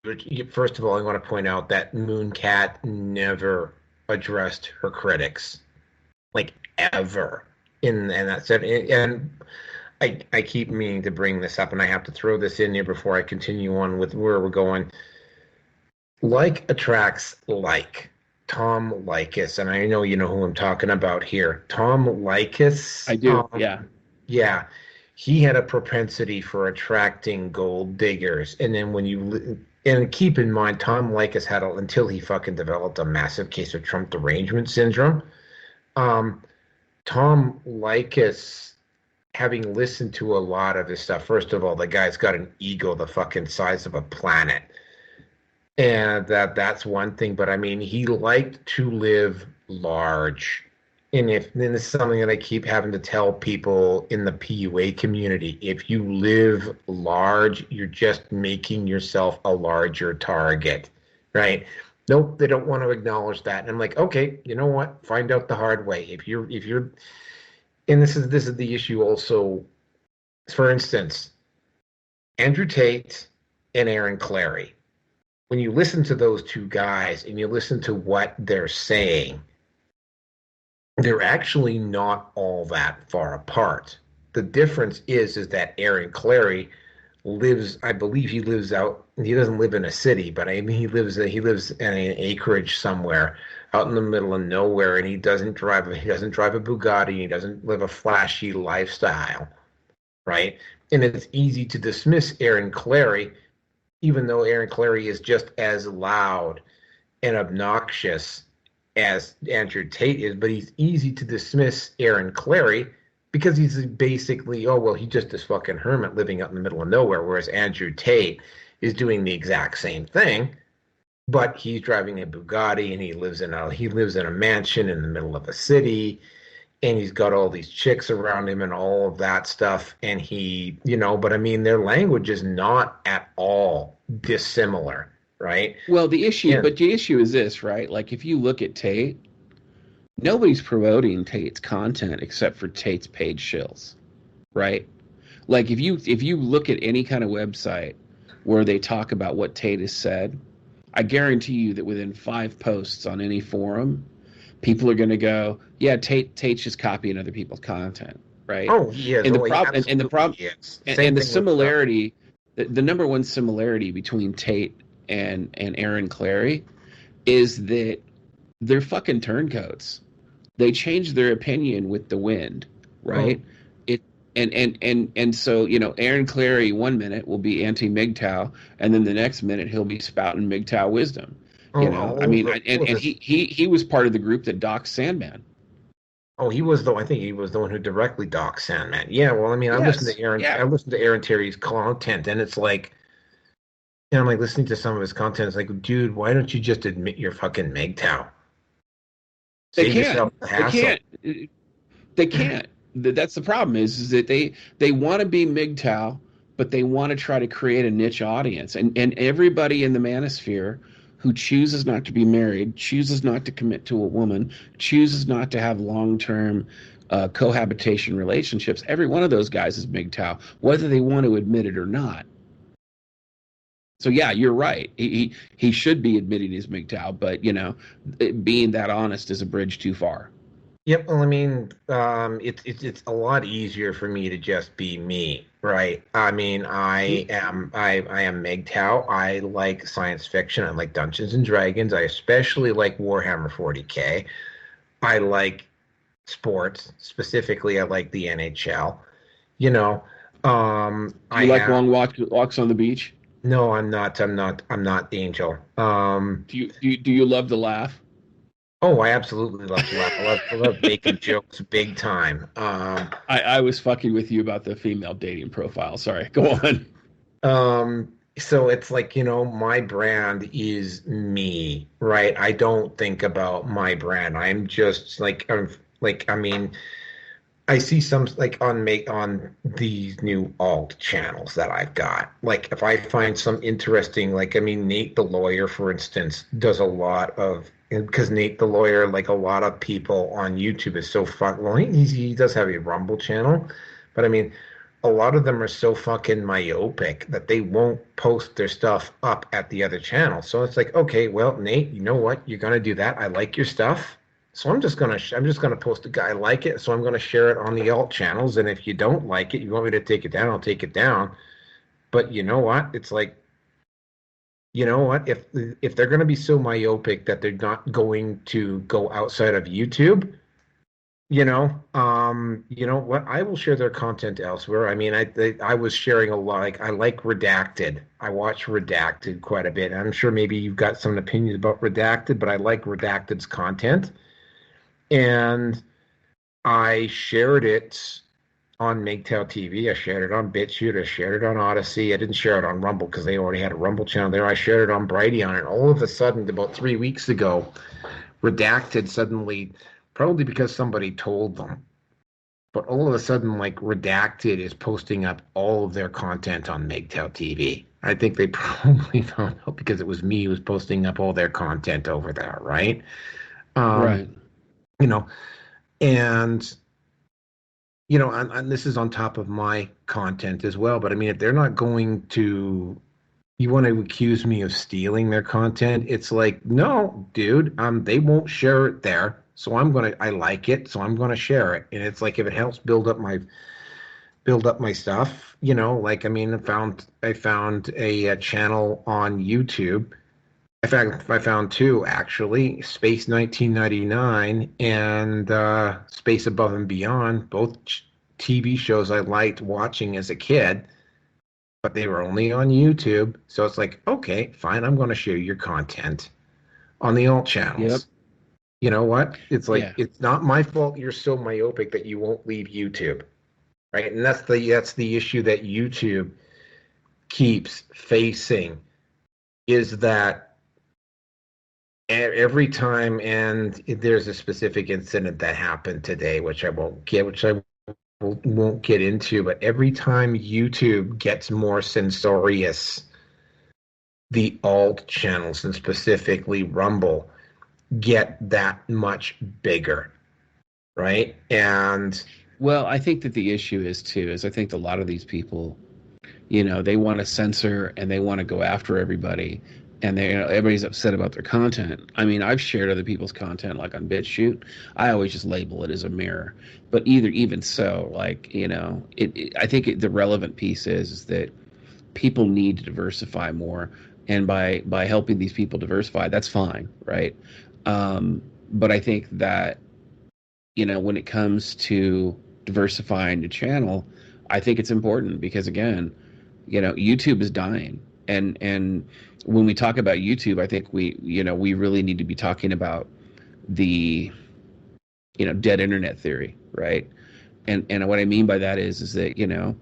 First of all, I want to point out that Mooncat never addressed her critics, like ever. And that's it. And I keep meaning to bring this up, and I have to throw this in here before I continue on with where we're going. Like attracts like. Tom Likas, and I know you know who I'm talking about here. Tom Likas. I do, yeah. Yeah. He had a propensity for attracting gold diggers. And then and keep in mind, Tom Likas had, until he fucking developed a massive case of Trump derangement syndrome. Tom Likas, having listened to a lot of his stuff, first of all, the guy's got an ego the fucking size of a planet. And that's one thing. But I mean, he liked to live large. And then this is something that I keep having to tell people in the PUA community. If you live large, you're just making yourself a larger target, right? Nope, they don't want to acknowledge that. And I'm like, okay, you know what? Find out the hard way. If you're, and this is the issue also. For instance, Andrew Tate and Aaron Clarey. When you listen to those two guys and you listen to what they're saying, they're actually not all that far apart. The difference is that Aaron Clarey lives, I believe he lives out, he doesn't live in a city, but I mean he lives in an acreage somewhere out in the middle of nowhere, and he doesn't drive a Bugatti, he doesn't live a flashy lifestyle, right? And it's easy to dismiss Aaron Clarey, even though Aaron Clarey is just as loud and obnoxious as Andrew Tate is, but he's easy to dismiss Aaron Clarey because he's basically, oh, well, he's just this fucking hermit living out in the middle of nowhere, whereas Andrew Tate is doing the exact same thing, but he's driving a Bugatti and he lives in a mansion in the middle of a city, and he's got all these chicks around him and all of that stuff, and he, but I mean, their language is not at all dissimilar. Right. Well, the issue is this, right? Like, if you look at Tate, nobody's promoting Tate's content except for Tate's paid shills, right? Like, if you look at any kind of website where they talk about what Tate has said, I guarantee you that within 5 posts on any forum, people are going to go, yeah, Tate's just copying other people's content, right? Oh, yeah. And the similarity, the number one similarity between Tate and Aaron Clarey is that they're fucking turncoats. They change their opinion with the wind, right? Oh. And so Aaron Clarey 1 minute will be anti-MGTOW, and then the next minute he'll be spouting MGTOW wisdom. I mean, and he was part of the group that doxed Sandman. Oh, he was the. I think he was the one who directly doxed Sandman. Yeah, well, I mean, Yes. I Yeah. listened to Aaron Terry's content, and it's like, I'm like listening to some of his content. It's like, dude, why don't you just admit you're fucking MGTOW? They Save can't. yourself the They hassle. can't. They can't. That's the problem is that they want to be MGTOW, but they want to try to create a niche audience. And everybody in the manosphere who chooses not to be married, chooses not to commit to a woman, chooses not to have long-term cohabitation relationships, every one of those guys is MGTOW, whether they want to admit it or not. So yeah, you're right. He should be admitting his MGTOW, but being that honest is a bridge too far. Yep. Well, I mean, it's a lot easier for me to just be me, right? I mean, I am MGTOW. I like science fiction. I like Dungeons and Dragons. I especially like Warhammer 40K. I like sports. Specifically, I like the NHL. You know, Do I you like have long walks on the beach? no, I'm not. I'm not Angel. Do you love to laugh? Oh, I absolutely love to laugh. I love making jokes big time. I was fucking with you about the female dating profile. Sorry, go on. So it's like, my brand is me, right? I don't think about my brand. I'm just like, I mean, I see some like on these new alt channels that I've got. Like if I find some interesting, like I mean, Nate the lawyer, for instance, does a lot of because Nate the lawyer, like a lot of people on YouTube is so fun. Well, he does have a Rumble channel, but I mean, a lot of them are so fucking myopic that they won't post their stuff up at the other channel. So it's like, okay, well, Nate, you know what? You're gonna do that. I like your stuff. So I'm just gonna post a guy like it. So I'm gonna share it on the alt channels. And if you don't like it, you want me to take it down, I'll take it down. But you know what? It's like, you know what? If they're gonna be so myopic that they're not going to go outside of YouTube, you know what? I will share their content elsewhere. I mean, I was sharing a lot. Like I like Redacted. I watch Redacted quite a bit. I'm sure maybe you've got some opinions about Redacted, but I like Redacted's content. And I shared it on MGTOW TV. I shared it on BitChute. I shared it on Odyssey. I didn't share it on Rumble because they already had a Rumble channel there. I shared it on Brighteon, and all of a sudden, about 3 weeks ago, Redacted suddenly, probably because somebody told them, but all of a sudden, like Redacted is posting up all of their content on MGTOW TV. I think they probably found out because it was me who was posting up all their content over there, right? Um, Right. you know, and and this is on top of my content as well. But I mean, if they're not going to, you want to accuse me of stealing their content? It's like, no, dude, they won't share it there. So I like it, so I'm gonna share it. And it's like if it helps build up my stuff, like I mean, I found a channel on YouTube. In fact, I found two actually, Space 1999 and Space Above and Beyond, both TV shows I liked watching as a kid, but they were only on YouTube. So it's like, okay, fine, I'm going to share your content on the alt Yep. channels. You know what? It's like Yeah. it's not my fault you're so myopic that you won't leave YouTube, right? And that's the issue that YouTube keeps facing is that every time, and there's a specific incident that happened today, which I won't get into, but every time YouTube gets more censorious, the alt channels and specifically Rumble get that much bigger, right? And Well, I think that the issue is too is I think a lot of these people, they want to censor and they want to go after everybody, and everybody's upset about their content. I mean, I've shared other people's content like on BitChute. I always just label it as a mirror. But even so, like I think the relevant piece is that people need to diversify more, and by helping these people diversify, that's fine, right? But I think that when it comes to diversifying the channel, I think it's important because again, YouTube is dying, and when we talk about YouTube, I think we really need to be talking about the dead internet theory, right? And what I mean by that is that,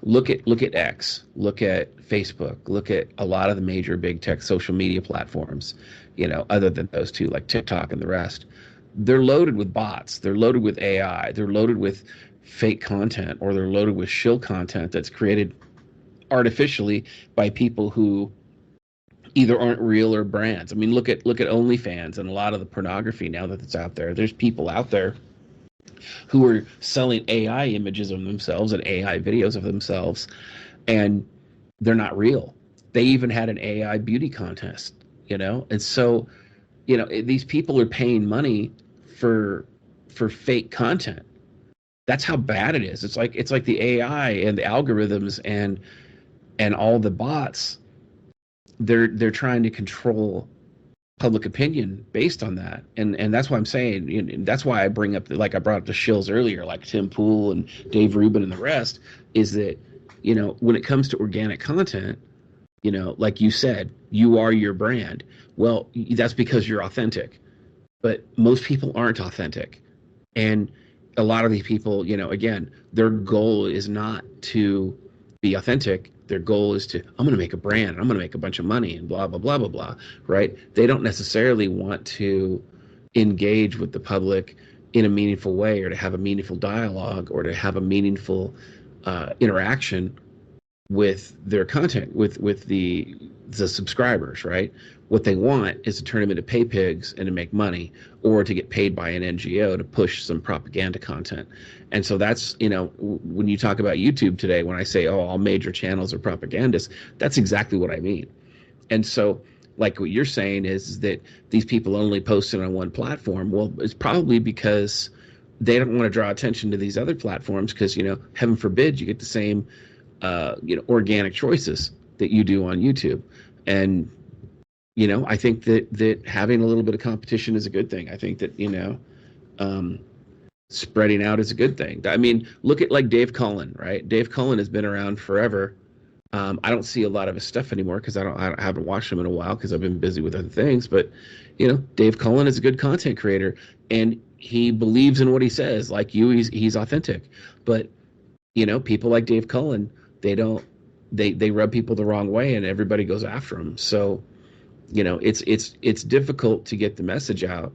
look at X, look at Facebook, look at a lot of the major big tech social media platforms, other than those two like TikTok and the rest. They're loaded with bots, they're loaded with AI, they're loaded with fake content, or they're loaded with shill content that's created artificially by people who either aren't real or brands. I mean, look at OnlyFans and a lot of the pornography now that it's out there. There's people out there who are selling AI images of themselves and AI videos of themselves, and they're not real. They even had an AI beauty contest, and so these people are paying money for fake content. That's how bad it is. It's like the AI and the algorithms and all the bots. They're trying to control public opinion based on that, and that's why I'm saying, that's why I bring up like I brought up the shills earlier, like Tim Pool and Dave Rubin and the rest, is that when it comes to organic content, like you said, you are your brand. Well, that's because you're authentic, but most people aren't authentic, and a lot of these people, again, their goal is not to be authentic. Their goal is to, I'm going to make a brand, I'm going to make a bunch of money, and blah, blah, blah, blah, blah, right? They don't necessarily want to engage with the public in a meaningful way, or to have a meaningful dialogue, or to have a meaningful interaction with their content, with the subscribers, right? What they want is to turn them into pay pigs and to make money, or to get paid by an NGO to push some propaganda content. And so that's, when you talk about YouTube today, when I say, oh, all major channels are propagandists, that's exactly what I mean. And so, like what you're saying is that these people only post it on one platform. Well, it's probably because they don't want to draw attention to these other platforms, because, heaven forbid you get the same, organic choices that you do on YouTube. And, I think that having a little bit of competition is a good thing. I think that, spreading out is a good thing. I mean, look at like Dave Cullen, right? Dave Cullen has been around forever. I don't see a lot of his stuff anymore because I haven't watched him in a while because I've been busy with other things. But, Dave Cullen is a good content creator, and he believes in what he says. Like you, he's authentic. But, people like Dave Cullen, they rub people the wrong way, and everybody goes after him. So, it's difficult to get the message out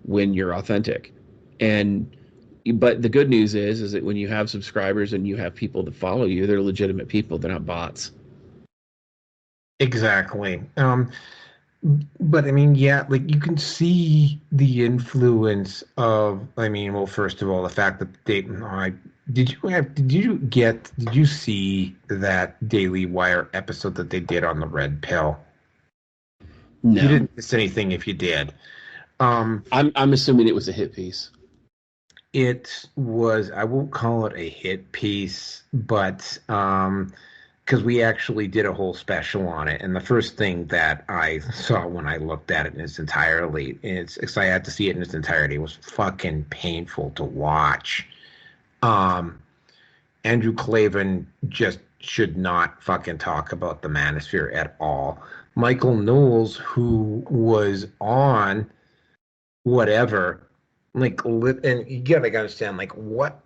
when you're authentic. But the good news is that when you have subscribers and you have people that follow you, they're legitimate people. They're not bots. Exactly. But I mean, yeah, like you can see the influence of, I mean, well, first of all, the fact that did you see that Daily Wire episode that they did on the Red Pill? No. You didn't miss anything if you did. I'm assuming it was a hit piece. It was, I won't call it a hit piece, but because we actually did a whole special on it, and the first thing that I saw when I looked at it in its entirety, I had to see it in its entirety, it was fucking painful to watch. Andrew Klavan just should not fucking talk about the Manosphere at all. Michael Knowles, who was on whatever, like, and you gotta understand, like, what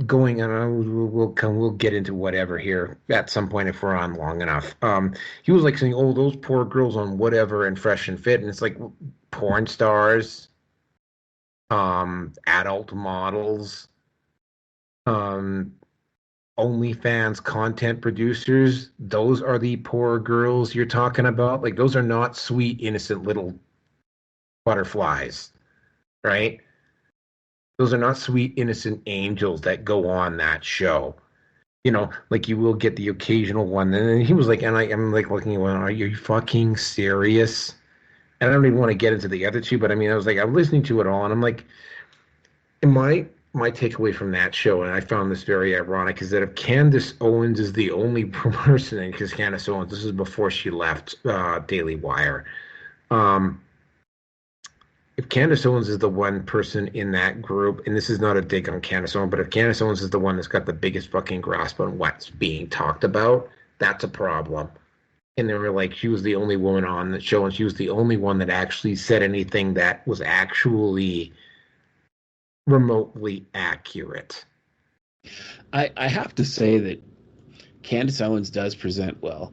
going on. We'll get into whatever here at some point if we're on long enough. He was like saying, "Oh, those poor girls on whatever and Fresh and Fit," and it's like porn stars, adult models, OnlyFans content producers. Those are the poor girls you're talking about. Like, those are not sweet, innocent little butterflies, right? Those are not sweet, innocent angels that go on that show. Like you will get the occasional one. And then he was like, and I'm like looking at one, are you fucking serious? And I don't even want to get into the other two, but I mean, I was like, I'm listening to it all, and I'm like, my takeaway from that show, and I found this very ironic, is that if Candace Owens is the only person, and because Candace Owens, this is before she left Daily Wire, if Candace Owens is the one person in that group, and this is not a dig on Candace Owens, but if Candace Owens is the one that's got the biggest fucking grasp on what's being talked about, that's a problem. And they were like, she was the only woman on the show, and she was the only one that actually said anything that was actually remotely accurate. I have to say that Candace Owens does present well.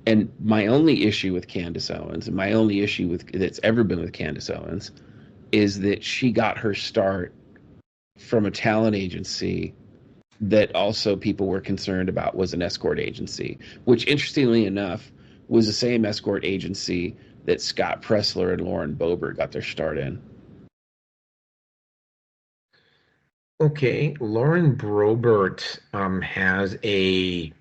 And my only issue with Candace Owens, and my only issue with that's ever been with Candace Owens, is that she got her start from a talent agency that also people were concerned about was an escort agency, which interestingly enough was the same escort agency that Scott Pressler and Lauren Boebert got their start in. Okay, Lauren Brobert has a.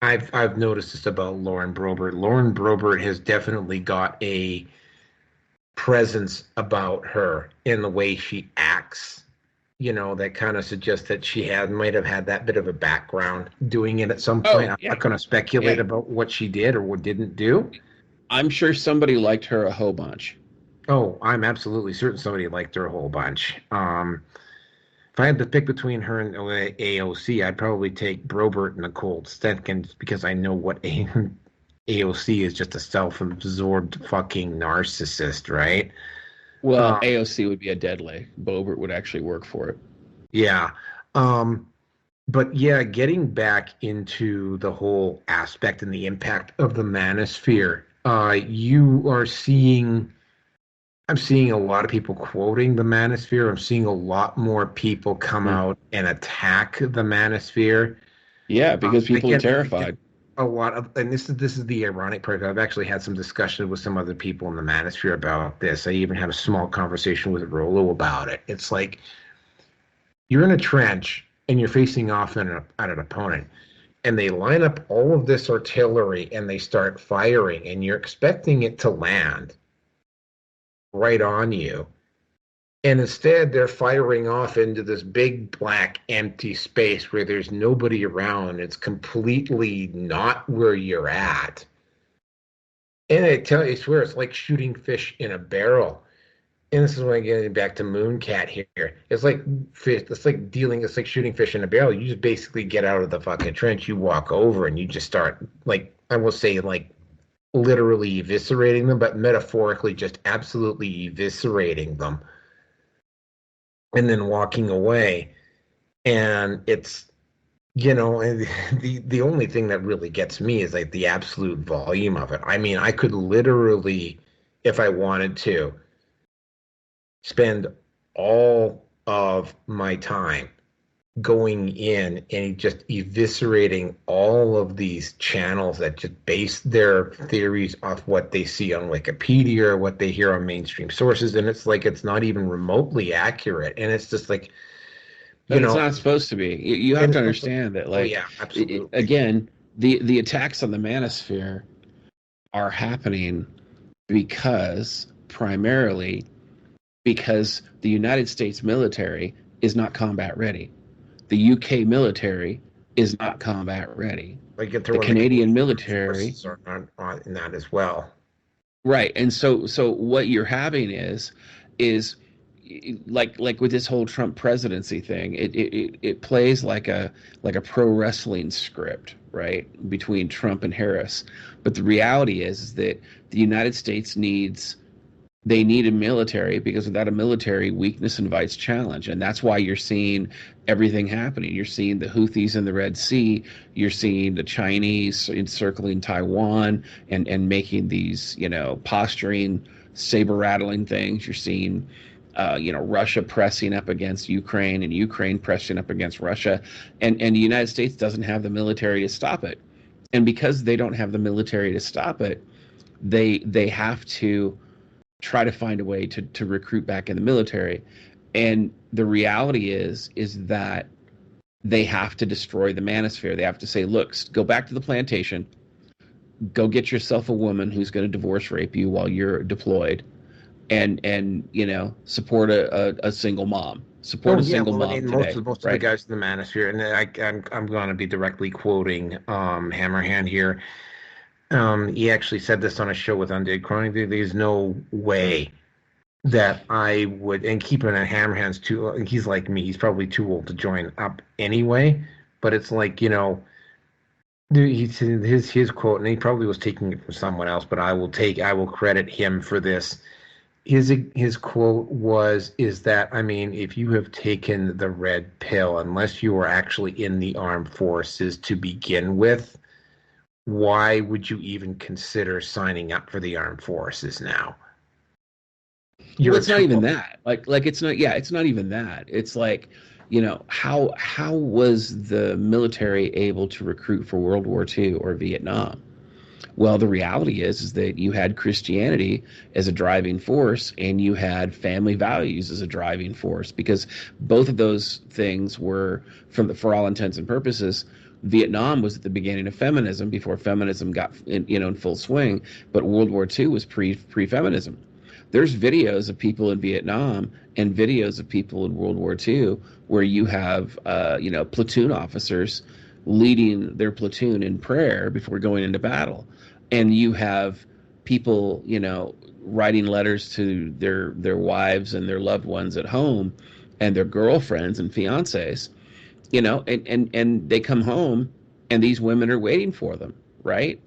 I've noticed this about Lauren Brobert. Lauren Brobert has definitely got a presence about her in the way she acts. You know, that kind of suggests that she might have had that bit of a background doing it at some point. Oh, I'm yeah. not going to speculate Yeah. about what she did or what didn't do. I'm sure somebody liked her a whole bunch. Oh, I'm absolutely certain somebody liked her a whole bunch. If I had to pick between her and AOC, I'd probably take Brobert in a cold second because I know what AOC is, just a self-absorbed fucking narcissist, right? Well, Um, AOC would be a dead leg. Boebert would actually work for it. yeah. Um, but yeah, getting back into the whole aspect and the impact of the manosphere, you are seeing. I'm seeing a lot of people quoting the manosphere. I'm seeing a lot more people come Hmm. out and attack the manosphere. Yeah, because people are Again, because terrified. a lot of, and this is the ironic part. I've actually had some discussion with some other people in the manosphere about this. I even had a small conversation with Rolo about it. It's like you're in a trench and you're facing off at an opponent, and they line up all of this artillery and they start firing, and you're expecting it to land right on you. And instead, they're firing off into this big black empty space where there's nobody around. It's completely not where you're at. And I swear, it's like shooting fish in a barrel. And this is when I get back to Mooncat here. It's like fish. It's like shooting fish in a barrel. You just basically get out of the fucking trench. You walk over and you just start, like, I will say, like, literally eviscerating them, but metaphorically just absolutely eviscerating them, and then walking away. And it's, and the only thing that really gets me is like the absolute volume of it. I mean, I could literally, if I wanted to, spend all of my time going in and just eviscerating all of these channels that just base their theories off what they see on Wikipedia or what they hear on mainstream sources. And it's like it's not even remotely accurate. And it's just like, you But it's know, not supposed to be. You have and to it's also, understand that, oh like, yeah, absolutely. again, the attacks on the manosphere are happening because primarily because the United States military is not combat ready. The UK military is not combat ready. Like you The throw in the Canadian Canadian Armed military, Forces are on in that as well. right? And so what you're having is like with this whole Trump presidency thing, it plays like a pro wrestling script, right, between Trump and Harris. But the reality is that the United States they need a military because without a military, weakness invites challenge. And that's why you're seeing everything happening. You're seeing the Houthis in the Red Sea. You're seeing the Chinese encircling Taiwan and making these, posturing, saber rattling things. You're seeing, Russia pressing up against Ukraine and Ukraine pressing up against Russia. And the United States doesn't have the military to stop it. And because they don't have the military to stop it, they have to try to find a way to recruit back in the military. And the reality is that they have to destroy the manosphere. They have to say, look, go back to the plantation, go get yourself a woman who's going to divorce rape you while you're deployed, and support a single mom. Support Oh a yeah, single well, I mom mean, today, most of the right? guys in the Manosphere, and I'm going to be directly quoting Hammerhand here. He actually said this on a show with Undead Chronic. There's no way that I would, and keeping a Hammerhand's too. He's like me. He's probably too old to join up anyway. But it's like his quote, and he probably was taking it from someone else. But I will credit him for this. his quote was is that, I mean, if you have taken the red pill, unless you were actually in the armed forces to begin with, why would you even consider signing up for the armed forces now? Well, You're it's not too even that. Like it's not. Yeah, it's not even that. It's like, how was the military able to recruit for World War II or Vietnam? Well, the reality is that you had Christianity as a driving force, and you had family values as a driving force, because both of those things were, for all intents and purposes, Vietnam was at the beginning of feminism before feminism got in full swing, but World War II was pre-feminism. There's videos of people in Vietnam and videos of people in World War II where you have platoon officers leading their platoon in prayer before going into battle, and you have people writing letters to their wives and their loved ones at home and their girlfriends and fiancés, and they come home and these women are waiting for them, right?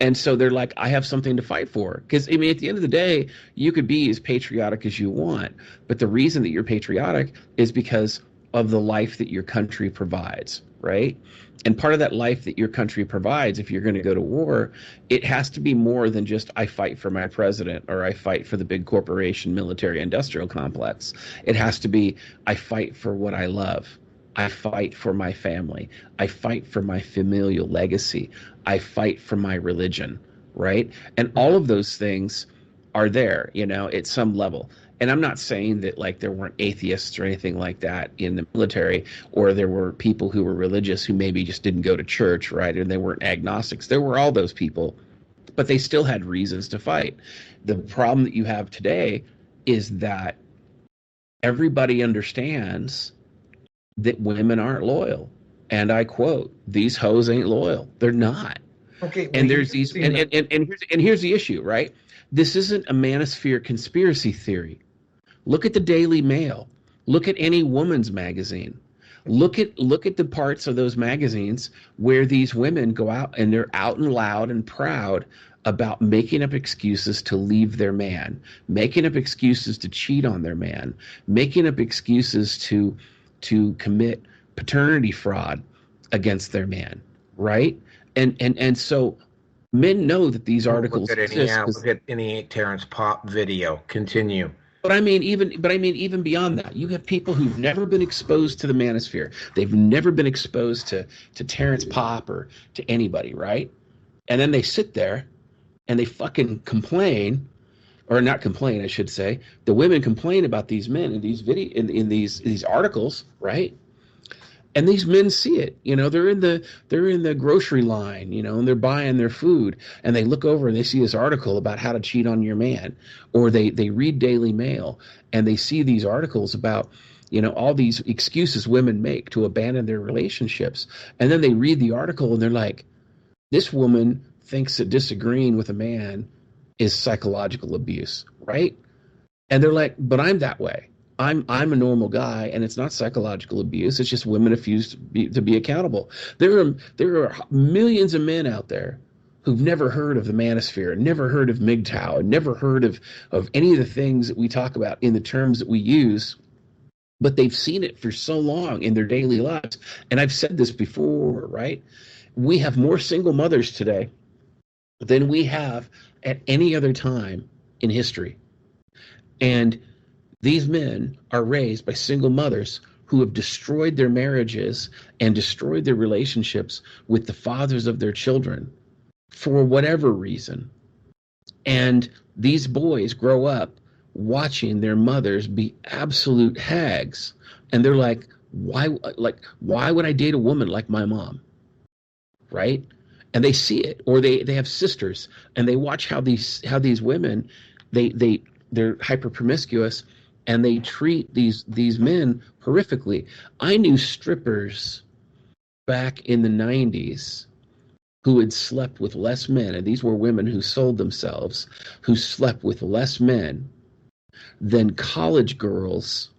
And so they're like, I have something to fight for. Because, I mean, at the end of the day, you could be as patriotic as you want, but the reason that you're patriotic is because of the life that your country provides, right? And part of that life that your country provides, if you're going to go to war, it has to be more than just I fight for my president or I fight for the big corporation military industrial complex. It has to be I fight for what I love. I fight for my family. I fight for my familial legacy. I fight for my religion, right? And all of those things are there, at some level. And I'm not saying that like there weren't atheists or anything like that in the military, or there were people who were religious who maybe just didn't go to church, right? And they weren't agnostics. There were all those people, but they still had reasons to fight. The problem that you have today is that everybody understands that women aren't loyal. And I quote, these hoes ain't loyal. They're not. okay. Well, And there's these and here's the issue, right? This isn't a manosphere conspiracy theory. Look at the Daily Mail. Look at any woman's magazine. Look at the parts of those magazines where these women go out and they're out and loud and proud about making up excuses to leave their man, making up excuses to cheat on their man, making up excuses to commit paternity fraud against their man, right? And so men know that these articles exist. Look at any Terrence Pop video. Continue. But I mean, even beyond that, you have people who've never been exposed to the manosphere. They've never been exposed to Terrence Pop or to anybody, right? And then they sit there and they fucking complain, or not complain, I should say. The women complain about these men in these in these articles, right? And these men see it. They're in the grocery line, and they're buying their food, and they look over and they see this article about how to cheat on your man, or they read Daily Mail and they see these articles about all these excuses women make to abandon their relationships, and then they read the article and they're like, this woman thinks that disagreeing with a man is psychological abuse, right? And they're like, but I'm that way. I'm a normal guy, and it's not psychological abuse. It's just women refuse to be accountable. There are millions of men out there who've never heard of the Manosphere, never heard of MGTOW, never heard of any of the things that we talk about in the terms that we use, but they've seen it for so long in their daily lives. And I've said this before, right? We have more single mothers today than we have at any other time in history. And these men are raised by single mothers who have destroyed their marriages and destroyed their relationships with the fathers of their children for whatever reason. And these boys grow up watching their mothers be absolute hags. And they're like, why would I date a woman like my mom? Right? And they see it, or they have sisters, and they watch how these women, they're hyper promiscuous, and they treat these men horrifically. I knew strippers back in the 90s who had slept with less men, and these were women who sold themselves, who slept with less men than college girls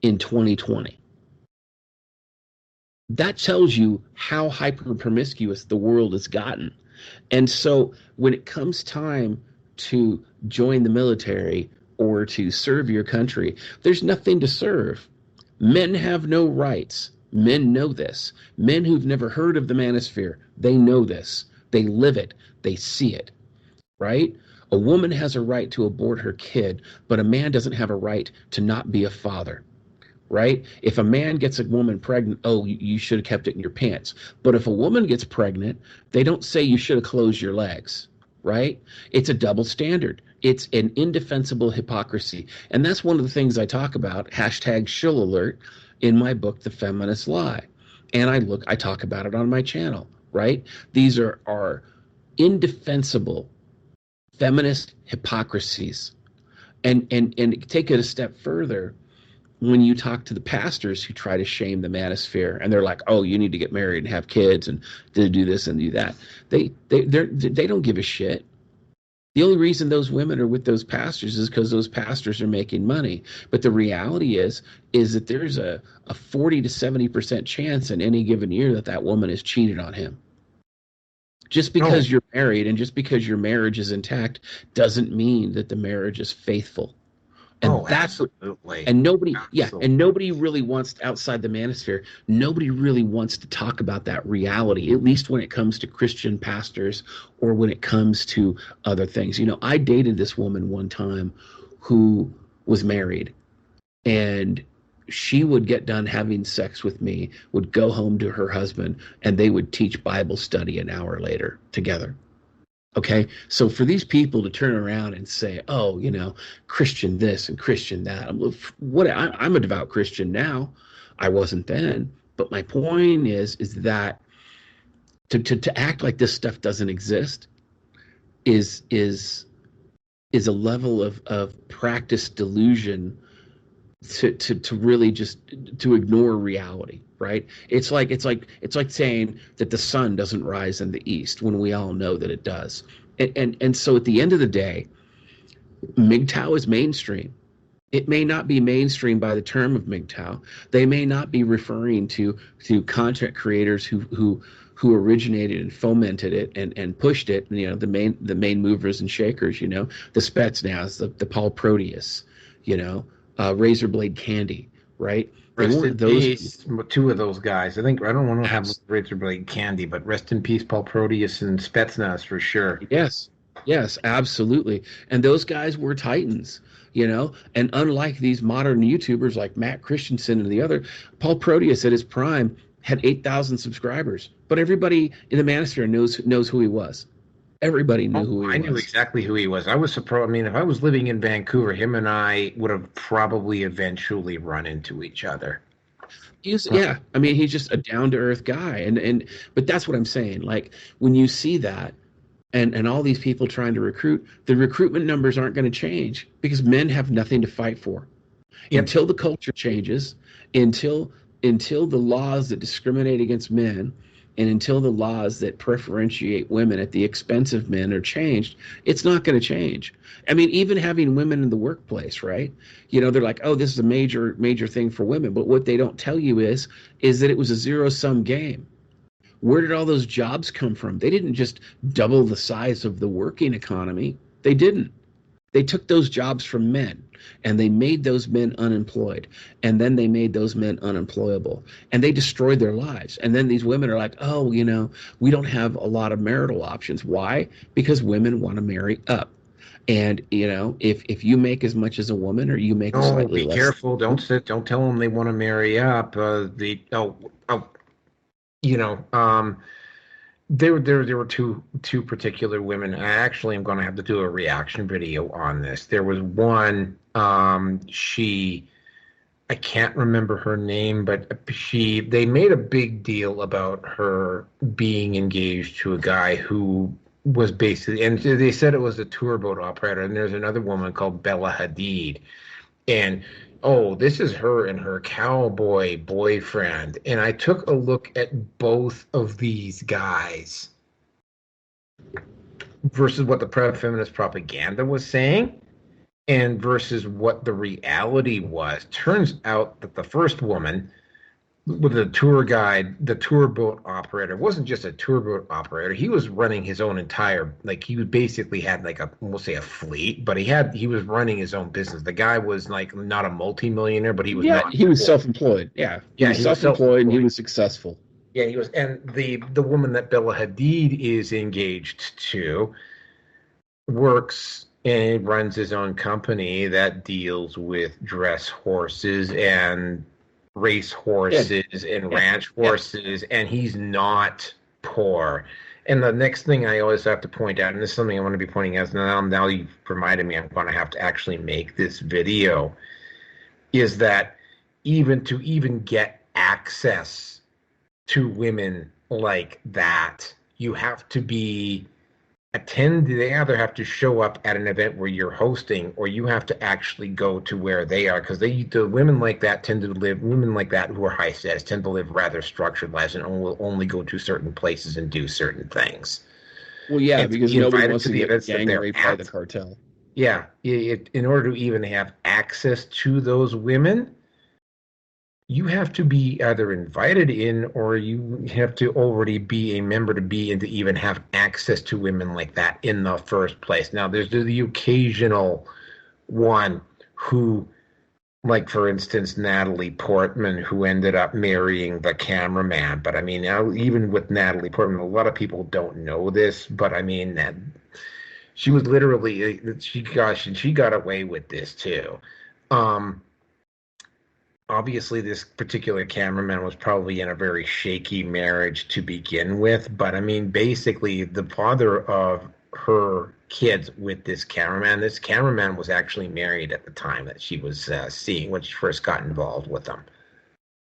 in 2020. That tells you how hyper promiscuous the world has gotten. And so when it comes time to join the military, or to serve your country, there's nothing to serve. Men have no rights. Men know this. Men who've never heard of the Manosphere, they know this. They live it. They see it, right? A woman has a right to abort her kid, but a man doesn't have a right to not be a father, right? If a man gets a woman pregnant, oh, you should have kept it in your pants. But if a woman gets pregnant, they don't say you should have closed your legs, right? It's a double standard. It's an indefensible hypocrisy. And that's one of the things I talk about, hashtag shill alert, in my book, The Feminist Lie. And I talk about it on my channel, right? These are indefensible feminist hypocrisies. And take it a step further, when you talk to the pastors who try to shame the manosphere, and they're like, oh, you need to get married and have kids and to do this and do that, they don't give a shit. The only reason those women are with those pastors is because those pastors are making money. But the reality is that there's a 40 to 70% chance in any given year that woman has cheated on him. Just because you're married and just because your marriage is intact doesn't mean that the marriage is faithful. And that's absolutely. And nobody, absolutely. And nobody really wants, outside the manosphere, nobody really wants to talk about that reality, at least when it comes to Christian pastors or when it comes to other things. You know, I dated this woman one time who was married, and she would get done having sex with me, would go home to her husband, and they would teach Bible study an hour later together. Okay, so for these people to turn around and say, oh, you know, Christian this and Christian that, I'm a devout Christian now. I wasn't then. But my point is that to act like this stuff doesn't exist is a level of practice delusion to really just to ignore reality, right? It's like saying that the sun doesn't rise in the east when we all know that it does. And so at the end of the day, MGTOW is mainstream. It may not be mainstream by the term of MGTOW. They may not be referring to content creators who originated and fomented it and pushed it. You know, the main movers and shakers. You know, the Spetsnaz, the Paul Proteus. You know. Razorblade Candy, right? Rest in peace, two of those guys. I don't want to have Razorblade Candy, but rest in peace, Paul Proteus and Spetsnaz for sure. Yes, absolutely. And those guys were titans, you know. And unlike these modern YouTubers like Matt Christensen and the other, Paul Proteus at his prime had 8,000 subscribers, but everybody in the Manosphere knows who he was. Everybody knew who he was. I knew exactly who he was. I was surprised. I mean, if I was living in Vancouver, him and I would have probably eventually run into each other. Yeah. I mean, he's just a down-to-earth guy. But that's what I'm saying. Like, when you see that and all these people trying to recruit, the recruitment numbers aren't going to change because men have nothing to fight for. Yep. Until the culture changes, until the laws that discriminate against men, and until the laws that preferentiate women at the expense of men are changed, it's not going to change. I mean, even having women in the workplace, right? You know, they're like, oh, this is a major thing for women. But what they don't tell you is that it was a zero-sum game. Where did all those jobs come from? They didn't just double the size of the working economy. They didn't. They took those jobs from men, and they made those men unemployed, and then they made those men unemployable, and they destroyed their lives. And then these women are like, oh, you know, we don't have a lot of marital options. Why? Because women want to marry up. And, you know, if you make as much as a woman or you make slightly less. Be careful. Don't tell them they want to marry up. There were two particular women. I actually am going to have to do a reaction video on this. There was one, I can't remember her name, but they made a big deal about her being engaged to a guy who was basically, and they said it was a tour boat operator. And there's another woman called Bella Hadid, and oh, this is her and her cowboy boyfriend. And I took a look at both of these guys versus what the feminist propaganda was saying and versus what the reality was. Turns out that the first woman with the tour guide, the tour boat operator wasn't just a tour boat operator. He was running his own entire, like he would basically had like a, we'll say a fleet, but he was running his own business. The guy was like not a multimillionaire, but he was Yeah, not he was poor. self-employed. Yeah, he Yeah, was he was self-employed and he self-employed. was successful. Yeah, he was, and the woman that Bella Hadid is engaged to works and runs his own company that deals with dress horses and race Yeah, horses and yeah, ranch yeah. horses, and he's not poor. And the next thing I always have to point out, and this is something I want to be pointing out, now you've reminded me I'm going to have to actually make this video, is that even get access to women like that, you have to be they either have to show up at an event where you're hosting or you have to actually go to where they are because the women like that who are high status tend to live rather structured lives and will only go to certain places and do certain things Well, yeah, and to because be nobody invited wants to to the get events that gang they're raped by the at. cartel. Yeah, in order to even have access to those women, you have to be either invited in or you have to already be a member to be and to even have access to women like that in the first place. Now, there's the occasional one who, like for instance, Natalie Portman, who ended up marrying the cameraman. But I mean, now even with Natalie Portman, a lot of people don't know this, but I mean that she was literally she got away with this too. Um, Obviously this particular cameraman was probably in a very shaky marriage to begin with, but I mean basically the father of her kids with this cameraman was actually married at the time that she was seeing when she first got involved with them,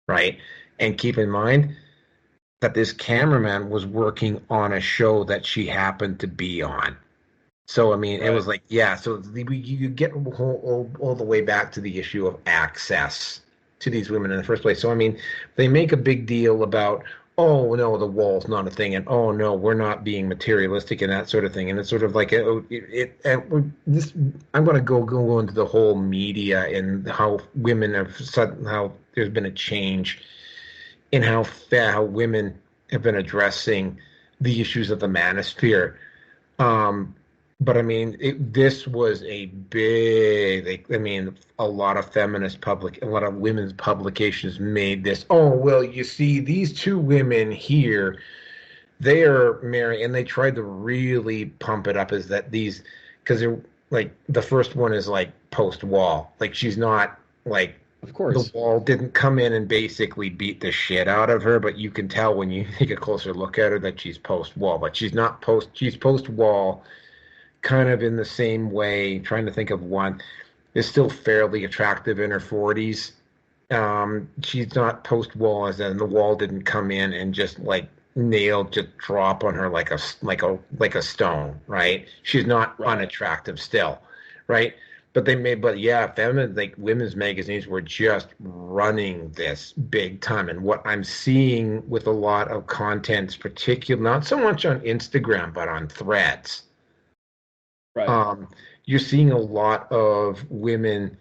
right? And keep in mind that this cameraman was working on a show that she happened to be on. So I mean, it Right. was like, yeah. So you get all the way back to the issue of access to these women in the first place. So I mean, they make a big deal about, oh no, the wall's not a thing, and oh no, we're not being materialistic and that sort of thing. And it's sort of like this. I'm going to go into the whole media and how women have sudden how there's been a change in how women have been addressing the issues of the manosphere. Um, but I mean, this was a big, I mean, a lot of women's publications made this. Oh, well, you see, these two women here, they are married, and they tried to really pump it up as that because they're like, the first one is like post wall. Like, she's not like, Of the course. wall didn't come in and basically beat the shit out of her, but you can tell when you take a closer look at her that she's post wall, but she's post wall kind of in the same way, trying to think of one, is still fairly attractive in her 40s. She's not post wall as in the wall didn't come in and just like just drop on her like a stone, right? She's not Right. unattractive still, right? But yeah, feminine like women's magazines were just running this big time. And what I'm seeing with a lot of contents, particularly not so much on Instagram, but on threads, Right. um, you're seeing a lot of women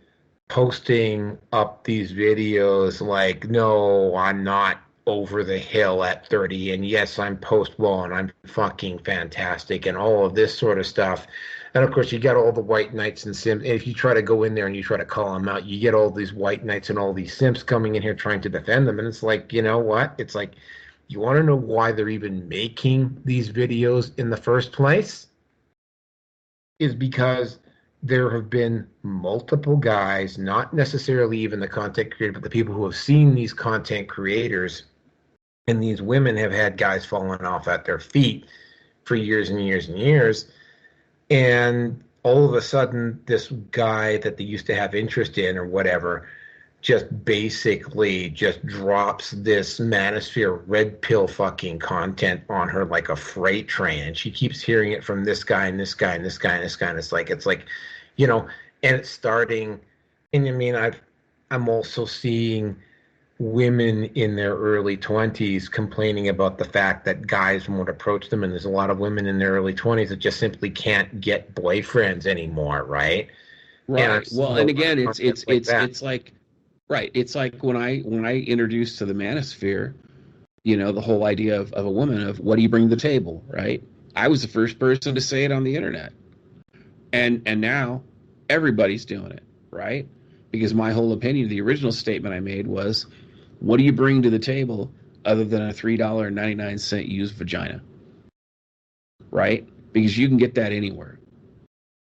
posting up these videos like, no, I'm not over the hill at 30, and yes, I'm post wall and I'm fucking fantastic, and all of this sort of stuff. And of course, you got all the white knights and simps. And if you try to go in there and you try to call them out, you get all these white knights and all these simps coming in here trying to defend them. And it's like, you know what? It's like, you want to know why they're even making these videos in the first place? Is because there have been multiple guys, not necessarily even the content creator, but the people who have seen these content creators, and these women have had guys falling off at their feet for years and years and years. And all of a sudden, this guy that they used to have interest in or whatever just basically just drops this manosphere red pill fucking content on her like a freight train, and she keeps hearing it from this guy and this guy and this guy and this guy, and it's like, you know, and it's starting. And I mean, I'm also seeing women in their early 20s complaining about the fact that guys won't approach them, and there's a lot of women in their early 20s that just simply can't get boyfriends anymore, right? And I'm Right. Well, seeing a and lot of again, it's content it's like it's that. it's like Right. It's like when I introduced to the Manosphere, you know, the whole idea of a woman of what do you bring to the table, right? I was the first person to say it on the internet. And now everybody's doing it, right? Because my whole opinion, the original statement I made was, what do you bring to the table other than a $3.99 used vagina? Right? Because you can get that anywhere.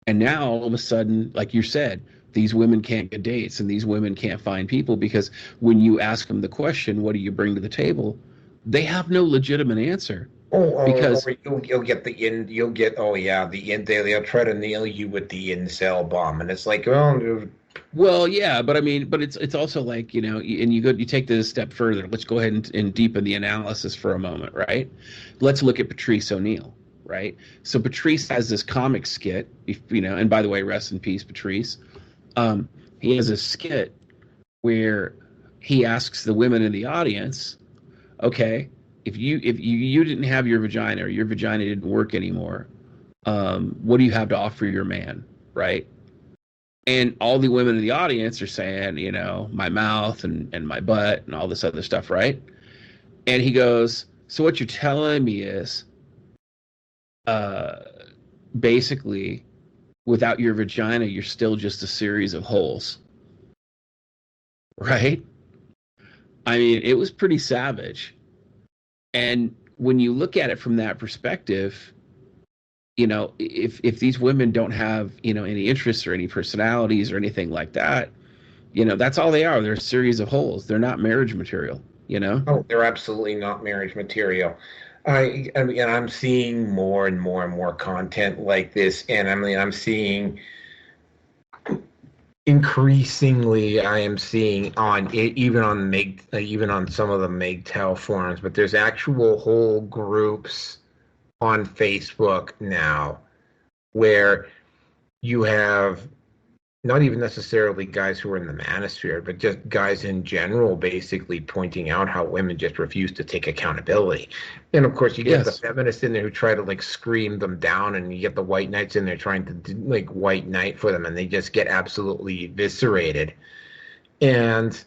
And now all of a sudden, like you said, these women can't get dates and these women can't find people because when you ask them the question, what do you bring to the table? They have no legitimate answer because, You'll get the in. You'll get oh yeah, the in. They'll try to nail you with the incel bomb, and it's like, well, well, yeah, but I mean, but it's also like, you know, and you take this a step further. Let's go ahead and deepen the analysis for a moment, right? Let's look at Patrice O'Neill, right? So Patrice has this comic skit, you know, and by the way, rest in peace, Patrice. He has a skit where he asks the women in the audience, okay, if you didn't have your vagina or your vagina didn't work anymore, what do you have to offer your man, right? And all the women in the audience are saying, you know, my mouth and my butt and all this other stuff, right? And he goes, so what you're telling me is, uh, basically, without your vagina, you're still just a series of holes, right? I mean, it was pretty savage. And when you look at it from that perspective, you know, if these women don't have, you know, any interests or any personalities or anything like that, you know, that's all they are. They're a series of holes. They're not marriage material, you know? oh, they're absolutely not marriage material. I mean, I'm seeing more and more and more content like this, and I mean, I'm seeing increasingly. I am seeing on it, even on even on some of the MGTOW forums, but there's actual whole groups on Facebook now where you have not even necessarily guys who are in the manosphere, but just guys in general basically pointing out how women just refuse to take accountability. And of course, you get the Yes. feminists in there who try to like scream them down, and you get the white knights in there trying to do, like white knight for them, and they just get absolutely eviscerated. And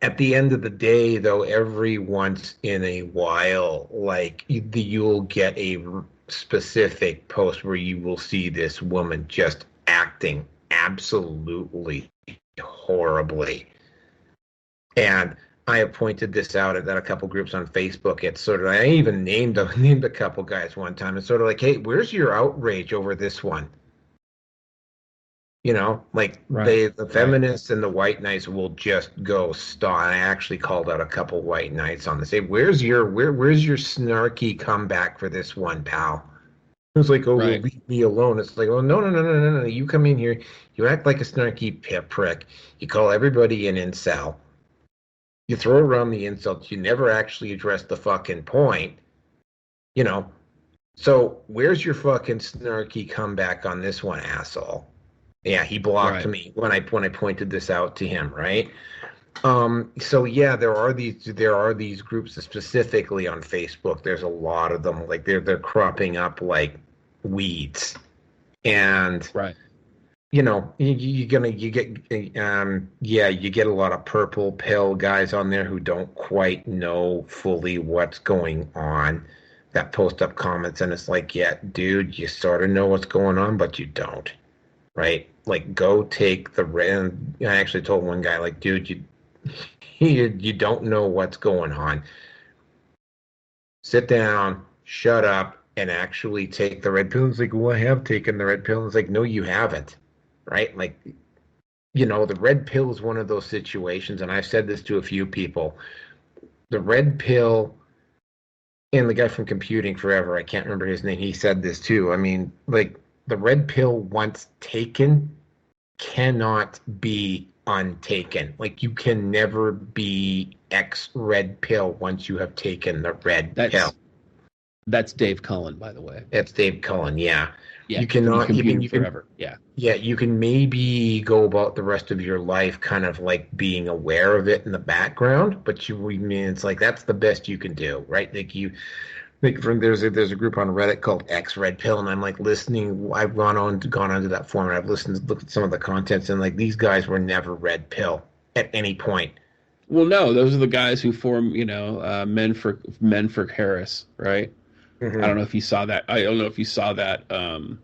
at the end of the day, though, every once in a while, like you'll get a specific post where you will see this woman just acting absolutely horribly. And I have pointed this out at a couple groups on Facebook. It's sort of, I even named a couple guys one time. It's sort of like, hey, where's your outrage over this one? You know, like Right. the Right. feminists and the white knights will just go star. I actually called out a couple white knights on the same. Where's your snarky comeback for this one, pal? It was like, oh, well, Right. leave me alone. It's like, oh, no, no, no, no, no, no. You come in here, you act like a snarky prick. You call everybody an incel. You throw around the insults. You never actually address the fucking point. You know. So where's your fucking snarky comeback on this one, asshole? Yeah, he blocked Right. me when I pointed this out to him, right? So yeah, there are these groups specifically on Facebook. There's a lot of them. Like they're cropping up like weeds, and Right. you get yeah, you get a lot of purple pill guys on there who don't quite know fully what's going on. That post up comments, and it's like, yeah, dude, you sort of know what's going on, but you don't, right? Like, go take the red. I actually told one guy, like, dude, you don't know what's going on. Sit down, shut up, and actually take the red pill. It's like, well, I have taken the red pill. It's like, no, you haven't, right? Like, the red pill is one of those situations, and I've said this to a few people. The red pill, and the guy from Computing Forever, I can't remember his name, he said this too. I mean, like, the red pill once taken cannot be untaken. Like, you can never be ex red pill once you have taken the red pill. That's that's Dave Cullen, by the way. That's Dave Cullen. Yeah, Yeah. you From cannot. Computing You can. Forever. Yeah. Yeah, you can maybe go about the rest of your life kind of like being aware of it in the background, but I mean, it's like that's the best you can do, right? Like there's a group on Reddit called X Red Pill, and I'm like listening. I've gone onto that forum, and I've looked at some of the contents, and like these guys were never red pill. at any point. Well, no, those are the guys who form, you know, Men for Harris, right? I don't Hmm. know if you saw that. I don't know if you saw that No,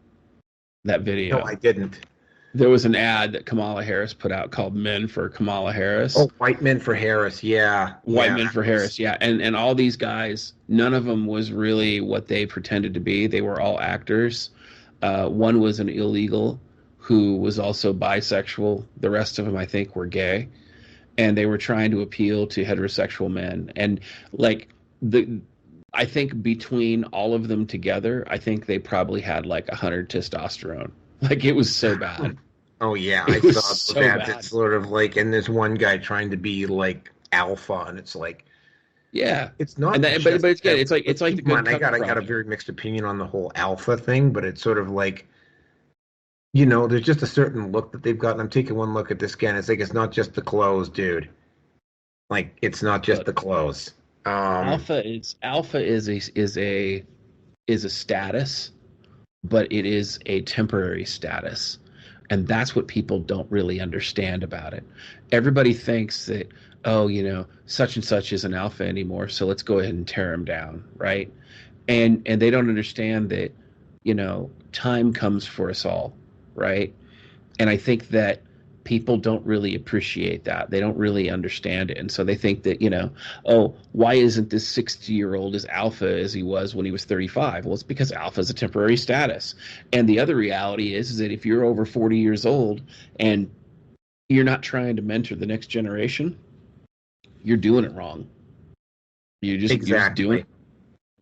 video. I didn't. There was an ad that Kamala Harris put out called Men for Kamala Harris. Oh, white men for Harris. Yeah, White yeah, Men that for was. Harris, yeah. And all these guys, none of them was really what they pretended to be. They were all actors. One was an illegal who was also bisexual. The rest of them, I think, were gay, and they were trying to appeal to heterosexual men. And like the I think between all of them together, I think they probably had like 100 testosterone. Like it was so bad. Oh yeah, I It was saw those so ads. It's bad. sort of like, and there's one guy trying to be like alpha, and it's like, Yeah. it's And not that, just but it's again, that. it's like the Keep in good mind, cover I got a project. very mixed opinion on the whole alpha thing, but it's sort of like, there's just a certain look that they've got. And I'm taking one look at this guy, and it's like, it's not just the clothes, dude. Like, it's not just Look, the clothes. Um, alpha is a status, but it is a temporary status. And that's what people don't really understand about it. Everybody thinks that, oh, such and such isn't alpha anymore, so let's go ahead and tear him down, right? And they don't understand that, time comes for us all, right? And I think that people don't really appreciate that. They don't really understand it. And so they think that, oh, why isn't this 60-year-old as alpha as he was when he was 35? Well, it's because alpha is a temporary status. And the other reality is that if you're over 40 years old and you're not trying to mentor the next generation, you're doing it wrong. You're just doing exactly. it,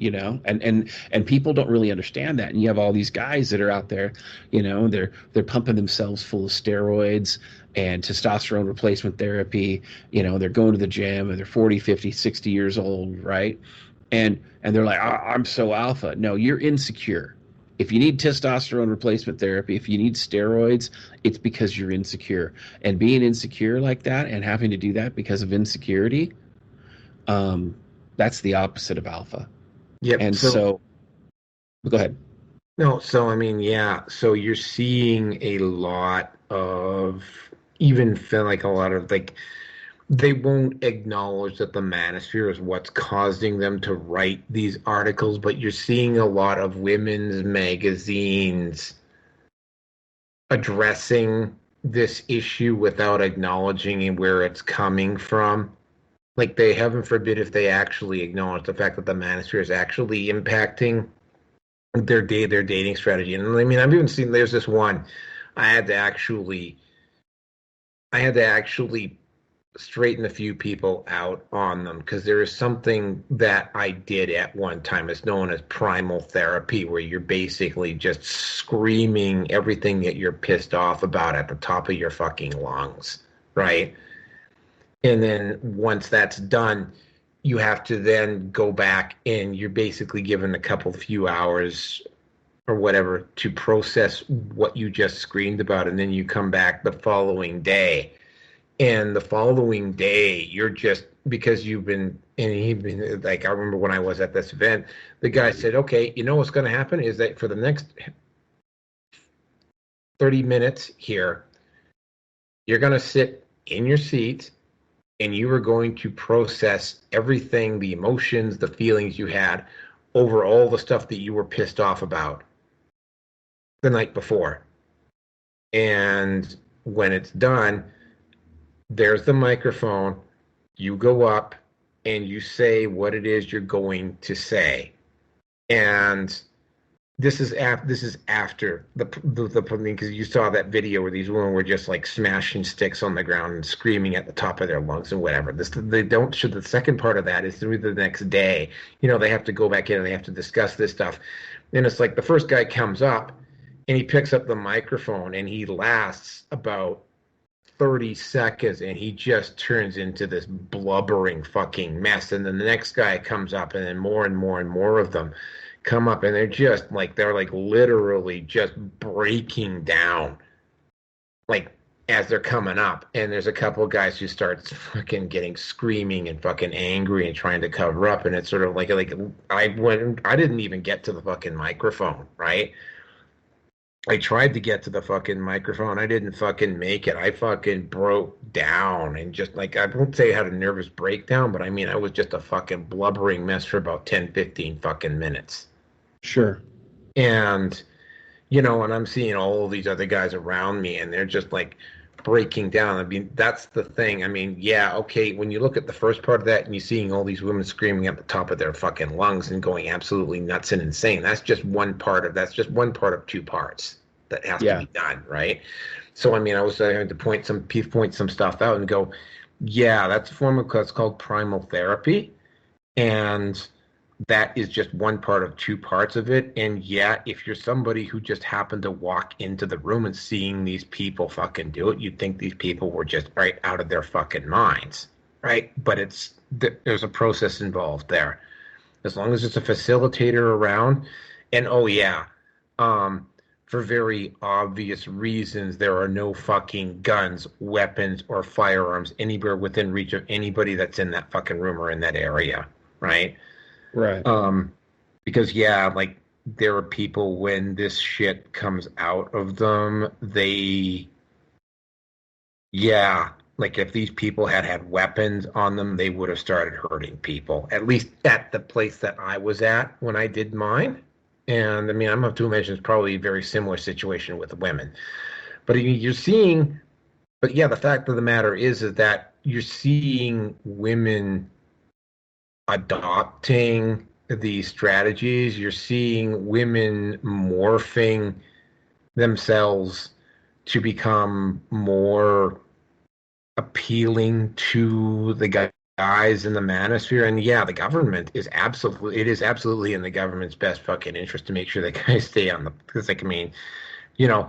and people don't really understand that. And you have all these guys that are out there, they're pumping themselves full of steroids and testosterone replacement therapy. They're going to the gym and they're 40, 50, 60 years old, right? And they're like, I'm so alpha. No, you're insecure. If you need testosterone replacement therapy, if you need steroids, it's because you're insecure. And being insecure like that and having to do that because of insecurity, um, that's the opposite of alpha. Yep. And So so, go ahead. no, so I mean, yeah. So you're seeing a lot of, even feel like a lot of like, they won't acknowledge that the manosphere is what's causing them to write these articles, but you're seeing a lot of women's magazines addressing this issue without acknowledging where it's coming from. Like, they, heaven forbid, if they actually acknowledge the fact that the manosphere is actually impacting their dating strategy. And I mean, I've even seen, there's this one I had to actually I had to actually straighten a few people out on them, because there is something that I did at one time. It's known as primal therapy, where you're basically just screaming everything that you're pissed off about at the top of your fucking lungs, right? And then once that's done, you have to then go back and you're basically given a couple few hours or whatever to process what you just screamed about, and then you come back the following day, and the following day you're just, because you've been, and he'd been like, I remember when I was at this event, the guy said, okay, you know what's going to happen is that for the next 30 minutes here, you're going to sit in your seat and you are going to process everything, the emotions, the feelings you had over all the stuff that you were pissed off about the night before. And when it's done, there's the microphone. You go up and you say what it is you're going to say. And this is after the because you saw that video where these women were just like smashing sticks on the ground and screaming at the top of their lungs and whatever. This they don't show. The second part of that is through the next day. They have to go back in and they have to discuss this stuff. And it's like the first guy comes up and he picks up the microphone and he lasts about 30 seconds and he just turns into this blubbering fucking mess. And then the next guy comes up and then more and more and more of them come up and they're like literally just breaking down, like, as they're coming up. And there's a couple of guys who start fucking getting screaming and fucking angry and trying to cover up. And it's sort of like I didn't even get to the fucking microphone, right? I tried to get to the fucking microphone. I didn't fucking make it. I fucking broke down and just like, I won't say I had a nervous breakdown, but I mean, I was just a fucking blubbering mess for about 10, 15 fucking minutes. Sure. And, and I'm seeing all these other guys around me and they're just like breaking down. I mean, that's the thing. I mean, yeah, okay, when you look at the first part of that and you're seeing all these women screaming at the top of their fucking lungs and going absolutely nuts and insane, that's just one part of two parts that has to Yeah. be done, right? So I mean, I was having to point some stuff out and go, yeah, that's a form of what's called primal therapy. And that is just one part of two parts of it. And yeah, if you're somebody who just happened to walk into the room and seeing these people fucking do it, you'd think these people were just right out of their fucking minds, right? But there's a process involved there. As long as there's a facilitator around, and oh yeah, for very obvious reasons, there are no fucking guns, weapons, or firearms anywhere within reach of anybody that's in that fucking room or in that area, right? Right. Because yeah, like there are people when this shit comes out of them, yeah, like if these people had weapons on them, they would have started hurting people. At least at the place that I was at when I did mine. And I mean, I'm not to mention it's probably a very similar situation with women. But you're seeing, but yeah, the fact of the matter is that you're seeing women adopting these strategies. You're seeing women morphing themselves to become more appealing to the guys in the manosphere. And yeah, the government is absolutely in the government's best fucking interest to make sure that guys stay on the, because like, I mean, you know,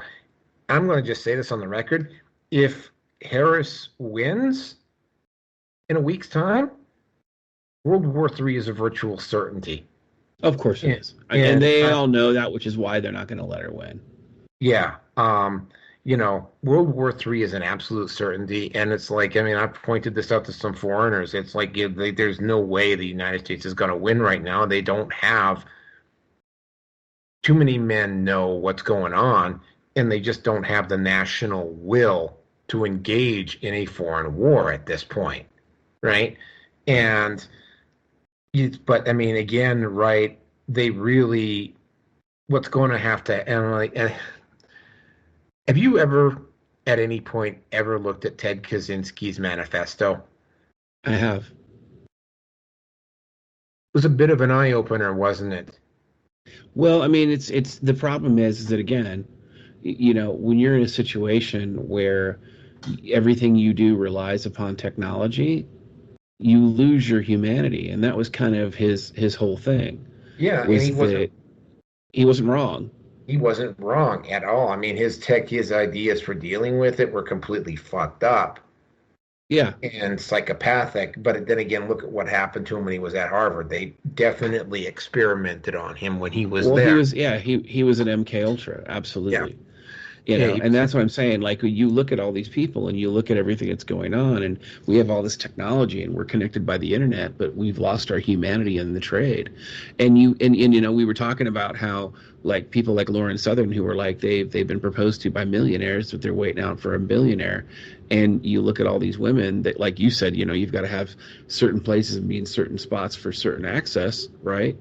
I'm going to just say this on the record. If Harris wins in a week's time, World War III is a virtual certainty. Of course it is. And they all know that, which is why they're not going to let her win. Yeah. World War III is an absolute certainty. And it's like, I mean, I've pointed this out to some foreigners. It's like, there's no way the United States is going to win right now. They don't have too many men know what's going on, and they just don't have the national will to engage in a foreign war at this point. Right. And, but I mean, again, right, they really, what's going to have to, and like, have you ever, at any point, ever looked at Ted Kaczynski's manifesto? I have. It was a bit of an eye opener, wasn't it? Well, I mean, it's the problem is that again, when you're in a situation where everything you do relies upon technology, you lose your humanity, and that was kind of his whole thing. Yeah, and Was that he wasn't wrong. He wasn't wrong at all. I mean, his ideas for dealing with it were completely fucked up. Yeah. And psychopathic. But then again, look at what happened to him when he was at Harvard. They definitely experimented on him when he was there. He was an MK Ultra, absolutely. Yeah. And that's what I'm saying. Like, you look at all these people and you look at everything that's going on, and we have all this technology and we're connected by the internet, but we've lost our humanity in the trade. And we were talking about how like people like Lauren Southern, who are like they've been proposed to by millionaires, but they're waiting out for a billionaire. And you look at all these women that, like you said, you've got to have certain places and be in certain spots for certain access, right?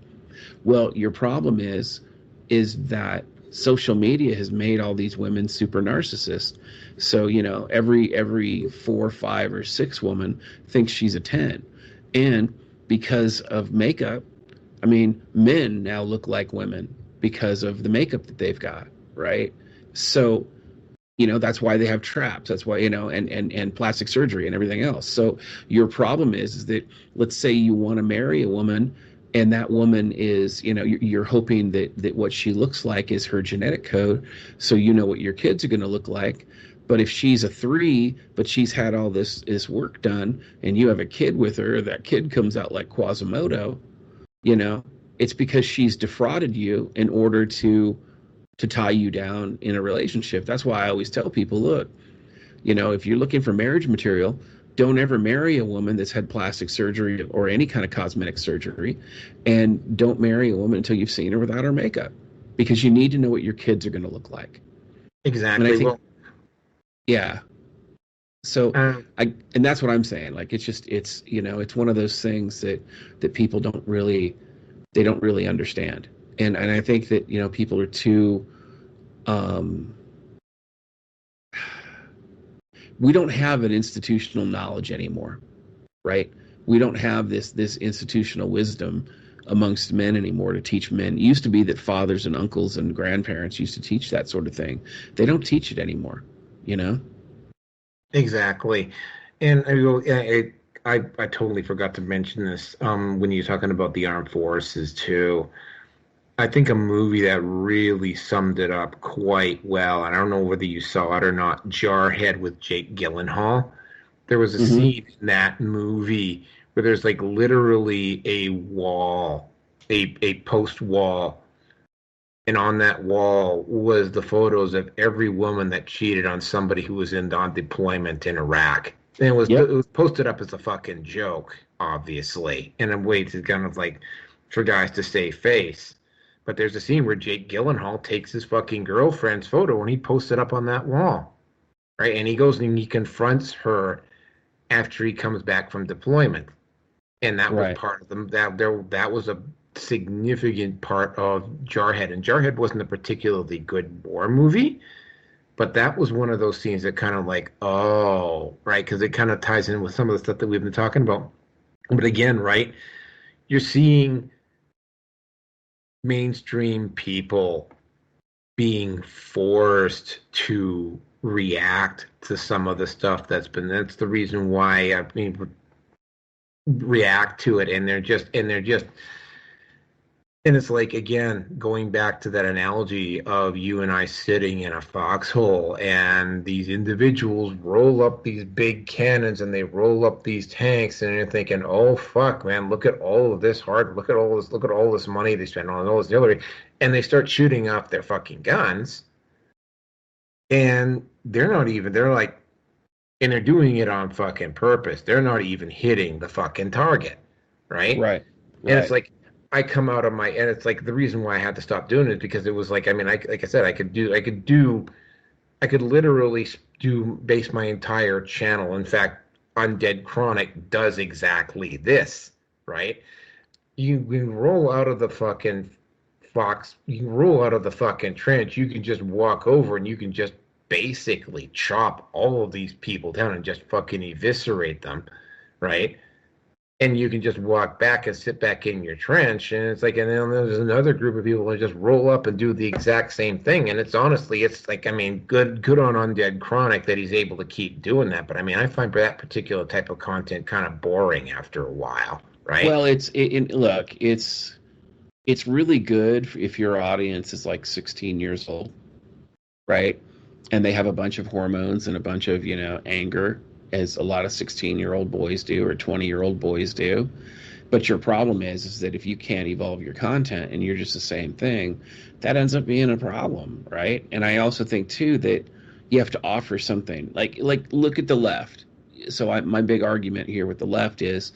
Well, your problem is that social media has made all these women super narcissists. So, every 4, 5, or 6 woman thinks she's a 10. And because of makeup, I mean, men now look like women because of the makeup that they've got, right? So, that's why they have traps. That's why, and plastic surgery and everything else. So your problem is that, let's say you want to marry a woman, and that woman is, you're hoping that what she looks like is her genetic code, so what your kids are going to look like. But if she's a 3, but she's had all this work done, and you have a kid with her, that kid comes out like Quasimodo, it's because she's defrauded you in order to tie you down in a relationship. That's why I always tell people, look, if you're looking for marriage material, don't ever marry a woman that's had plastic surgery or any kind of cosmetic surgery, and don't marry a woman until you've seen her without her makeup. because you need to know what your kids are going to look like. And I Exactly. think, Well, yeah. So um, and that's what I'm saying. Like, it's, it's one of those things that people they don't really understand. And I think that, people are too, um, we don't have an institutional knowledge anymore, right? We don't have this institutional wisdom amongst men anymore to teach men. It used to be that fathers and uncles and grandparents used to teach that sort of thing. They don't teach it anymore, you know? exactly. And I totally forgot to mention this when you're talking about the armed forces too. I think a movie that really summed it up quite well, and I don't know whether you saw it or not, Jarhead with Jake Gyllenhaal. There was a Mm-hmm. scene in that movie where there's like literally a wall, a post wall, and on that wall was the photos of every woman that cheated on somebody who was on deployment in Iraq. And it Yep. was posted up as a fucking joke, obviously, in a way to kind of like for guys to save face. But there's a scene where Jake Gyllenhaal takes his fucking girlfriend's photo and he posts it up on that wall, right? And he goes and he confronts her after he comes back from deployment, and that was Right. part of them. That was a significant part of Jarhead, and Jarhead wasn't a particularly good war movie, but that was one of those scenes that kind of like, oh, right, because it kind of ties in with some of the stuff that we've been talking about. But again, right, you're seeing mainstream people being forced to react to some of the stuff that's the reason why I mean react to it, and they're just and it's like, again, going back to that analogy of you and I sitting in a foxhole, and these individuals roll up these big cannons and they roll up these tanks, and you're thinking, oh, fuck, man, look at all of this look at all this money they spend on all this artillery. And they start shooting off their fucking guns, and they're like, and they're doing it on fucking purpose. They're not even hitting the fucking target, right? Right. And it's Right. like I come out of my and it's like the reason why I had to stop doing it because it was like, I mean, like I said, I could literally do base my entire channel. In fact, Undead Chronic does exactly this, right? You can roll out of the fucking you can roll out of the fucking trench. You can just walk over and you can just basically chop all of these people down and just fucking eviscerate them, right? And you can just walk back and sit back in your trench, and it's like, and then there's another group of people that just roll up and do the exact same thing. And it's honestly, it's like, I mean, good on Undead Chronic that he's able to keep doing that. But I mean, I find that particular type of content kind of boring after a while, right? Well, look, it's really good if your audience is like 16 years old, right? And they have a bunch of hormones and a bunch of, anger, as a lot of 16-year-old boys do or 20-year-old boys do. But your problem is that if you can't evolve your content and you're just the same thing, that ends up being a problem, right? And I also think too that you have to offer something. Like look at the left. So my big argument here with the left is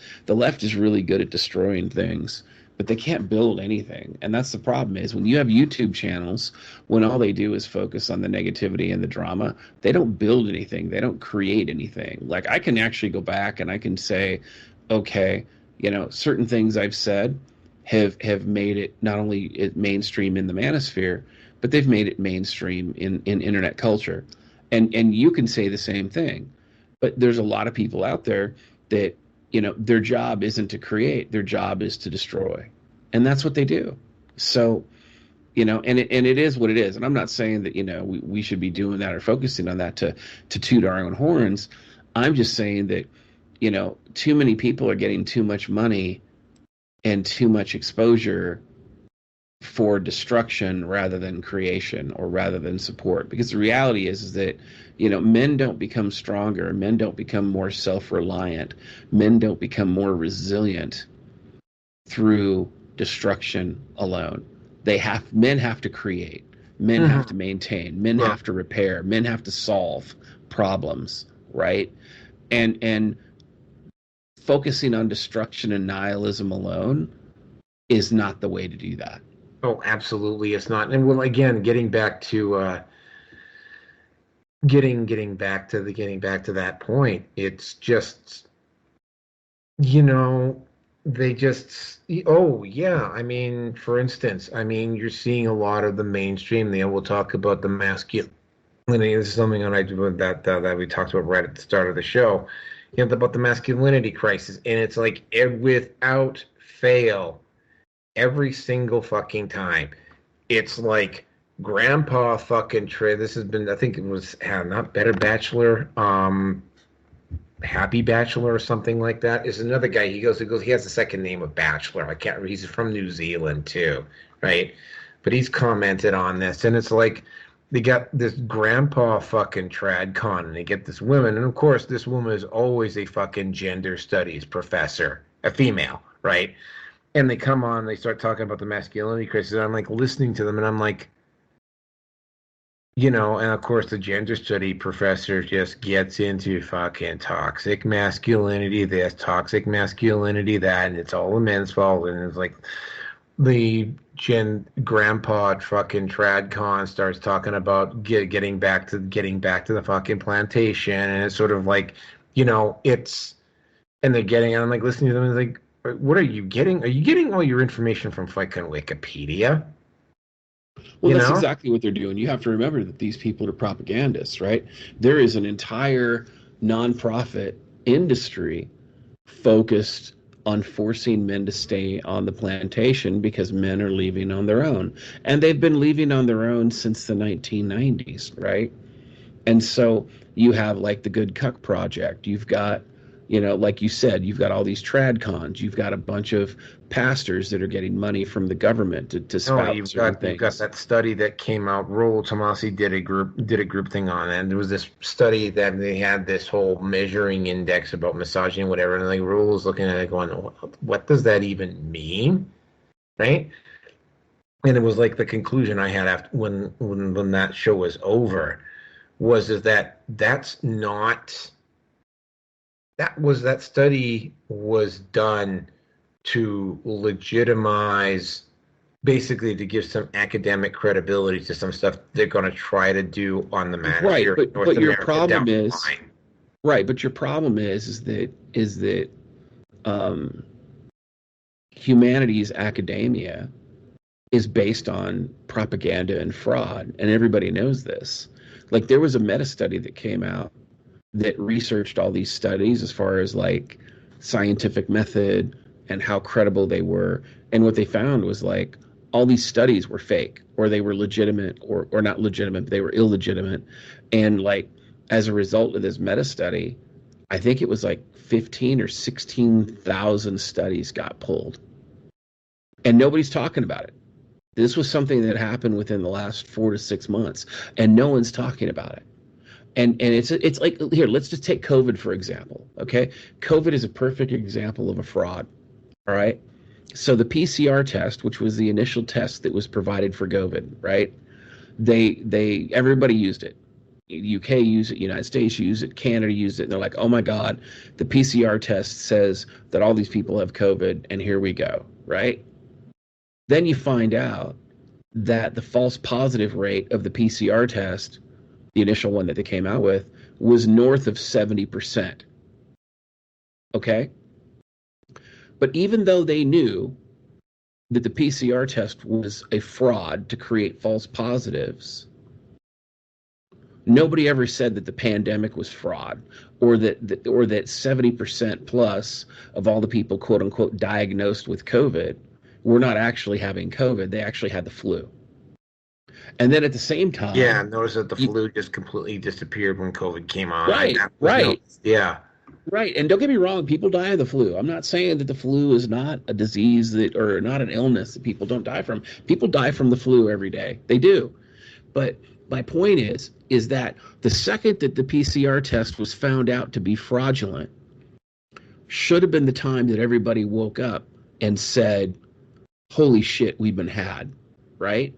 really good at destroying things, but they can't build anything. And that's the problem is when you have YouTube channels, when all they do is focus on the negativity and the drama, they don't build anything. They don't create anything. Like, I can actually go back and I can say, okay, certain things I've said have made it not only mainstream in the manosphere, but they've made it mainstream in internet culture. And you can say the same thing. But there's a lot of people out there that, their job isn't to create, their job is to destroy. And that's what they do. So, and it is what it is. And I'm not saying that, we should be doing that or focusing on that to toot our own horns. I'm just saying that, too many people are getting too much money and too much exposure for destruction rather than creation or rather than support. Because the reality is that, men don't become stronger, men don't become more self-reliant, men don't become more resilient through destruction alone. Men have to create, men have to Mm-hmm. maintain, men Well, have to repair, men have to solve problems, right? And focusing on destruction and nihilism alone is not the way to do that. Oh, absolutely, it's not. And well, again, getting back to that point, it's just, you know, they just, oh yeah, I mean, for instance, I mean, you're seeing a lot of the mainstream. They will talk about the masculine. This is something that I do that we talked about right at the start of the show. You know, about the masculinity crisis, and it's like without fail, every single fucking time, it's like grandpa fucking Trey. This has been, I think it was not Better Bachelor, Happy Bachelor or something like that. Is another guy. He has a second name of Bachelor. I can't. He's from New Zealand too, right? But he's commented on this, and it's like they got this grandpa fucking trad con, and they get this woman, and of course this woman is always a fucking gender studies professor, a female, right? And they come on, they start talking about the masculinity crisis. And I'm like listening to them, and I'm like, and of course the gender study professor just gets into fucking toxic masculinity, this toxic masculinity, that, and it's all the men's fault. And it's like the grandpa fucking tradcon starts talking about getting back to the fucking plantation, and it's sort of like, it's, and and I'm like listening to them, and like, what are you getting? Are you getting all your information from fucking Wikipedia? Well, that's exactly what they're doing. You have to remember that these people are propagandists, right? There is an entire nonprofit industry focused on forcing men to stay on the plantation because men are leaving on their own. And they've been leaving on their own since the 1990s, right? And so you have like the Good Cuck Project. You've got, like you said, you've got all these trad cons. You've got a bunch of pastors that are getting money from the government to spout you've certain got things. You've got that study that came out. Rollo Tomasi did a group thing on it. And there was this study that they had this whole measuring index about misogyny and whatever. And like Rollo was looking at it going, what does that even mean? Right? And it was like the conclusion I had after when that show was over is that that study was done to legitimize, basically to give some academic credibility to some stuff they're going to try to do on the Manosphere. Right, but your problem is right, but your problem is that humanities academia is based on propaganda and fraud, and everybody knows this. Like there was a meta study that came out that researched all these studies as far as like scientific method and how credible they were. And what they found was like all these studies were fake, or they were legitimate, or not legitimate, but they were illegitimate. And like as a result of this meta study, I think it was like 15 or 16,000 studies got pulled. And nobody's talking about it. This was something that happened within the last 4 to 6 months, and no one's talking about it. And it's like, here, let's just take COVID, for example, okay? COVID is a perfect example of a fraud, all right? So the PCR test, which was the initial test that was provided for COVID, right? Everybody used it. UK used it, United States used it, Canada used it, and they're like, oh my God, the PCR test says that all these people have COVID, and here we go, right? Then you find out that the false positive rate of the PCR test, the initial one that they came out with, was north of 70%. Okay? But even though they knew that the PCR test was a fraud to create false positives, nobody ever said that the pandemic was fraud, or that 70% plus of all the people, quote unquote, diagnosed with COVID were not actually having COVID. They actually had the flu. And then at the same time, yeah, notice that the flu just completely disappeared when COVID came on. Right. Yeah. Right. And don't get me wrong, people die of the flu. I'm not saying that the flu is not a disease or not an illness that people don't die from. People die from the flu every day. They do. But my point is that the second that the PCR test was found out to be fraudulent should have been the time that everybody woke up and said, holy shit, we've been had, right?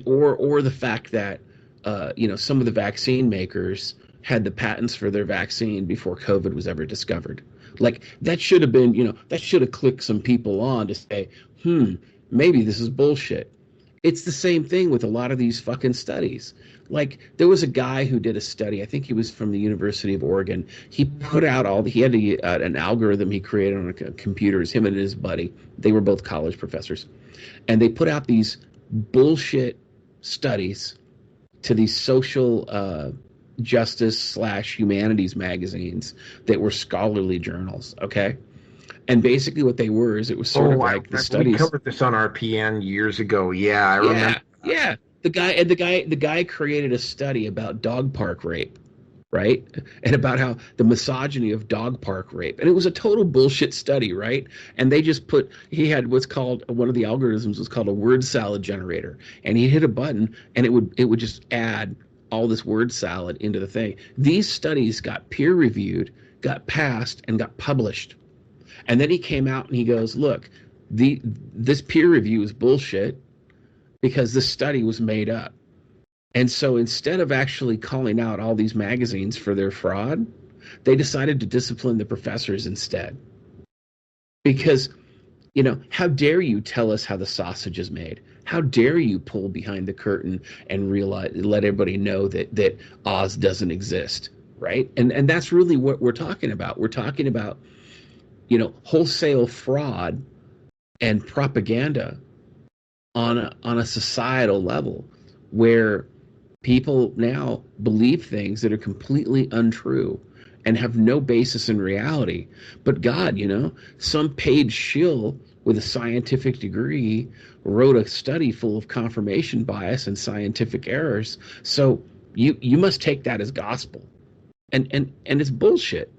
Or the fact that some of the vaccine makers had the patents for their vaccine before COVID was ever discovered. Like that should have been, that should have clicked some people on to say, maybe this is bullshit. It's the same thing with a lot of these fucking studies. Like there was a guy who did a study. I think he was from the University of Oregon. He put out he had an algorithm he created on a computer. It's him and his buddy. They were both college professors, and they put out these bullshit studies to these social justice slash humanities magazines that were scholarly journals. Okay. And basically what they were is it was sort of like the studies. We covered this on RPN years ago. Yeah, I Yeah, remember. yeah. The guy created a study about dog park rape, right? And about how the misogyny of dog park rape. And it was a total bullshit study, right? And they just he had what's called, one of the algorithms was called a word salad generator. And he hit a button and it would just add all this word salad into the thing. These studies got peer reviewed, got passed, and got published. And then he came out and he goes, look, this peer review is bullshit because this study was made up. And so instead of actually calling out all these magazines for their fraud, they decided to discipline the professors instead. Because, how dare you tell us how the sausage is made? How dare you pull behind the curtain and let everybody know that Oz doesn't exist, right? And that's really what we're talking about. We're talking about, wholesale fraud and propaganda on a societal level where people now believe things that are completely untrue and have no basis in reality. But God, some paid shill with a scientific degree wrote a study full of confirmation bias and scientific errors. So you must take that as gospel. And it's bullshit.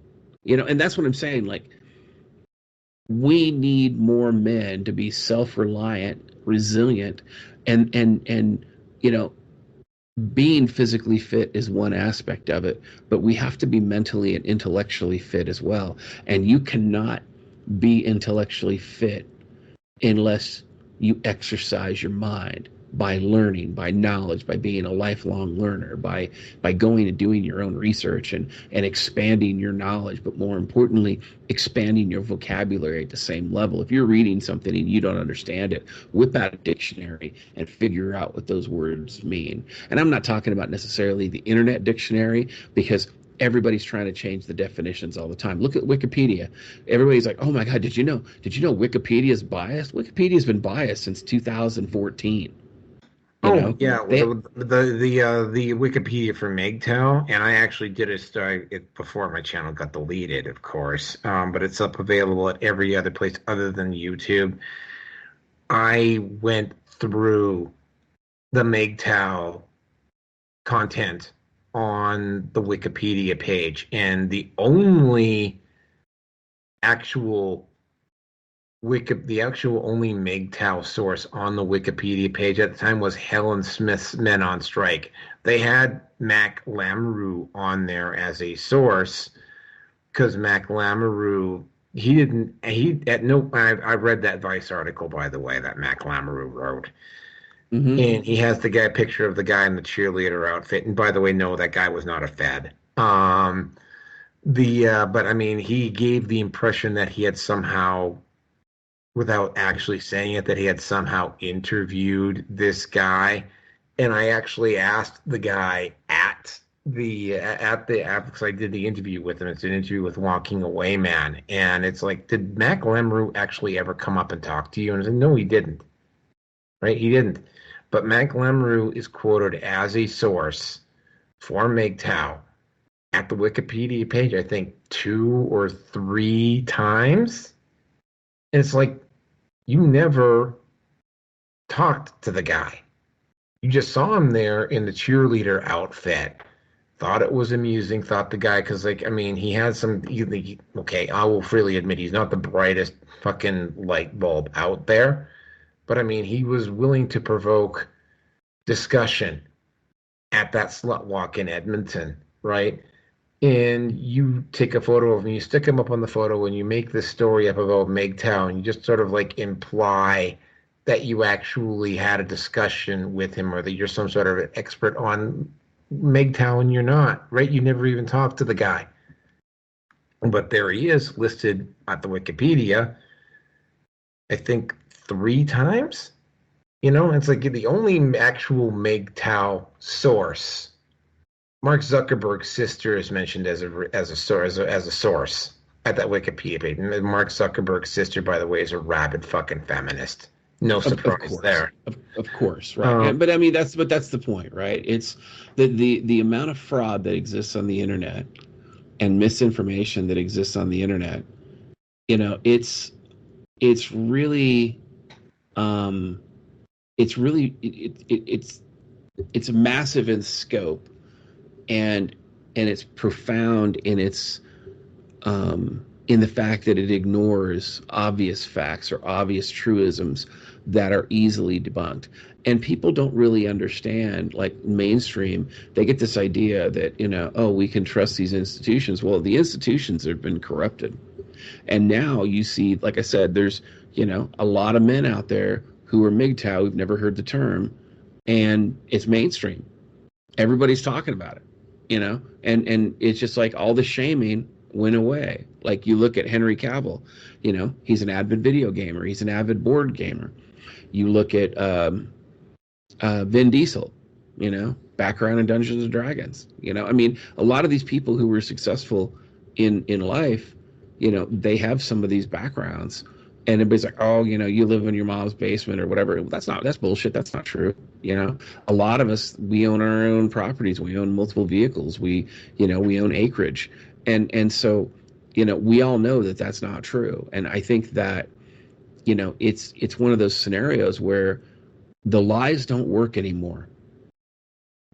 And that's what I'm saying. Like, we need more men to be self-reliant, resilient, and being physically fit is one aspect of it, but we have to be mentally and intellectually fit as well. And you cannot be intellectually fit unless you exercise your mind by learning, by knowledge, by being a lifelong learner, by going and doing your own research and expanding your knowledge, but more importantly, expanding your vocabulary at the same level. If you're reading something and you don't understand it, whip out a dictionary and figure out what those words mean. And I'm not talking about necessarily the internet dictionary, because everybody's trying to change the definitions all the time. Look at Wikipedia. Everybody's like, oh my God, did you know Wikipedia is biased? Wikipedia's been biased since 2014. Yeah, the Wikipedia for MGTOW, and I actually did a study before my channel got deleted, of course, but it's available at every other place other than YouTube. I went through the MGTOW content on the Wikipedia page, and the only actual only MGTOW source on the Wikipedia page at the time was Helen Smith's Men on Strike. They had Mac Lamoureux on there as a source because Mac Lamoureux, I read that Vice article, by the way, that Mac Lamoureux wrote. Mm-hmm. And he has the picture of the guy in the cheerleader outfit. And by the way, no, that guy was not a Fed. But I mean, he gave the impression that he had somehow, without actually saying it, that he had somehow interviewed this guy. And I actually asked the guy because I did the interview with him. It's an interview with Walking Away Man. And it's like, did Mac Lamoureux actually ever come up and talk to you? And I said, no, he didn't. Right? He didn't. But Mac Lamoureux is quoted as a source for MGTOW at the Wikipedia page, I think 2 or 3 times. And it's like, you never talked to the guy. You just saw him there in the cheerleader outfit. Thought it was amusing. Thought the guy, because he had some. Okay, I will freely admit he's not the brightest fucking light bulb out there, but he was willing to provoke discussion at that slut walk in Edmonton, right? And you take a photo of him, you stick him up on the photo, and you make this story up about MGTOW, and you just sort of like imply that you actually had a discussion with him, or that you're some sort of an expert on MGTOW, and you're not, right? You never even talked to the guy. But there he is, listed at the Wikipedia, I think 3 times. It's like the only actual MGTOW source. Mark Zuckerberg's sister is mentioned as a source at that Wikipedia page. Mark Zuckerberg's sister, by the way, is a rabid fucking feminist. No Of surprise course, there. of course, right? Yeah, but I mean that's the point, right? It's the amount of fraud that exists on the internet and misinformation that exists on the internet. It's really it's really it's massive in scope, and it's profound in the fact that it ignores obvious facts or obvious truisms that are easily debunked. And people don't really understand, like mainstream, they get this idea that, oh, we can trust these institutions. Well, the institutions have been corrupted. And now you see, like I said, there's, a lot of men out there who are MGTOW who've never heard the term, and it's mainstream. Everybody's talking about it, and it's just like all the shaming went away. Like you look at Henry Cavill, he's an avid video gamer. He's an avid board gamer. You look at Vin Diesel, background in Dungeons and Dragons. I mean, a lot of these people who were successful in life, they have some of these backgrounds. And everybody's like, oh, you live in your mom's basement or whatever. That's bullshit. That's not true. A lot of us, we own our own properties. We own multiple vehicles. We own acreage. And so, we all know that that's not true. And I think that, it's one of those scenarios where the lies don't work anymore.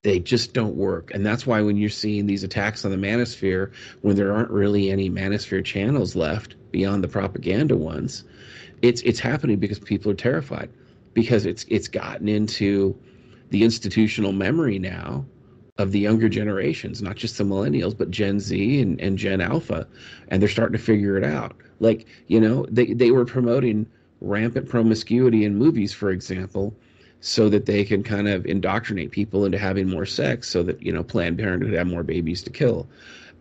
They just don't work. And that's why when you're seeing these attacks on the Manosphere, when there aren't really any Manosphere channels left beyond the propaganda ones, it's happening because people are terrified, because it's gotten into the institutional memory now of the younger generations, not just the millennials, but Gen Z and Gen Alpha. And they're starting to figure it out. Like, they were promoting rampant promiscuity in movies, for example, so that they can kind of indoctrinate people into having more sex so that, Planned Parenthood have more babies to kill.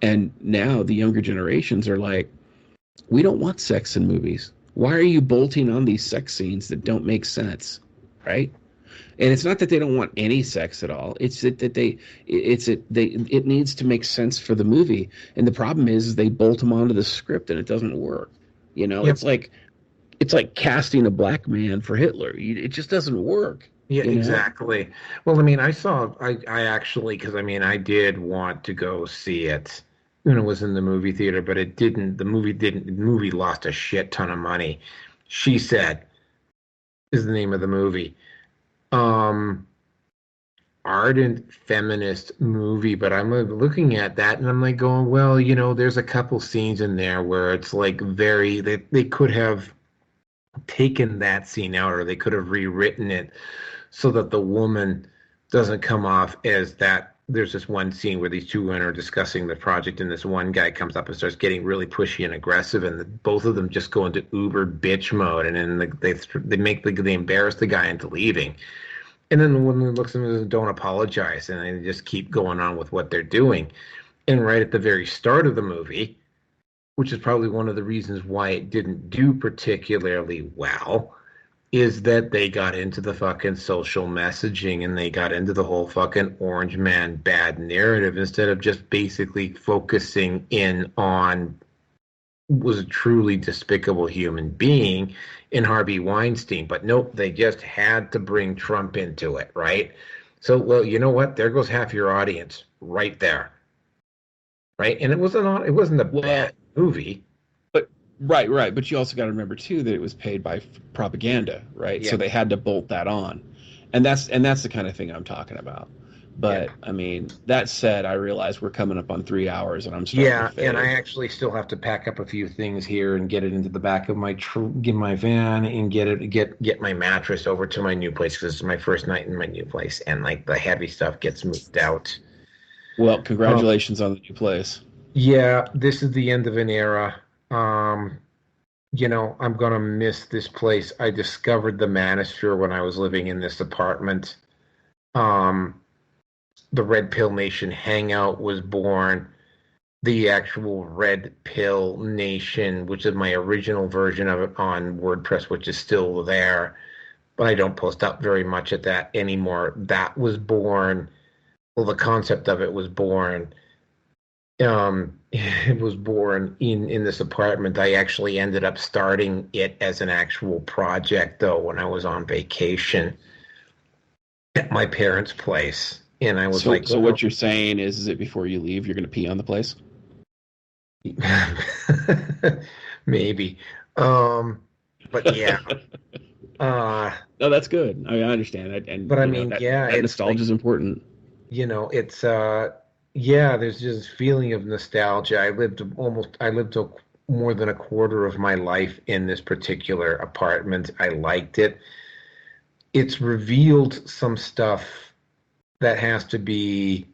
And now the younger generations are like, we don't want sex in movies. Why are you bolting on these sex scenes that don't make sense, right? And it's not that they don't want any sex at all. It's that it needs to make sense for the movie. And the problem is they bolt them onto the script and it doesn't work. Yep. It's like casting a black man for Hitler. It just doesn't work. Yeah, exactly. Well, I mean, I actually, because I did want to go see it when it was in the movie theater, but it didn't. The movie lost a shit ton of money. She Said is the name of the movie. Ardent feminist movie, but I'm looking at that and I'm like going, well, there's a couple scenes in there where it's like they could have taken that scene out, or they could have rewritten it so that the woman doesn't come off as that. There's this one scene where these two women are discussing the project, and this one guy comes up and starts getting really pushy and aggressive, and both of them just go into uber bitch mode, and then they embarrass the guy into leaving. And then the woman looks at them and don't apologize, and they just keep going on with what they're doing. And right at the very start of the movie, which is probably one of the reasons why it didn't do particularly well, is that they got into the fucking social messaging and they got into the whole fucking orange man bad narrative instead of just basically focusing in on was a truly despicable human being in Harvey Weinstein. But nope, they just had to bring Trump into it, right? So, well, you know what? There goes half your audience right there, right? And it wasn't a bad movie. Right. But you also got to remember too that it was paid by propaganda, right? Yeah. So they had to bolt that on, and that's the kind of thing I'm talking about. But yeah. I mean, that said, I realize we're coming up on 3 hours, and I'm starting to fade. And I actually still have to pack up a few things here and get it into the back of my van and get my mattress over to my new place, because it's my first night in my new place, and like the heavy stuff gets moved out. Well, congratulations on the new place. Yeah, this is the end of an era. I'm gonna miss this place. I discovered the Manosphere when I was living in this apartment. The Red Pill Nation Hangout was born. the actual Red Pill Nation, which is my original version of it on WordPress, which is still there, but I don't post up very much at that anymore. That was born, well, the concept of it was born. It was born in this apartment. I actually ended up starting it as an actual project though when I was on vacation at my parents' place. And I was like, So what you're saying is that before you leave, you're going to pee on the place? maybe. But yeah. Uh, No, that's good. I mean, I understand that, and but I you know mean, that yeah, that it's like, nostalgia is important. it's yeah, there's just a feeling of nostalgia. I lived more than a quarter of my life in this particular apartment. I liked it. It's revealed some stuff that has to be,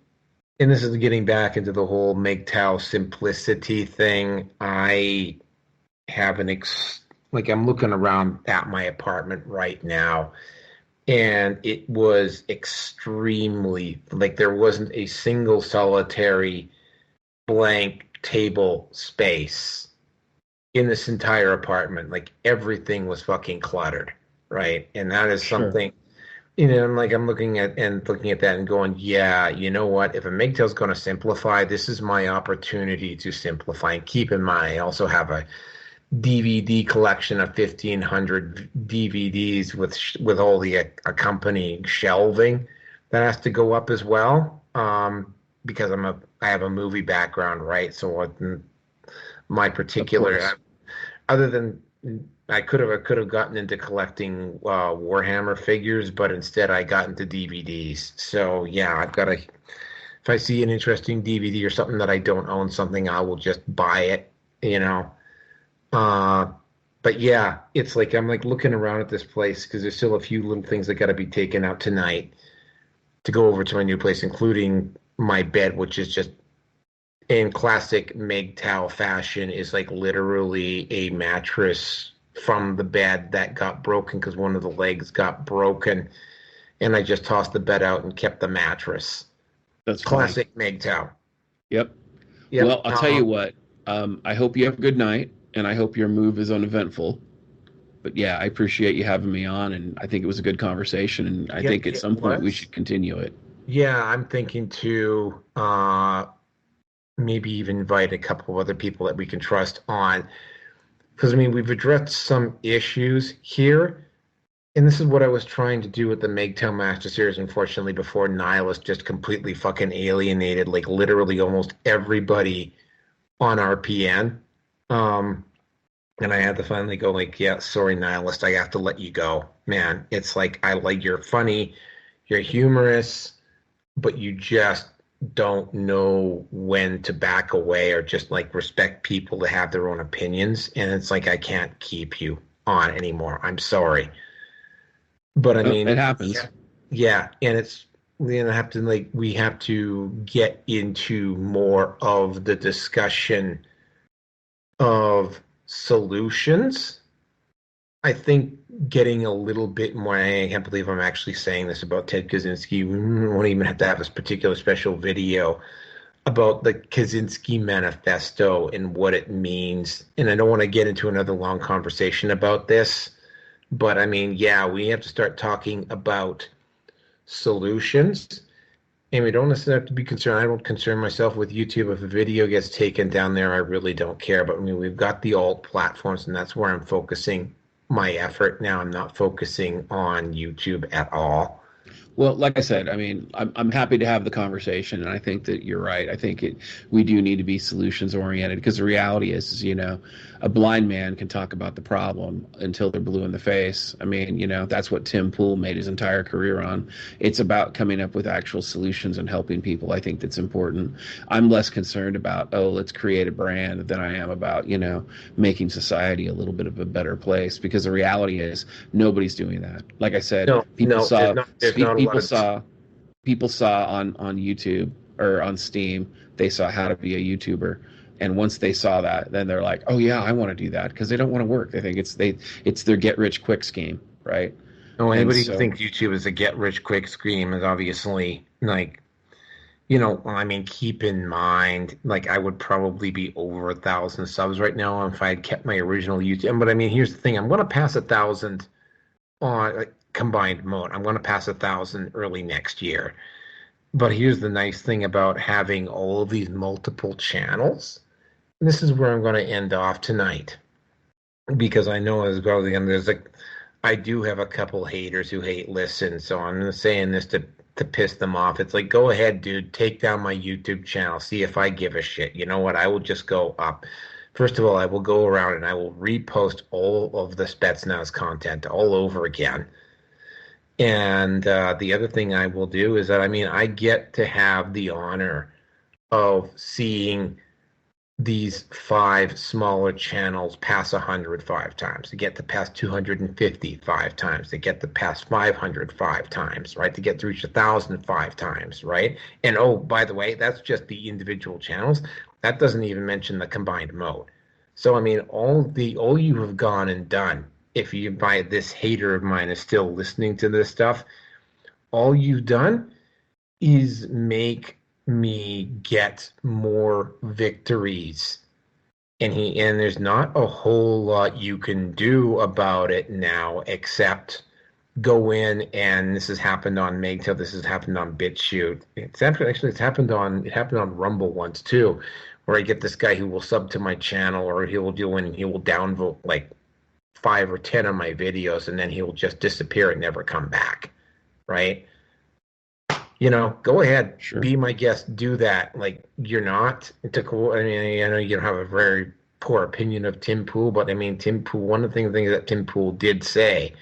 and this is getting back into the whole MGTOW simplicity thing. I have like I'm looking around at my apartment right now, and it was extremely, like, there wasn't a single solitary blank table space in this entire apartment. Like everything was fucking cluttered, right? And that is Sure. something, I'm looking at that and going, yeah, you know what? If a MGTOW's going to simplify, this is my opportunity to simplify. And keep in mind, I also have a DVD collection of 1,500 DVDs with all the accompanying shelving that has to go up as well. Because I have a movie background, right? So my Of particular, course. other than I could have gotten into collecting Warhammer figures, but instead I got into DVDs. So yeah, if I see an interesting DVD or something that I don't own something, I will just buy it, you know. Uh, but yeah, it's like I'm like looking around at this place because there's still a few little things that got to be taken out tonight to go over to my new place, including my bed, which is just in classic MGTOW fashion, is like literally a mattress from the bed that got broken because one of the legs got broken, and I just tossed the bed out and kept the mattress. That's funny. Classic MGTOW. Yep. Well, Yep. I'll tell you what. I hope you have a good night, and I hope your move is uneventful. But yeah, I appreciate you having me on, and I think it was a good conversation, and I Yep. think at It some point we was. should continue it. Yeah, I'm thinking to maybe even invite a couple of other people that we can trust on. Because I mean, we've addressed some issues here, and this is what I was trying to do with the MGTOW Master Series. Unfortunately, before Nihilist just completely fucking alienated like literally almost everybody on RPN. Um, and I had to finally go like, yeah, sorry, Nihilist, I have to let you go, man. It's like I like you're funny, you're humorous, but you just don't know when to back away or just like respect people to have their own opinions. And it's like I can't keep you on anymore. I'm sorry. But I Well, mean, it happens. yeah, yeah, and it's we have to get into more of the discussion of solutions. I think getting a little bit more. I can't believe I'm actually saying this about Ted Kaczynski. We won't even have to have this particular special video about the Kaczynski Manifesto and what it means. And I don't want to get into another long conversation about this, but I mean, yeah, we have to start talking about solutions. And we don't necessarily have to be concerned. I don't concern myself with YouTube. If a video gets taken down there, I really don't care. But I mean, we've got the alt platforms, and that's where I'm focusing my effort now. I'm not focusing on YouTube at all. Well, like I said, I mean, I'm happy to have the conversation, and I think that you're right. I think we do need to be solutions oriented because the reality is, a blind man can talk about the problem until they're blue in the face. I mean, that's what Tim Pool made his entire career on. It's about coming up with actual solutions and helping people. I think that's important. I'm less concerned about, oh, let's create a brand than I am about, making society a little bit of a better place because the reality is nobody's doing that. Like I said, No, people no, saw there's not a lot of. people saw on YouTube or on Steam, they saw how to be a YouTuber. And once they saw that, then they're like, "Oh yeah, I want to do that," because they don't want to work. They think it's their get rich quick scheme, right? No, And anybody who so thinks YouTube is a get rich quick scheme is obviously like I mean, keep in mind, like I would probably be over 1,000 subs right now if I had kept my original YouTube. But I mean, here's the thing: I'm going to pass 1,000 on like, combined mode. I'm going to pass 1,000 early next year. But here's the nice thing about having all of these multiple channels. And this is where I'm going to end off tonight because I know as well again there's like I do have a couple haters who hate listen, so I'm saying this to piss them off. It's like, go ahead, dude, take down my YouTube channel, see if I give a shit. You know what? I will just go up. First of all, I will go around and I will repost all of the Spetsnaz content all over again. And the other thing I will do is that I mean I get to have the honor of seeing these five smaller channels pass 105 times, to get to pass 255 times, to get to pass 505 times, right? To get to reach 1,005 times, right? And oh, by the way, that's just the individual channels. That doesn't even mention the combined mode. So I mean, all you have gone and done, if you by this hater of mine is still listening to this stuff, all you've done is make me get more victories. And there's not a whole lot you can do about it now except go in, and this has happened on MGTOW, this has happened on BitChute. It's happened on Rumble once too, where I get this guy who will sub to my channel, or he will downvote like 5 or 10 of my videos, and then he will just disappear and never come back. Right? Go ahead, Sure. be my guest, do that. Like, you're not to I mean, I know you don't have a very poor opinion of Tim Pool, but I mean, Tim Pool, one of the things that Tim Pool did say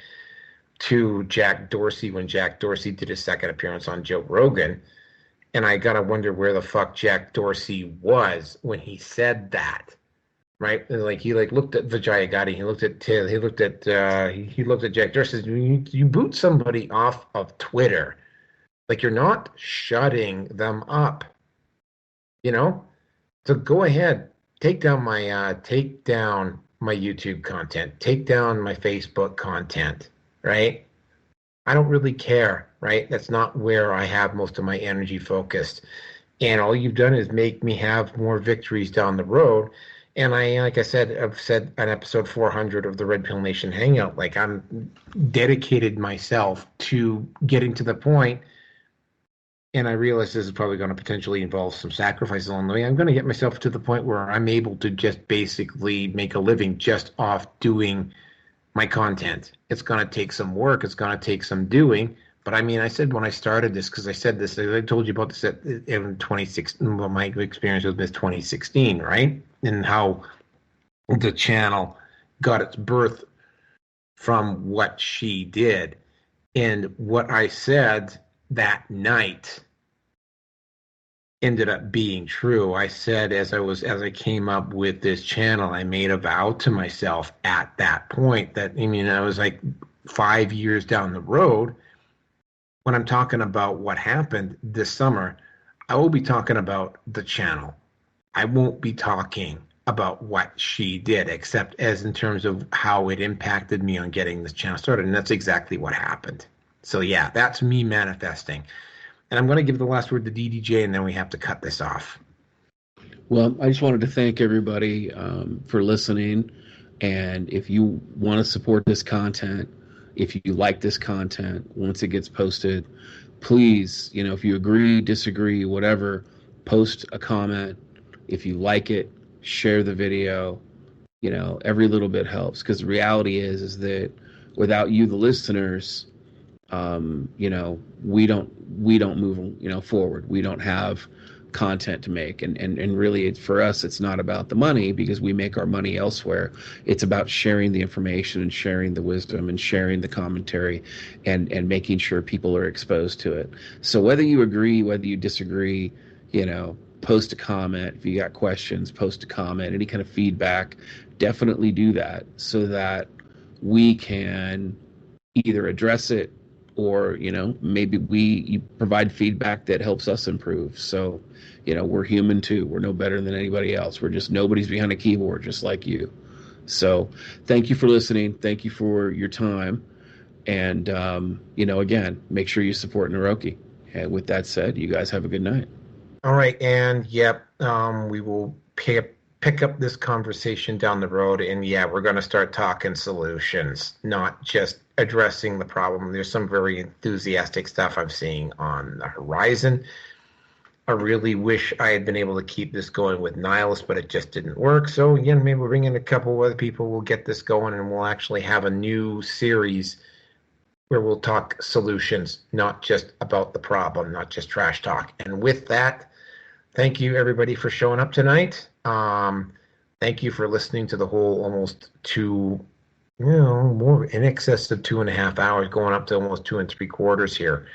to Jack Dorsey when Jack Dorsey did his second appearance on Joe Rogan, and I gotta wonder where the fuck Jack Dorsey was when he said that, right? And like he looked at Vijaya Gotti, he looked at Till, he looked at Jack Dorsey. You boot somebody off of Twitter, like you're not shutting them up, you know? So go ahead, take down my YouTube content, take down my Facebook content, right? I don't really care, right? That's not where I have most of my energy focused. And all you've done is make me have more victories down the road. And like I said, I've said on episode 400 of the Red Pill Nation Hangout, like I'm dedicated myself to getting to the point, and I realize this is probably going to potentially involve some sacrifices along the way. I'm going to get myself to the point where I'm able to just basically make a living just off doing my content. It's going to take some work. It's going to take some doing. But I mean, I said when I started this, because I said this, I told you about this in 2016, well, my experience with Miss 2016, right? And how the channel got its birth from what she did. And what I said that night ended up being true. I said as I came up with this channel, I made a vow to myself at that point that, I mean, I was like 5 years down the road. When I'm talking about what happened this summer, I will be talking about the channel. I won't be talking about what she did, except as in terms of how it impacted me on getting this channel started. And that's exactly what happened. So yeah, that's me manifesting. And I'm going to give the last word to DDJ, and then we have to cut this off. Well, I just wanted to thank everybody for listening. And if you want to support this content, if you like this content, once it gets posted, please, if you agree, disagree, whatever, post a comment. If you like it, share the video. Every little bit helps, because the reality is that without you, the listeners, we don't move, forward. We don't have content to make, and really, for us, it's not about the money, because we make our money elsewhere. It's about sharing the information and sharing the wisdom and sharing the commentary, and making sure people are exposed to it. So whether you agree, whether you disagree, post a comment. If you got questions, post a comment. Any kind of feedback, definitely do that, so that we can either address it, or maybe you provide feedback that helps us improve. So we're human too. We're no better than anybody else. We're just nobody's behind a keyboard, just like you. So thank you for listening. Thank you for your time. And again, make sure you support Naroki. And with that said, you guys have a good night. All right, and yep, we will pick up this conversation down the road, and yeah, we're going to start talking solutions, not just addressing the problem. There's some very enthusiastic stuff I'm seeing on the horizon. I really wish I had been able to keep this going with Nihilus, but it just didn't work. So again, maybe we'll bring in a couple of other people. We'll get this going, and we'll actually have a new series where we'll talk solutions, not just about the problem, not just trash talk. And with that, thank you everybody for showing up tonight. Thank you for listening to the whole almost more in excess of 2.5 hours, going up to almost 2 3/4 here.